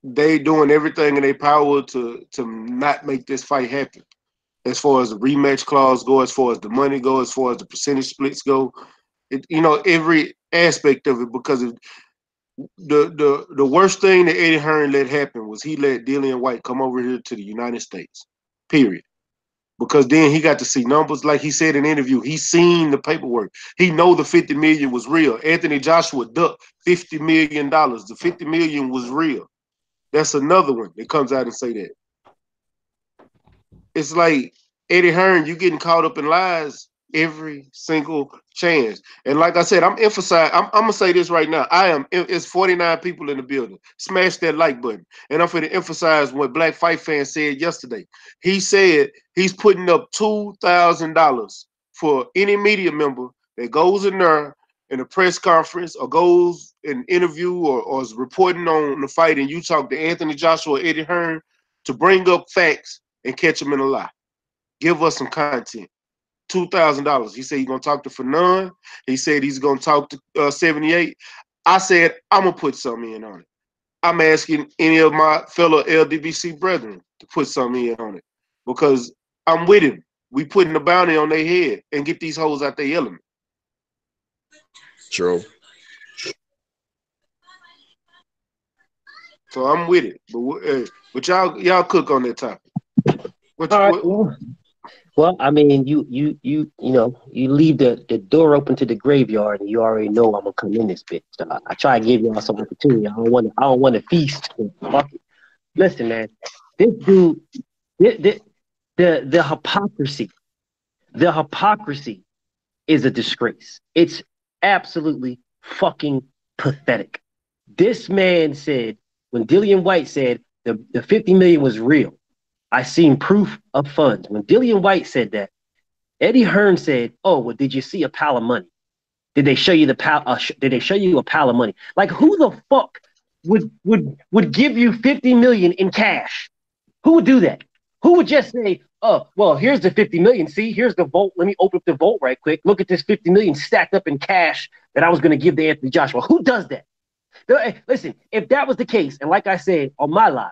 they doing everything in their power to not make this fight happen. As far as the rematch clause go, as far as the money go, as far as the percentage splits go, every aspect of it. Because the worst thing that Eddie Hearn let happen was he let Dillian White come over here to the United States. Period. Because then he got to see numbers, like he said in the interview. He seen the paperwork. He know the $50 million was real. Anthony Joshua ducked $50 million. The $50 million was real. That's another one that comes out and say that. It's like Eddie Hearn, you getting caught up in lies every single chance. And like I said, I'm gonna say this right now. It's 49 people in the building. Smash that like button. And I'm gonna emphasize what Black Fight Fan said yesterday. He said he's putting up $2,000 for any media member that goes in there in a press conference or goes in interview or is reporting on the fight, and you talk to Anthony Joshua or Eddie Hearn to bring up facts and catch them in a lie. Give us some content. $2,000. He said he's gonna talk to Fanon. He said he's gonna talk to 78. I said I'm gonna put something in on it. I'm asking any of my fellow LDBC brethren to put something in on it because I'm with him. We putting the bounty on their head and get these hoes out their element. True. So I'm with it. But y'all cook on that topic. All right. Well, I mean, you leave the door open to the graveyard, and you already know I'm gonna come in this bitch. So I try to give y'all some opportunity. I don't want to feast. Fuck it. Listen, man, this dude, the hypocrisy is a disgrace. It's absolutely fucking pathetic. This man said when Dillian White said the 50 million was real. I seen proof of funds. When Dillian White said that, Eddie Hearn said, "Oh, well, did you see a pile of money? Did they show you did they show you a pile of money? Like, who the fuck would give you 50 million in cash? Who would do that? Who would just say, oh, well, here's the 50 million. See, here's the vault. Let me open up the vault right quick. Look at this 50 million stacked up in cash that I was going to give to Anthony Joshua. Who does that? Listen, if that was the case, and like I said on my live,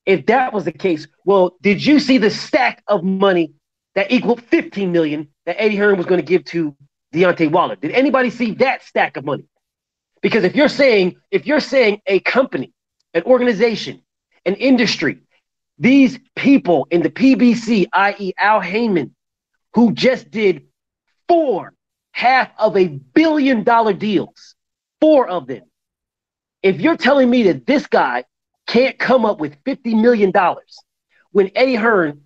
if that was the case, well, did you see the stack of money that equaled 15 million that Eddie Hearn was going to give to Deontay Wilder? Did anybody see that stack of money? Because if you're saying a company, an organization, an industry, these people in the PBC, i.e. Al Heyman, who just did 4 $500 million deals, 4 of them. If you're telling me that this guy can't come up with $50 million when Eddie Hearn,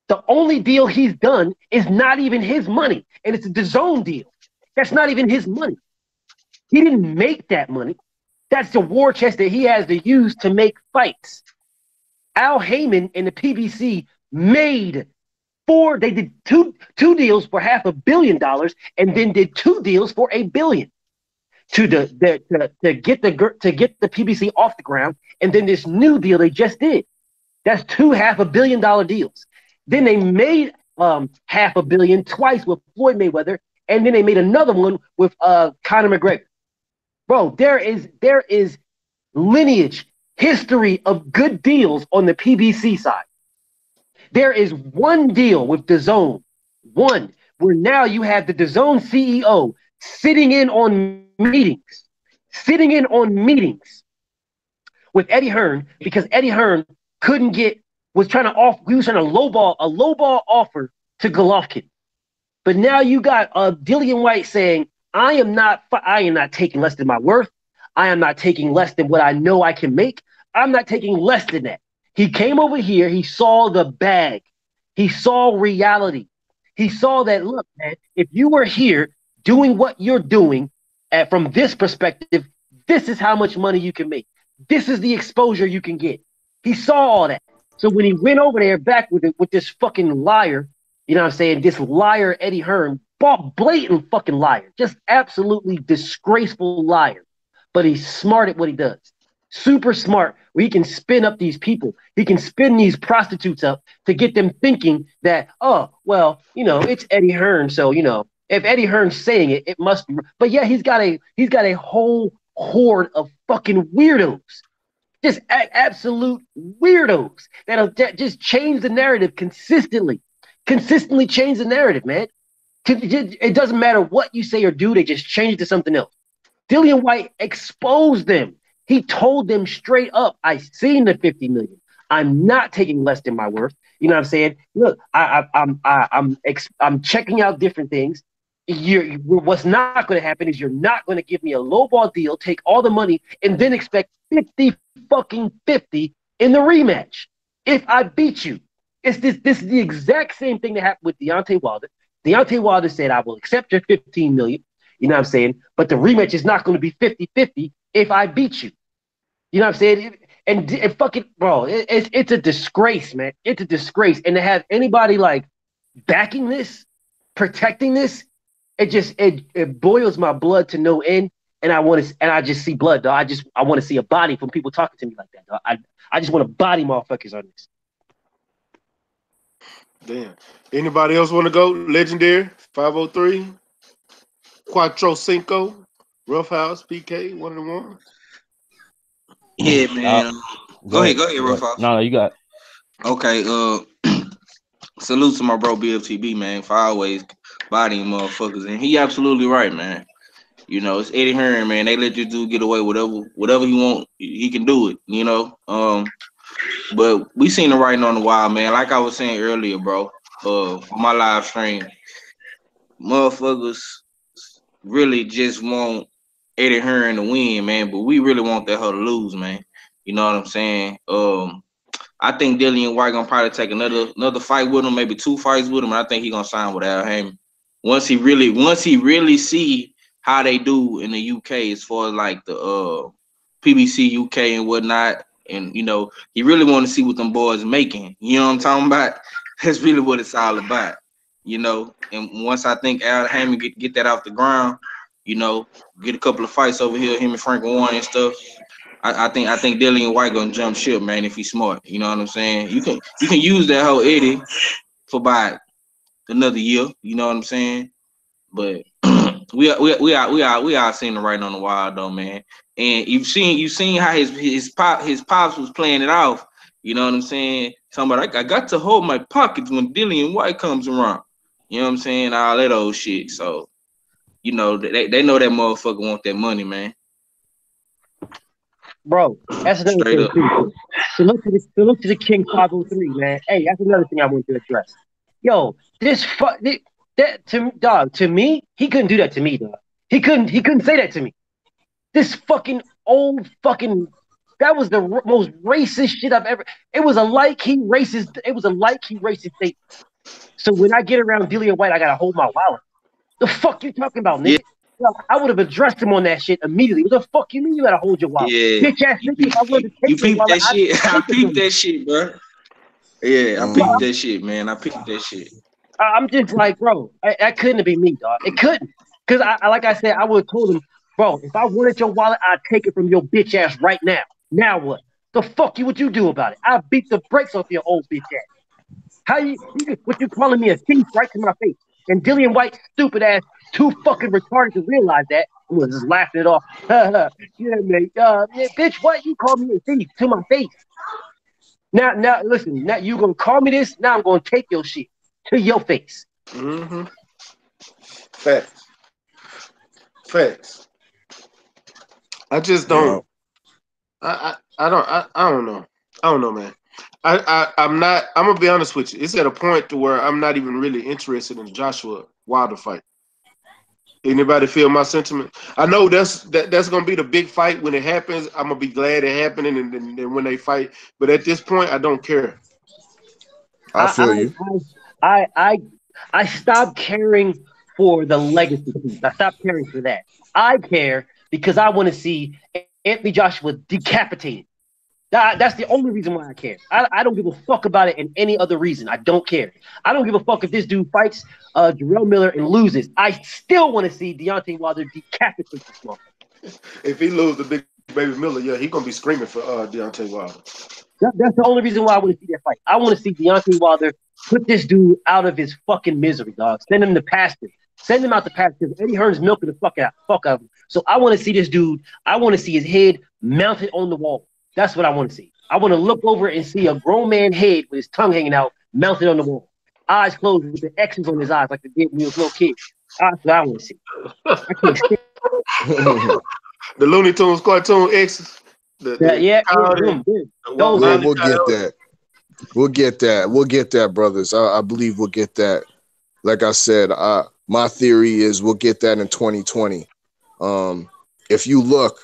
the only deal he's done is not even his money, and it's a DAZN deal. That's not even his money. He didn't make that money. That's the war chest that he has to use to make fights. Al Heyman and the PBC made 4. They did two deals for $500 million, and then did 2 deals for $1 billion to get the PBC off the ground, and then this new deal they just did. That's two $500 million deals. Then they made $500 million twice with Floyd Mayweather, and then they made another one with Conor McGregor. Bro, there is lineage, history of good deals on the PBC side. There is one deal with DAZN, one, where now you have the DAZN CEO sitting in on meetings with Eddie Hearn because Eddie Hearn was trying to lowball a lowball offer to Golovkin. But now you got Dillian White saying, I am not taking less than my worth. I am not taking less than what I know I can make. I'm not taking less than that. He came over here. He saw the bag. He saw reality. He saw that, look, man, if you were here doing what you're doing from this perspective, this is how much money you can make. This is the exposure you can get. He saw all that. So when he went over there back with this fucking liar, you know what I'm saying? This liar, Eddie Hearn, blatant fucking liar. Just absolutely disgraceful liar. But he's smart at what he does. Super smart, where he can spin up these people. He can spin these prostitutes up to get them thinking that, oh, well, you know, it's Eddie Hearn. So, you know, if Eddie Hearn's saying it, it must be. But yeah, he's got a whole horde of fucking weirdos. Just absolute weirdos that'll just change the narrative consistently. Consistently change the narrative, man. It doesn't matter what you say or do, they just change it to something else. Dillian White exposed them. He told them straight up, I seen the 50 million. I'm not taking less than my worth. You know what I'm saying? Look, I'm checking out different things. What's not going to happen is you're not going to give me a lowball deal, take all the money, and then expect 50 in the rematch. If I beat you, this is the exact same thing that happened with Deontay Wilder. Deontay Wilder said, I will accept your 15 million. You know what I'm saying? But the rematch is not going to be 50-50 if I beat you. You know what I'm saying? And fucking, bro, it's a disgrace, man. It's a disgrace. And to have anybody like backing this, protecting this, it boils my blood to no end. And I just see blood, dog. I want to see a body from people talking to me like that, dog. I just want to body motherfuckers on this. Damn. Anybody else want to go? Legendary 503, Quattro Cinco, Roughhouse, PK, one of the ones. Yeah, man. Go ahead, Roughhouse. No, you got. Okay. Salute to my bro BFTB, man, for always bodying motherfuckers, and he absolutely right, man. You know, it's Eddie Hearn, man. They let you get away whatever he want. He can do it, you know. But we seen the writing on the wall, man. Like I was saying earlier, bro, on my live stream, motherfuckers really just want Eddie Hearn to win, man. But we really want that hoe to lose, man. You know what I'm saying? I think Dillian White gonna probably take another fight with him, maybe 2 fights with him. And I think he gonna sign with Al Heyman once he really see how they do in the UK as far as like the PBC UK and whatnot. And, you know, he really want to see what them boys making. You know what I'm talking about? That's really what it's all about, you know. And once I think Al Heyman get that off the ground, you know, get a couple of fights over here, him and Frank Warren and stuff, I think Dillian White gonna jump ship, man, if he's smart. You know what I'm saying? You can use that whole Eddie for about another year. You know what I'm saying? But we are seeing the writing on the wall though, man. And you've seen how his pops was playing it off. You know what I'm saying? Talking about I got to hold my pockets when Dillian White comes around. You know what I'm saying? All that old shit. So, you know, they know that motherfucker want that money, man. Bro, that's another thing too. So look to the King 503, man. Hey, that's another thing I want to address. Yo, to me, he couldn't do that to me, dog. He couldn't say that to me. This fucking old fucking, that was the most racist shit I've ever. It was a light-key racist statement. So when I get around Dillian White, I gotta hold my wallet. The fuck you talking about, nigga? Yeah. I would have addressed him on that shit immediately. What the fuck you mean you gotta hold your wallet? Yeah. Bitch ass nigga, if I wanted to take you peeped wallet, that shit. I peeped that shit, bro. Yeah, I peeped that shit, man. I peeped that shit. I'm just like, bro, that couldn't have been me, dog. It couldn't. Because like I said, I would have told him, bro, if I wanted your wallet, I'd take it from your bitch ass right now. Now what? The fuck you would you do about it? I beat the brakes off your old bitch ass. How what you calling me a thief right to my face? And Dillian White's stupid ass too fucking retarded to realize that. I was just laughing it off. Yeah, man. Bitch, what you call me a thief to my face? Now, listen. Now you gonna call me this? Now I'm gonna take your shit to your face. Mm-hmm. Facts. I just don't. I don't know. I don't know, man. I'm not. I'm gonna be honest with you. It's at a point to where I'm not even really interested in the Joshua Wilder fight. Anybody feel my sentiment? I know that's gonna be the big fight when it happens. I'm gonna be glad it happened and when they fight. But at this point, I don't care. I feel you. I stopped caring for the legacy piece. I stopped caring for that. I care because I want to see Anthony Joshua decapitated. That's the only reason why I care. I don't give a fuck about it in any other reason. I don't care. I don't give a fuck if this dude fights Jarrell Miller and loses. I still want to see Deontay Wilder decapitate this motherfucker. If he loses the big baby Miller, yeah, he's gonna be screaming for Deontay Wilder. That's the only reason why I want to see that fight. I want to see Deontay Wilder put this dude out of his fucking misery, dog. Send him to pasture. Send him out to pasture. Eddie Hearn's milking the fuck out of him. So I want to see this dude. I want to see his head mounted on the wall. That's what I want to see. I want to look over and see a grown man head with his tongue hanging out, mounted on the wall. Eyes closed with the X's on his eyes like they did when he was a little kid. That's what I want to see. I can't stand the Looney Tunes cartoon X's. We'll get that. We'll get that, brothers. I believe we'll get that. Like I said, my theory is we'll get that in 2020. If you look,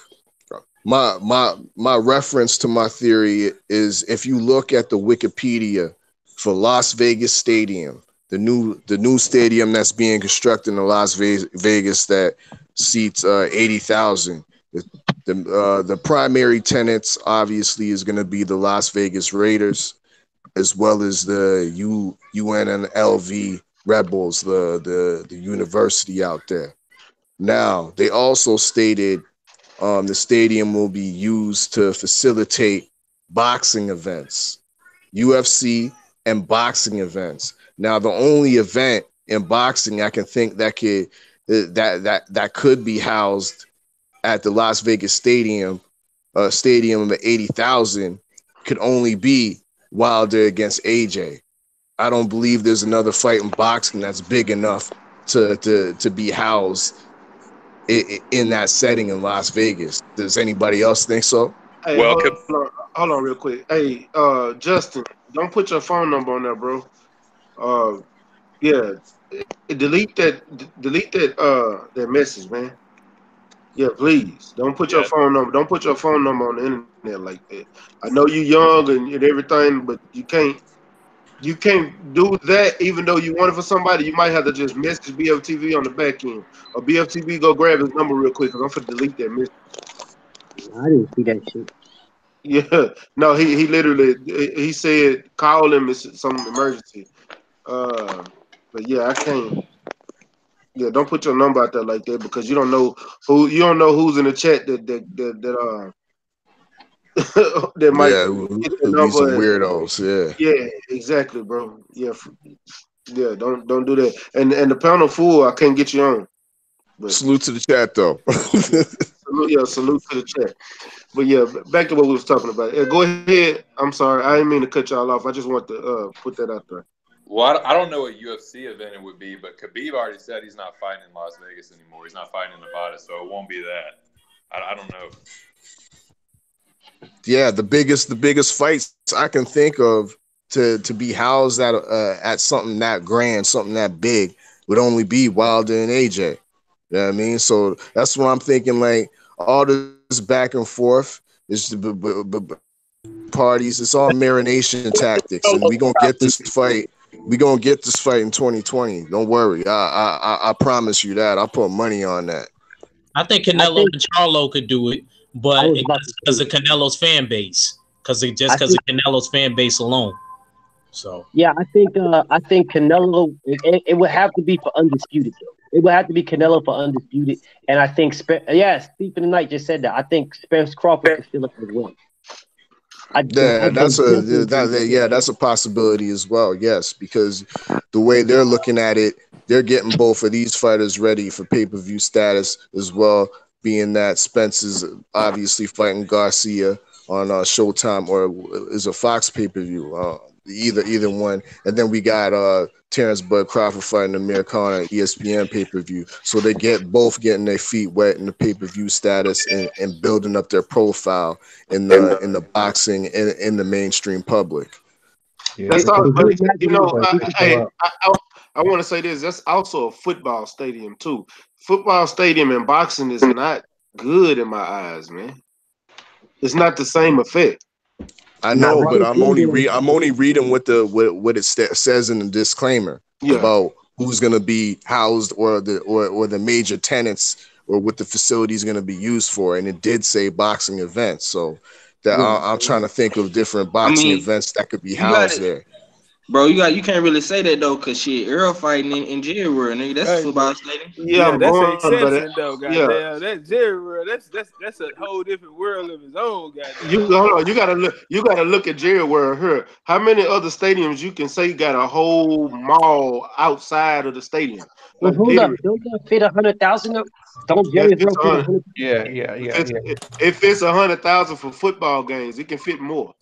my reference to my theory is if you look at the Wikipedia for Las Vegas Stadium, the new stadium that's being constructed in Las Vegas that seats 80,000. The primary tenants obviously is going to be the Las Vegas Raiders, as well as the UNLV Red Bulls, the university out there. Now they also stated the stadium will be used to facilitate boxing events, UFC and boxing events. Now the only event in boxing I can think that could be housed at the Las Vegas stadium of 80,000 could only be Wilder against AJ. I don't believe there's another fight in boxing that's big enough to be housed in that setting in Las Vegas. Does anybody else think so? Hey, hold on real quick. Hey, Justin, don't put your phone number on there, bro. Yeah, delete that message, man. Yeah, please. Don't put your phone number. Don't put your phone number on the internet like that. I know you're young and everything, but you can't do that even though you want it for somebody. You might have to just message BFTV on the back end. Or BFTV go grab his number real quick because I'm going to delete that message. I didn't see that shit. Yeah. No, he literally said call him, it's some emergency. But yeah, I can't. Yeah, don't put your number out there like that because you don't know who's in the chat that that might get the number. Be some weirdos. Yeah, exactly, bro. Yeah, don't do that. And the panel full, I can't get you on. But salute to the chat though. salute to the chat. But yeah, back to what we was talking about. Yeah, go ahead. I'm sorry, I didn't mean to cut y'all off. I just want to put that out there. Well, I don't know what UFC event it would be, but Khabib already said he's not fighting in Las Vegas anymore. He's not fighting in Nevada, so it won't be that. I don't know. Yeah, the biggest fights I can think of to be housed at something that grand, something that big, would only be Wilder and AJ. You know what I mean? So that's what I'm thinking. Like all this back and forth is parties. It's all marination tactics, and we gonna get this fight. We gonna get this fight in 2020. Don't worry. I promise you that. I put money on that. I think Canelo and Charlo could do it, but because of Canelo's fan base, because of Canelo's fan base alone. So yeah, I think Canelo. It would have to be for undisputed. It would have to be Canelo for undisputed, and I think Steve in the Night just said that. I think Spence Crawford could still look as well. Yeah, that's a possibility as well. Yes, because the way they're looking at it, they're getting both of these fighters ready for pay-per-view status as well, being that Spence is obviously fighting Garcia on Showtime or is a Fox pay-per-view. Either one, and then we got Terrence Bud Crawford fighting Amir Khan on ESPN pay-per-view. So they both getting their feet wet in the pay-per-view status and building up their profile in the boxing and in the mainstream public. Yeah. That's all, but you know, I I want to say this. That's also a football stadium too. Football stadium and boxing is not good in my eyes, man. It's not the same effect. I know, but I'm only reading what it says in the disclaimer about who's going to be housed or the major tenants or what the facility is going to be used for, and it did say boxing events. So that I'm trying to think of different boxing events that could be housed there. Bro, you can't really say that though, cause shit, Earl fighting in Jerry World, nigga. That's a football stadium. Yeah, that's an exception though, goddamn. That's Jerry World. That's a whole different world of its own, goddamn. You gotta look at Jerry World here. How many other stadiums you can say got a whole mall outside of the stadium? Well, hold up, don't that fit 100,000? Don't Jerry World fit 100,000? Yeah. If it's 100,000 for football games, it can fit more.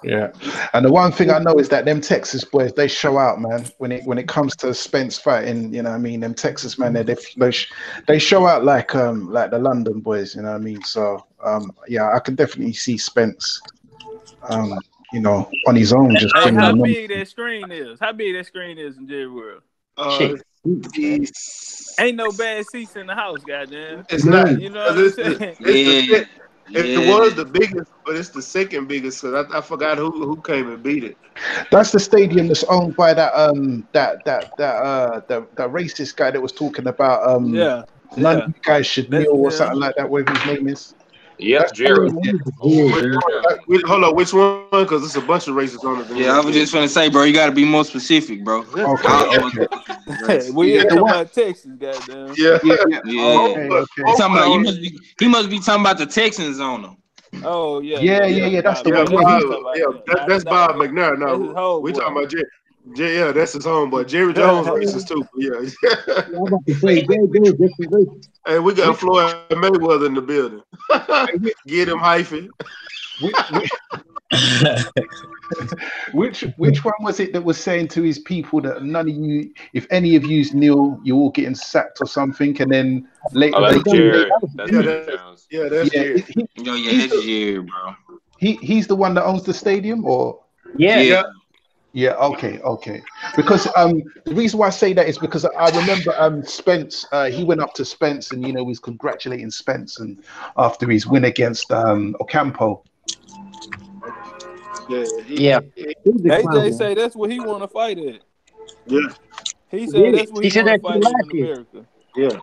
Yeah, and the one thing I know is that them Texas boys, they show out, man. When it comes to Spence fighting, you know what I mean, them Texas man, they show out like the London boys, you know what I mean. So yeah, I can definitely see Spence, you know, on his own just bringing how them big that screen is? How big that screen is in Jerry World? Ain't no bad seats in the house, goddamn. It's not. You know what I'm saying? It was the biggest, but it's the second biggest. Cause I forgot who came and beat it. That's the stadium that's owned by that racist guy that was talking about none of you guys should kneel or something like that. Whatever his name is. Yep, Jared. Hold on, which one? Because it's a bunch of races on it. Yeah, I was just gonna say, bro, you got to be more specific, bro. Okay. We ain't talking about Texas, goddamn. Yeah. Okay. He must be talking about the Texans on him. Oh yeah. Yeah. That's the one. That's Bob McNair. No, we talking about Jerry. Yeah, that's his homeboy. Jerry Jones races too. Yeah. Hey, we got Floyd Mayweather in the building. Get him hyphen. Which one was it that was saying to his people that none of you, if any of you kneel, you're all getting sacked or something, and then later that's Jared. That's Jones. That's Jared. That's Jared, bro. He's the one that owns the stadium, or yeah, okay. Because the reason why I say that is because I remember Spence. He went up to Spence and he was congratulating Spence and after his win against Ocampo. Yeah. AJ say that's what he want to fight at. Yeah. He said that's what he want to fight at in America. Yeah.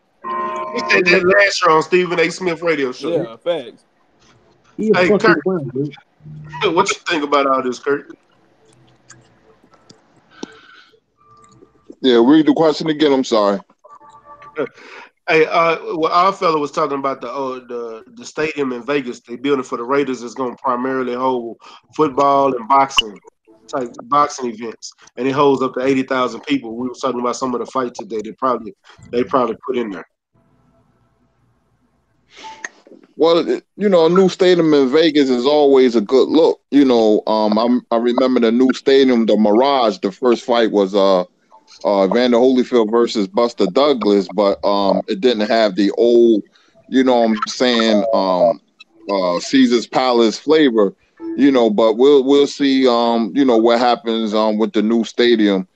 He said that last year on Stephen A. Smith radio show. Yeah, facts. Hey, Kurt, what you think about all this, Kurt? Yeah, read the question again. I'm sorry. Hey, well, our fellow was talking about the stadium in Vegas. They building for the Raiders is going to primarily hold football and boxing events, and it holds up to 80,000 people. We were talking about some of the fights today. They probably put in there. Well, a new stadium in Vegas is always a good look. I remember the new stadium, the Mirage. The first fight was Evander Holyfield versus Buster Douglas, but it didn't have the old, Caesar's Palace flavor, but we'll see, what happens with the new stadium.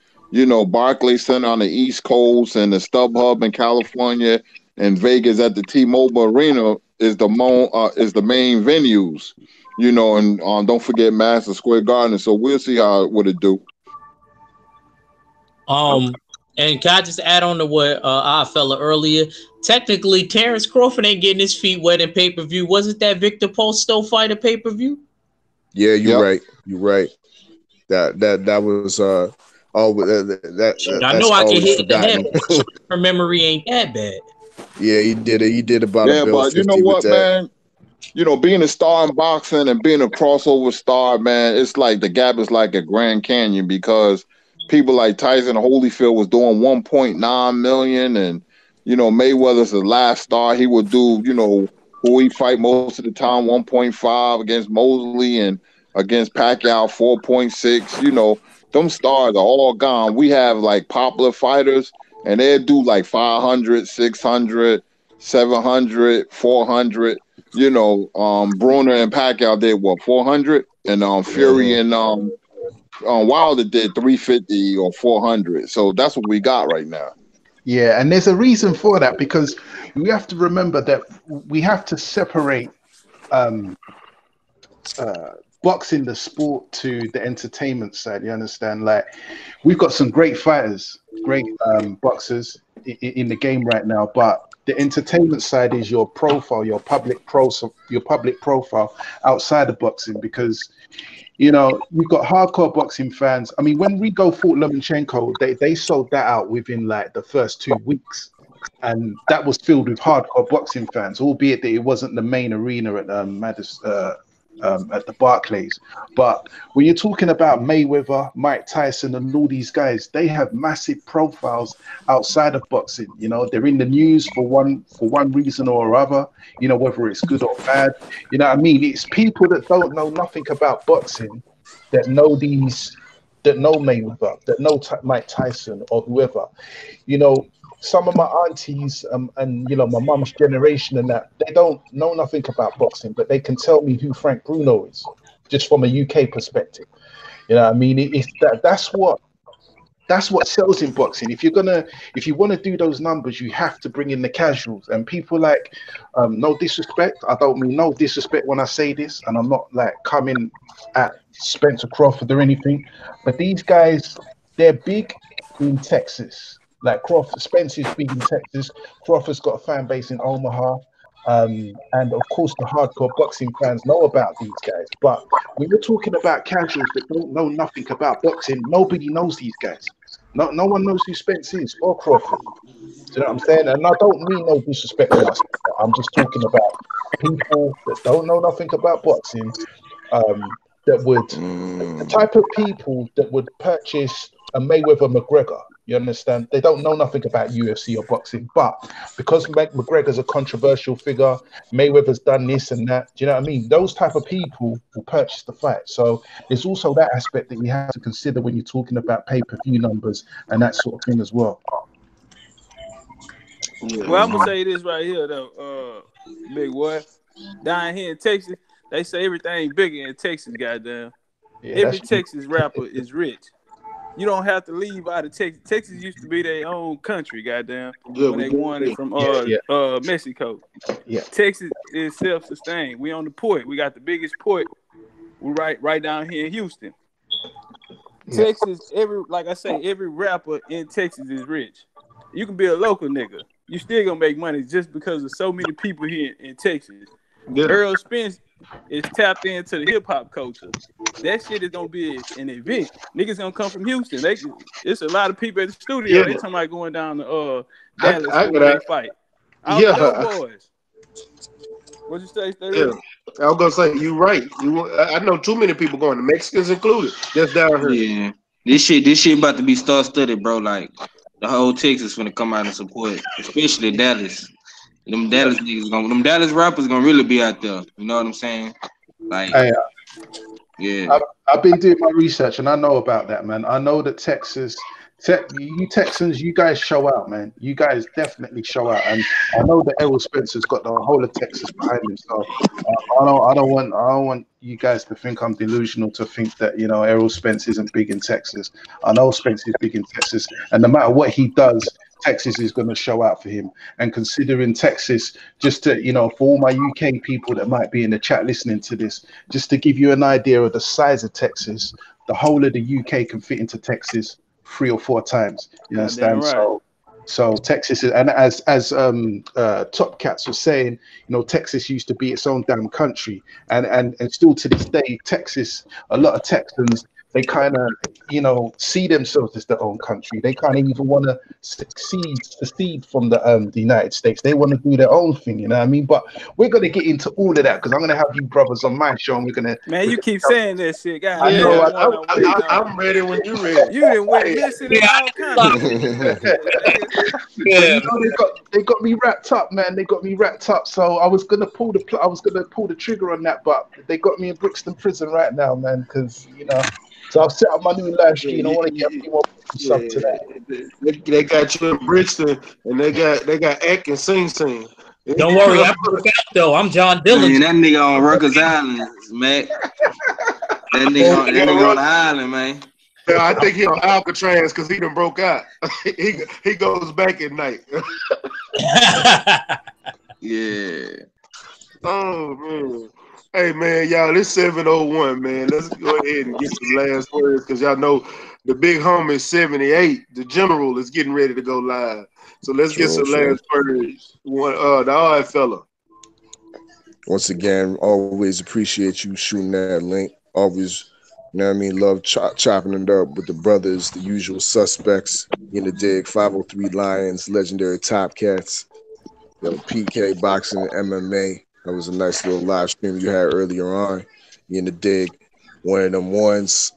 Barclays Center on the East Coast and the StubHub in California and Vegas at the T-Mobile Arena is the main venues, and don't forget Madison Square Garden. So we'll see what it do. And can I just add on to what our fella earlier? Technically, Terrence Crawford ain't getting his feet wet in pay-per-view. Wasn't that Victor Posto fight a pay-per-view? Yeah, you're right. You're right. That was I know I can hit the head, but her memory ain't that bad. Yeah, he did about a bill but 50 you know what, man? you know, being a star in boxing and being a crossover star, man, it's like the gap is like a Grand Canyon because people like Tyson Holyfield was doing 1.9 million, and you know, Mayweather's the last star. He would do, you know, who he fight most of the time, 1.5 against Mosley and against Pacquiao, 4.6. You know, them stars are all gone. We have like popular fighters, and they do like 500, 600, 700, 400. You know, Bruner and Pacquiao did what, 400, and Fury and Wilder did 350 or 400. So that's what we got right now. Yeah, and there's a reason for that because we have to remember that we have to separate boxing, the sport, to the entertainment side. You understand? Like, we've got some great fighters, great boxers in the game right now, but the entertainment side is your profile, your public profile outside of boxing, because you know, you've got hardcore boxing fans. I mean, when Rigo fought Lomachenko, they sold that out within like the first 2 weeks. And that was filled with hardcore boxing fans, albeit that it wasn't the main arena at at the Barclays. But when you're talking about Mayweather, Mike Tyson, and all these guys, they have massive profiles outside of boxing. You know, they're in the news for one reason or other. You know, whether it's good or bad. You know what I mean? It's people that don't know nothing about boxing that know Mayweather, that know Mike Tyson or whoever. You know, some of my aunties and you know, my mum's generation and that, they don't know nothing about boxing, but they can tell me who Frank Bruno is just from a UK perspective. You know what I mean? That's what sells in boxing. If you want to do those numbers, you have to bring in the casuals. And people like, no disrespect, I don't mean no disrespect when I say this, and I'm not like coming at Spencer Crawford or anything, but these guys, they're big in Texas. Like Spencer's big in Texas. Crawford's got a fan base in Omaha. And of course, the hardcore boxing fans know about these guys. But when you're talking about casuals that don't know nothing about boxing, nobody knows these guys. No one knows who Spence is or Crawford. Do you know what I'm saying? And I don't mean no disrespect when I say that. I'm just talking about people that don't know nothing about boxing. The type of people that would purchase a Mayweather McGregor. You understand? They don't know nothing about UFC or boxing, but because McGregor's a controversial figure, Mayweather's done this and that. Do you know what I mean? Those type of people will purchase the fight. So there's also that aspect that you have to consider when you're talking about pay-per-view numbers and that sort of thing as well. Well, I'm gonna say this right here though, big boy. Down here in Texas, they say everything bigger in Texas. Goddamn, every Texas rapper is rich. You don't have to leave out of Texas. Texas used to be their own country, goddamn, when they won it from Mexico. Yeah. Texas is self-sustained. We on the port. We got the biggest port. We right down here in Houston. Yeah. Texas, like I say, every rapper in Texas is rich. You can be a local nigga. You still gonna make money just because of so many people here in Texas. Yeah. Earl Spence is tapped into the hip hop culture. That shit is gonna be an event. Niggas gonna come from Houston. It's a lot of people at the studio. Yeah. They talking about going down to Dallas for they fight. All the boys. What'd you say, Stay Yeah. I was gonna say you right. I know too many people going, the Mexicans included. Just down here. Yeah. This shit about to be star-studded, bro. Like the whole Texas finna come out and support, especially Dallas. Them Dallas niggas them Dallas rappers gonna really be out there. You know what I'm saying? Like, yeah. I've been doing my research and I know about that, man. I know that you Texans, you guys show out, man. You guys definitely show out, and I know that Errol Spencer's got the whole of Texas behind him. So I don't want you guys to think I'm delusional to think that, you know, Errol Spence isn't big in Texas. I know Spence is big in Texas, and no matter what he does, Texas is going to show out for him. And considering Texas, just to, you know, for all my UK people that might be in the chat listening to this, just to give you an idea of the size of Texas, the whole of the UK can fit into Texas 3 or 4 times. You understand? Right. So Texas is, and as Top Cats was saying, you know, Texas used to be its own damn country, and still to this day, Texas, a lot of Texans, they kind of, you know, see themselves as their own country. They kind of even want to secede from the United States. They want to do their own thing, you know what I mean? But we're going to get into all of that because I'm going to have you brothers on my show, and Man, you keep saying that shit. God, I know. I'm ready when you're ready. You done went missing in all kinds of shit. Yeah, you know, they got me wrapped up, man. They got me wrapped up. So I was gonna pull the trigger on that, but they got me in Brixton prison right now, man. Because you know, so I've set up my new live stream. I want to get a few more sub to that. They got you in Brixton, and they got Ack and Sing Sing. Don't worry, I'm though. I'm John Dillon. Man, that nigga on Rikers Island, man. That nigga on the island, man. Yeah, I think he on Alcatraz because he done broke out. he goes back at night. Yeah. Oh man. Hey man, y'all, it's 7:01, man. Let's go ahead and get some last words because y'all know the big homie is 78. The general is getting ready to go live. So let's get some last words. The odd fella. Once again, always appreciate you shooting that link. Always, you know what I mean, love chopping it up with the brothers, the usual suspects in the dig, 503 Lions, legendary Top Cats, PK Boxing and MMA. That was a nice little live stream you had earlier on. In the dig, one of them ones,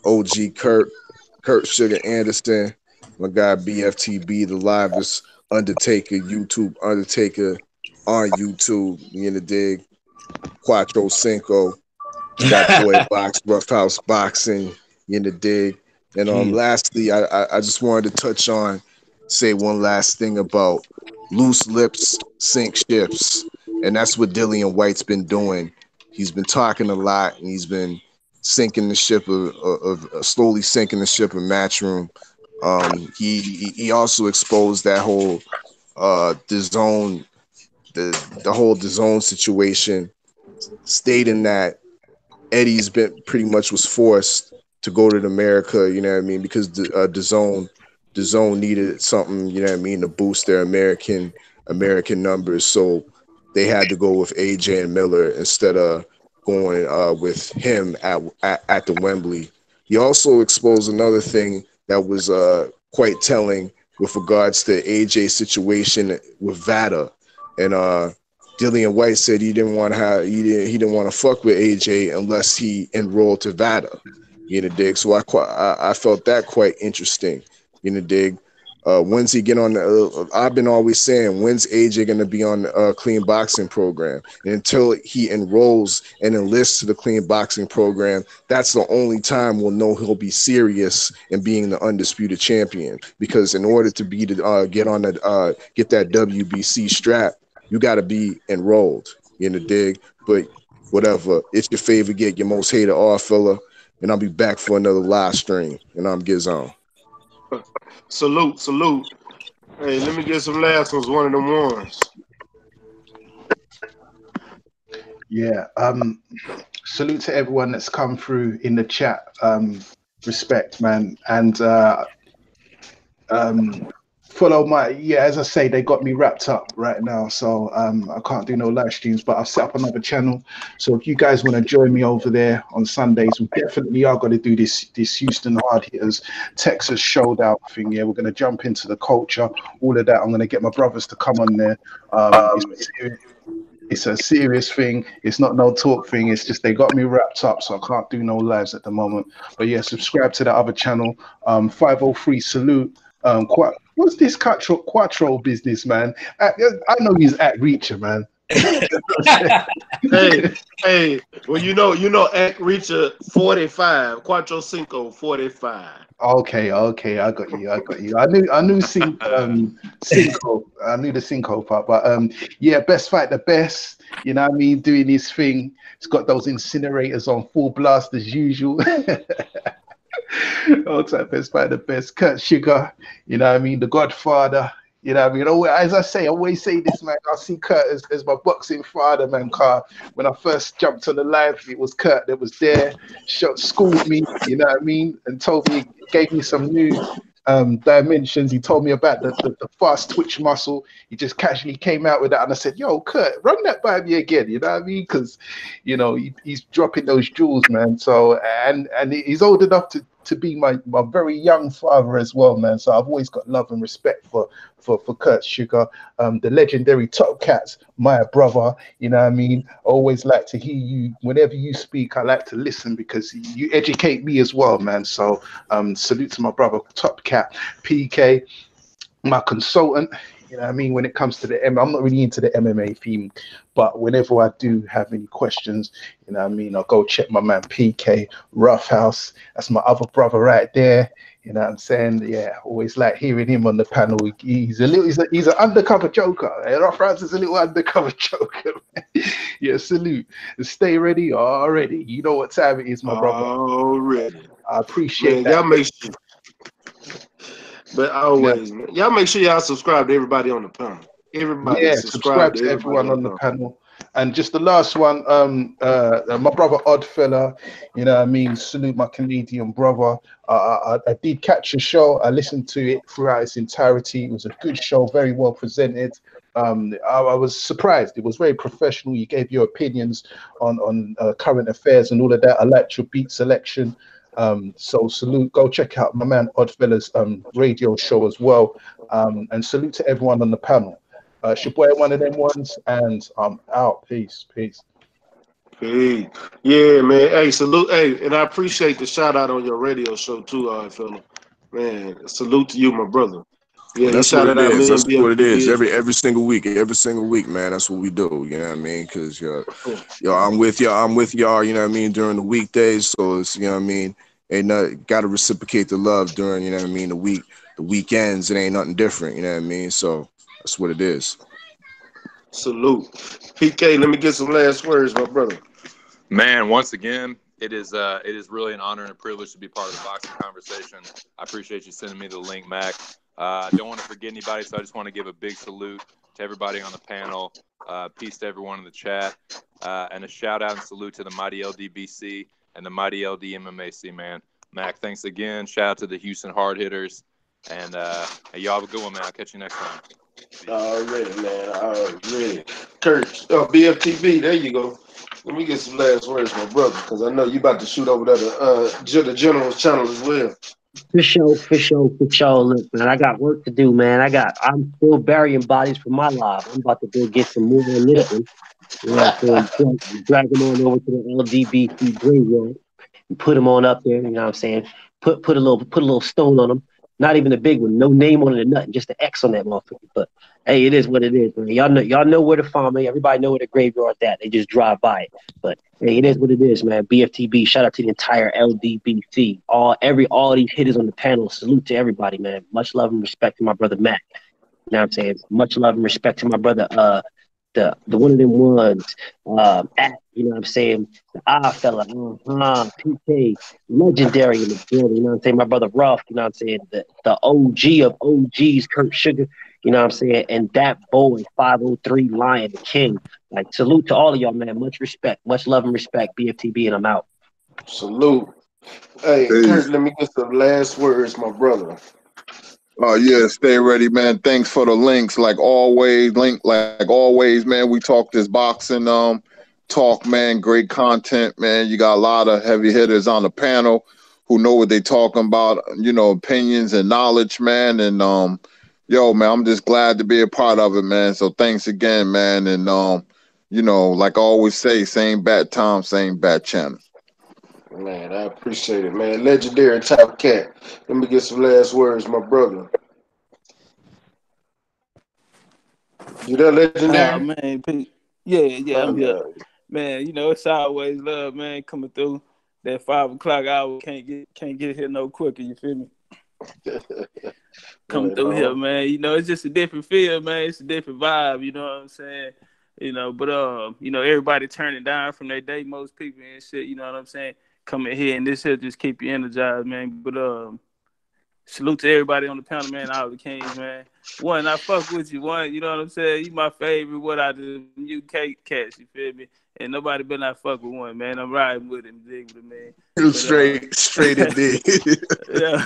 OG Kurt Sugar Anderson, my guy BFTB, the livest YouTube Undertaker on YouTube. In the dig, Quattro Cinco, that boy box, Rough House Boxing. In the dig, and lastly, I just wanted to say one last thing about loose lips sink ships. And that's what Dillian White's been doing. He's been talking a lot, and he's been sinking the ship slowly sinking the ship of Matchroom. He also exposed that whole DAZN, the whole DAZN situation, stating that Eddie's been pretty much was forced to go to America. You know what I mean? Because DAZN needed something. You know what I mean, to boost their American numbers. So they had to go with AJ and Miller instead of going with him at the Wembley. He also exposed another thing that was quite telling with regards to AJ's situation with VADA, and Dillian White said he didn't want to fuck with AJ unless he enrolled to VADA. You know, dig. So I felt that quite interesting. You know, dig. When's he get on the? I've been always saying, when's AJ going to be on the clean boxing program? And until he enrolls and enlists to the clean boxing program, that's the only time we'll know he'll be serious in being the undisputed champion. Because in order to get that WBC strap, you got to be enrolled. In the dig. But whatever, it's your favorite gig, your most hated odd fella, and I'll be back for another live stream. And I'm Gizon. Salute. Hey, let me get some last ones. One of them ones. Yeah. Salute to everyone that's come through in the chat. Respect, man. And follow as I say, they got me wrapped up right now, so I can't do no live streams, but I've set up another channel. So if you guys want to join me over there on Sundays, we definitely are going to do this Houston Hard Hitters Texas Showdown thing. Yeah, we're going to jump into the culture, all of that. I'm going to get my brothers to come on there. It's a serious thing. It's not no talk thing. It's just they got me wrapped up, so I can't do no lives at the moment. But yeah, subscribe to the other channel. 503 Salute. What's this Quattro business, man? I know he's at Reacher, man. hey, well, you know, at Reacher 45, Quattro Cinco 45. Okay, I got you. I knew Cinco. I knew the Cinco part, but yeah, best fight the best. You know what I mean? Doing his thing. It's got those incinerators on full blast as usual. All time best fight the best. Kurt Sugar, you know what I mean? The Godfather. You know what I mean? As I always say this, man. I see Kurt as my boxing father, man. Car. When I first jumped on the live, it was Kurt that was there, schooled me, you know what I mean, and told me, gave me some new dimensions. He told me about the fast twitch muscle. He just casually came out with that, and I said, "Yo, Kurt, run that by me again." You know what I mean? Because he's dropping those jewels, man. So and he's old enough to be my very young father as well, man. So I've always got love and respect for Kurt Sugar, the legendary Top Cats, my brother. You know what I mean? I always like to hear you whenever you speak. I like to listen because you educate me as well, man. So salute to my brother Top Cat, PK, my consultant. You know what I mean? When it comes to I'm not really into the MMA theme, but whenever I do have any questions, you know what I mean, I'll go check my man PK Roughhouse. That's my other brother right there. You know what I'm saying? Yeah, always like hearing him on the panel. He's an undercover joker. Roughhouse is a little undercover joker. Yeah, salute. Stay ready already. You know what time it is, my brother. Already. I appreciate man, that. Y'all make sure. But always, man, y'all make sure y'all subscribe to everybody on the panel. Everybody subscribe to everyone on the panel. And just the last one, my brother Oddfella, you know what I mean, salute my Canadian brother. I did catch a show. I listened to it throughout its entirety. It was a good show, very well presented. I was surprised. It was very professional. You gave your opinions on current affairs and all of that. I liked your beat selection. So salute, go check out my man Oddfella's radio show as well. And salute to everyone on the panel. It's your boy, one of them ones, and I'm out. Peace. Peace. Yeah, man. Hey, salute. Hey, and I appreciate the shout out on your radio show too, fella. Man, salute to you, my brother. Yeah, Well, he that's what shouted it out is. me and That's what it is. BFTV. Every single week, man. That's what we do. You know what I mean? Because I'm with y'all. You know what I mean? During the weekdays, so it's got to reciprocate the love during the weekends. It ain't nothing different. You know what I mean? So that's what it is. Salute. PK, let me get some last words, my brother. Man, once again, it is really an honor and a privilege to be part of the boxing conversation. I appreciate you sending me the link, Mac. I don't want to forget anybody, so I just want to give a big salute to everybody on the panel. Peace to everyone in the chat. And a shout out and salute to the Mighty LDBC and the Mighty LDMMAC, man. Mac, thanks again. Shout out to the Houston Hard Hitters. And hey, y'all have a good one, man. I'll catch you next time. Already, man. Already. Kurt, BFTV, there you go. Let me get some last words, my brother, because I know you about to shoot over there to the General's channel as well. For sure. Look, man, I got work to do, man. I'm still burying bodies for my life. I'm about to go get some more on this one. You know what I'm saying? Drag them on over to the LDBC graveyard and put them on up there. You know what I'm saying? Put a little stone on them. Not even a big one, no name on it or nothing, just an X on that motherfucker. But hey, it is what it is, man. Y'all know where to find me. Everybody know where the graveyard's at. They just drive by it. But hey, it is what it is, man. BFTB, shout out to the entire LDBC. All these hitters on the panel. Salute to everybody, man. Much love and respect to my brother Matt. You know what I'm saying? Much love and respect to my brother the one of them ones, you know what I'm saying, the fella, PK, legendary in the building, you know what I'm saying, my brother Ruff, you know what I'm saying, the OG of OGs, Kurt Sugar, you know what I'm saying, and that boy, 503 Lion, the King. Like, salute to all of y'all, man. Much respect, much love and respect, BFTB, and I'm out. Salute. Hey, Kurt, let me get some last words, my brother. Oh yeah, stay ready, man. Thanks for the links. Like always, man. We talk this boxing talk, man. Great content, man. You got a lot of heavy hitters on the panel who know what they talking about, opinions and knowledge, man. And man, I'm just glad to be a part of it, man. So thanks again, man. And like I always say, same bat time, same bat channel. Man, I appreciate it, man. Legendary Top Cat. Let me get some last words, my brother. You there, legendary? Man, yeah, I'm here. Man, it's always love, man, coming through that 5 o'clock hour. Can't get here no quicker, you feel me? Coming through here, man. It's just a different feel, man. It's a different vibe, you know what I'm saying? But everybody turning down from their day, most people and shit, you know what I'm saying? Coming here and this here just keep you energized, man. But salute to everybody on the panel, man, all the kings, man. One, I fuck with you. One, you know what I'm saying? You my favorite. What I do, UK cats, you feel me? and nobody better not fuck with one, man. I'm riding with him, dig with him, man. But, straight indeed. yeah,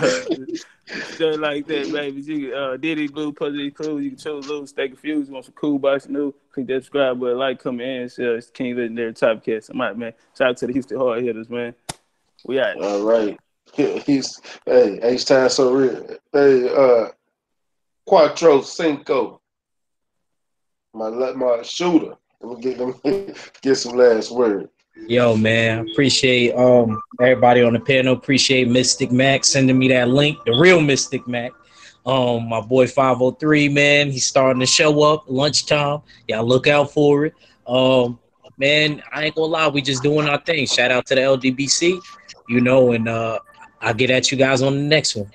stuff like that, baby. You Diddy Blue Puzzle Cool. You can choose Lou, stay confused. You want some cool boxing new? Click that subscribe button, like, comment, and share. It's King Legendary Top Cast. I'm out, man. Shout out to the Houston Hard Hitters, man. We out. All right. He's H-Time so real. Hey, Quattro Cinco. My shooter. Let me get some last word. Yo, man, appreciate everybody on the panel. Appreciate Mystic Mac sending me that link, the real Mystic Mac. My boy 503, man, he's starting to show up lunchtime. Y'all look out for it. Man, I ain't gonna lie, we just doing our thing. Shout out to the LDBC, and I'll get at you guys on the next one.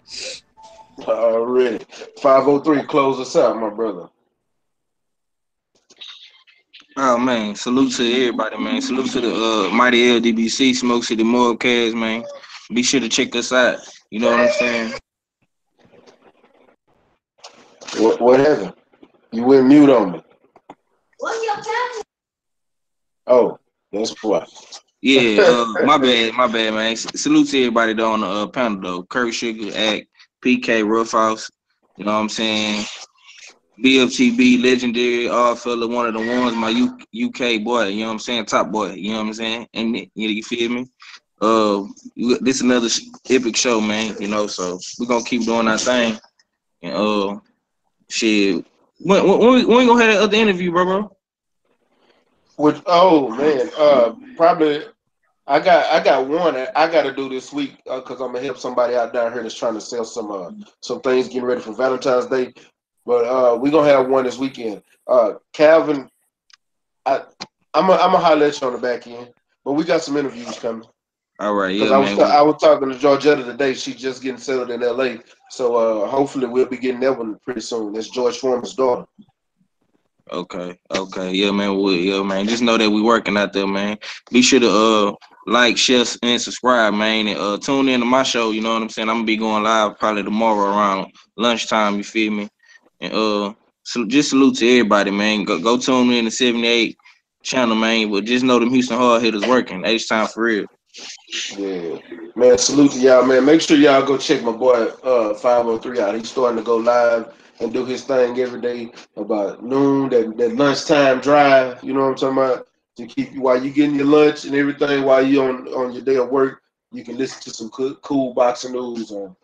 Already. 503, close us out, my brother. Oh man, salute to everybody, man. Salute to the mighty LDBC, Smoke City Mobcast, man. Be sure to check us out. You know what I'm saying? What happened? You went mute on me. What's your time? Oh, that's why. Yeah, my bad, man. Salute to everybody though on the panel though. Kurt Sugar, Act, PK, Roughhouse. You know what I'm saying? BFTB, Legendary, all fella, one of the ones, my UK boy, you know what I'm saying? Top boy, you know what I'm saying? And you feel me? This another epic show, man, so we're gonna keep doing our thing. And shit. When we gonna have that other interview, bro? Probably I got one I gotta do this week because I'm gonna help somebody out down here that's trying to sell some things getting ready for Valentine's Day. But we're gonna have one this weekend. Calvin, I'm gonna holler at you on the back end. But we got some interviews coming. All right, yeah, I was talking to Georgetta today. She's just getting settled in LA. So hopefully we'll be getting that one pretty soon. That's George Foreman's daughter. Okay. Yeah, man. Just know that we working out there, man. Be sure to like, share, and subscribe, man. And tune in to my show, you know what I'm saying? I'm gonna be going live probably tomorrow around lunchtime, you feel me? And so just salute to everybody, man. Go tune in to 78 channel, man. But just know them Houston Hard Hitters working. H-Time for real. Yeah, man. Salute to y'all, man. Make sure y'all go check my boy 503 out. He's starting to go live and do his thing every day about noon. That lunchtime drive. You know what I'm talking about? To keep you while you getting your lunch and everything while you on your day of work. You can listen to some cool boxing news on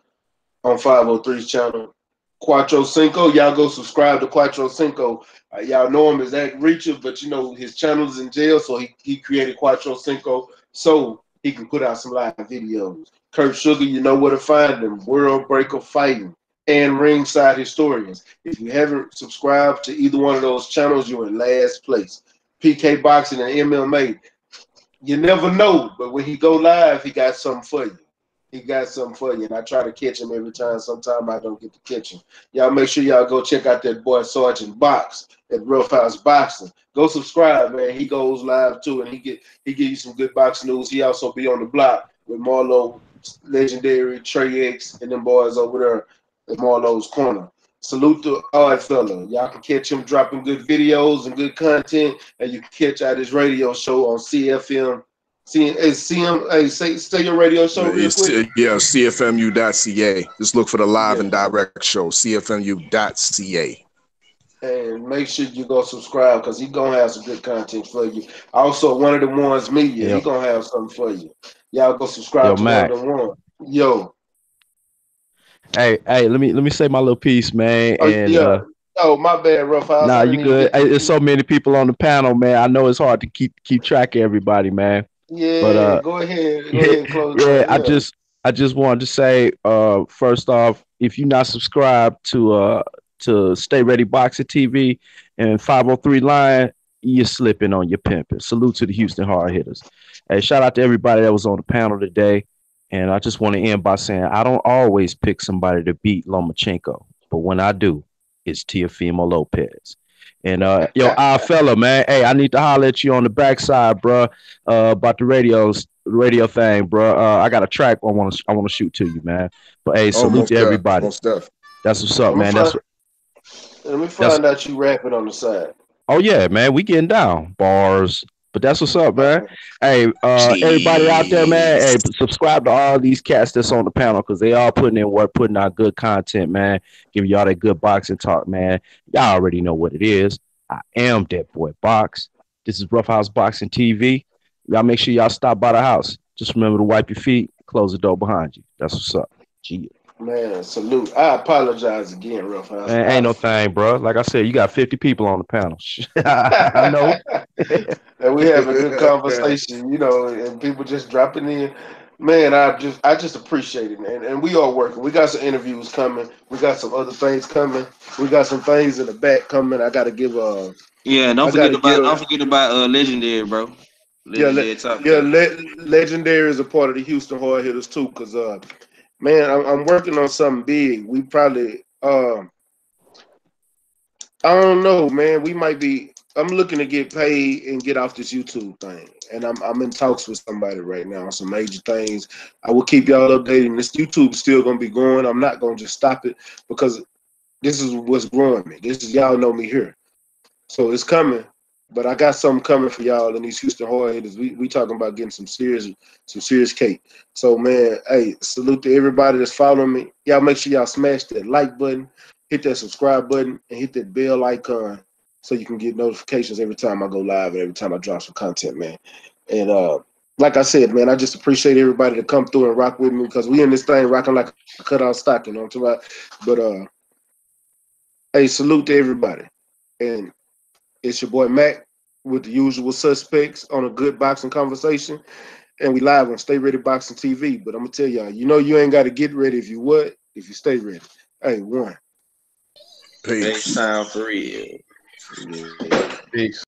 503's channel. Quattro Cinco, y'all go subscribe to Quattro Cinco. Y'all know him as Act Reacher, but his channel's in jail, so he created Quattro Cinco so he can put out some live videos. Kurt Sugar, you know where to find him. World Breaker Fighting and Ringside Historians. If you haven't subscribed to either one of those channels, you're in last place. PK Boxing and MMA. You never know, but when he go live, he got something for you. And I try to catch him every time. Sometimes I don't get to catch him. Y'all make sure y'all go check out that boy Sergeant Box at Roughhouse Boxing. Go subscribe, man. He goes live too, and he give you some good boxing news. He also be on the block with Marlo, Legendary, Trey X, and them boys over there at Marlo's corner. Salute to Odd Fella. Y'all can catch him dropping good videos and good content, and you can catch out his radio show on CFM. Say your radio show real quick. Yeah, CFMU.ca. Just look for the live and direct show, CFMU.ca. And make sure you go subscribe because he's going to have some good content for you. Also, one of the ones media, he's going to have something for you. Y'all go subscribe to Mac. one of the ones. Yo. Hey, let me say my little piece, man. Oh, my bad, Roughhouse. Nah, you good. There's so many people on the panel, man. I know it's hard to keep track of everybody, man. Yeah, but go ahead and close. I just wanted to say, first off, if you're not subscribed to StayReadyBoxingTV and 503 Line, you're slipping on your pimping. Salute to the Houston Hard Hitters. Hey, shout out to everybody that was on the panel today. And I just want to end by saying I don't always pick somebody to beat Lomachenko, but when I do, it's Teofimo Lopez. And fella, man, hey, I need to holler at you on the backside, bro, about the radio thing, bro. I got a track I want to shoot to you, man. But hey, salute to everybody. That's what's up, man. Let me find out you rapping on the side. Oh yeah, man, we getting down bars. But that's what's up, man. Hey, everybody out there, man. Hey, subscribe to all these cats that's on the panel because they all putting in work, putting out good content, man. Giving y'all that good boxing talk, man. Y'all already know what it is. I am that boy Box. This is Roughhouse Boxing TV. Y'all make sure y'all stop by the house. Just remember to wipe your feet, close the door behind you. That's what's up. Gee. Man, salute. I apologize again, Roughhouse. Man, ain't no thing, bro. Like I said, you got 50 people on the panel. I know. And we have a good conversation, you know, and people just dropping in. Man, I just appreciate it, man. And we are working. We got some interviews coming. We got some other things coming. We got some things in the back coming. I gotta give Yeah, don't forget about Legendary, bro. Legendary is a part of the Houston Hard Hitters too, because man, I'm working on something big. We probably I don't know, man. We might be. I'm looking to get paid and get off this YouTube thing, and I'm in talks with somebody right now on some major things. I will keep y'all updated. This YouTube is still gonna be going. I'm not gonna just stop it because this is what's growing me. This is y'all know me here, so it's coming. But I got something coming for y'all in these Houston Hard Hitters. We talking about getting some serious cake. So man, hey, salute to everybody that's following me. Y'all make sure y'all smash that like button, hit that subscribe button, and hit that bell icon so you can get notifications every time I go live and every time I drop some content, man. And like I said, man, I just appreciate everybody to come through and rock with me because we in this thing rocking like a cutout stock, you know what I'm talking about? But hey, salute to everybody. And it's your boy Mac with the usual suspects on a good boxing conversation. And we live on Stay Ready Boxing TV. But I'm gonna tell y'all, you know you ain't gotta get ready if you stay ready. Hey, one. Peace. Time for real. Peace.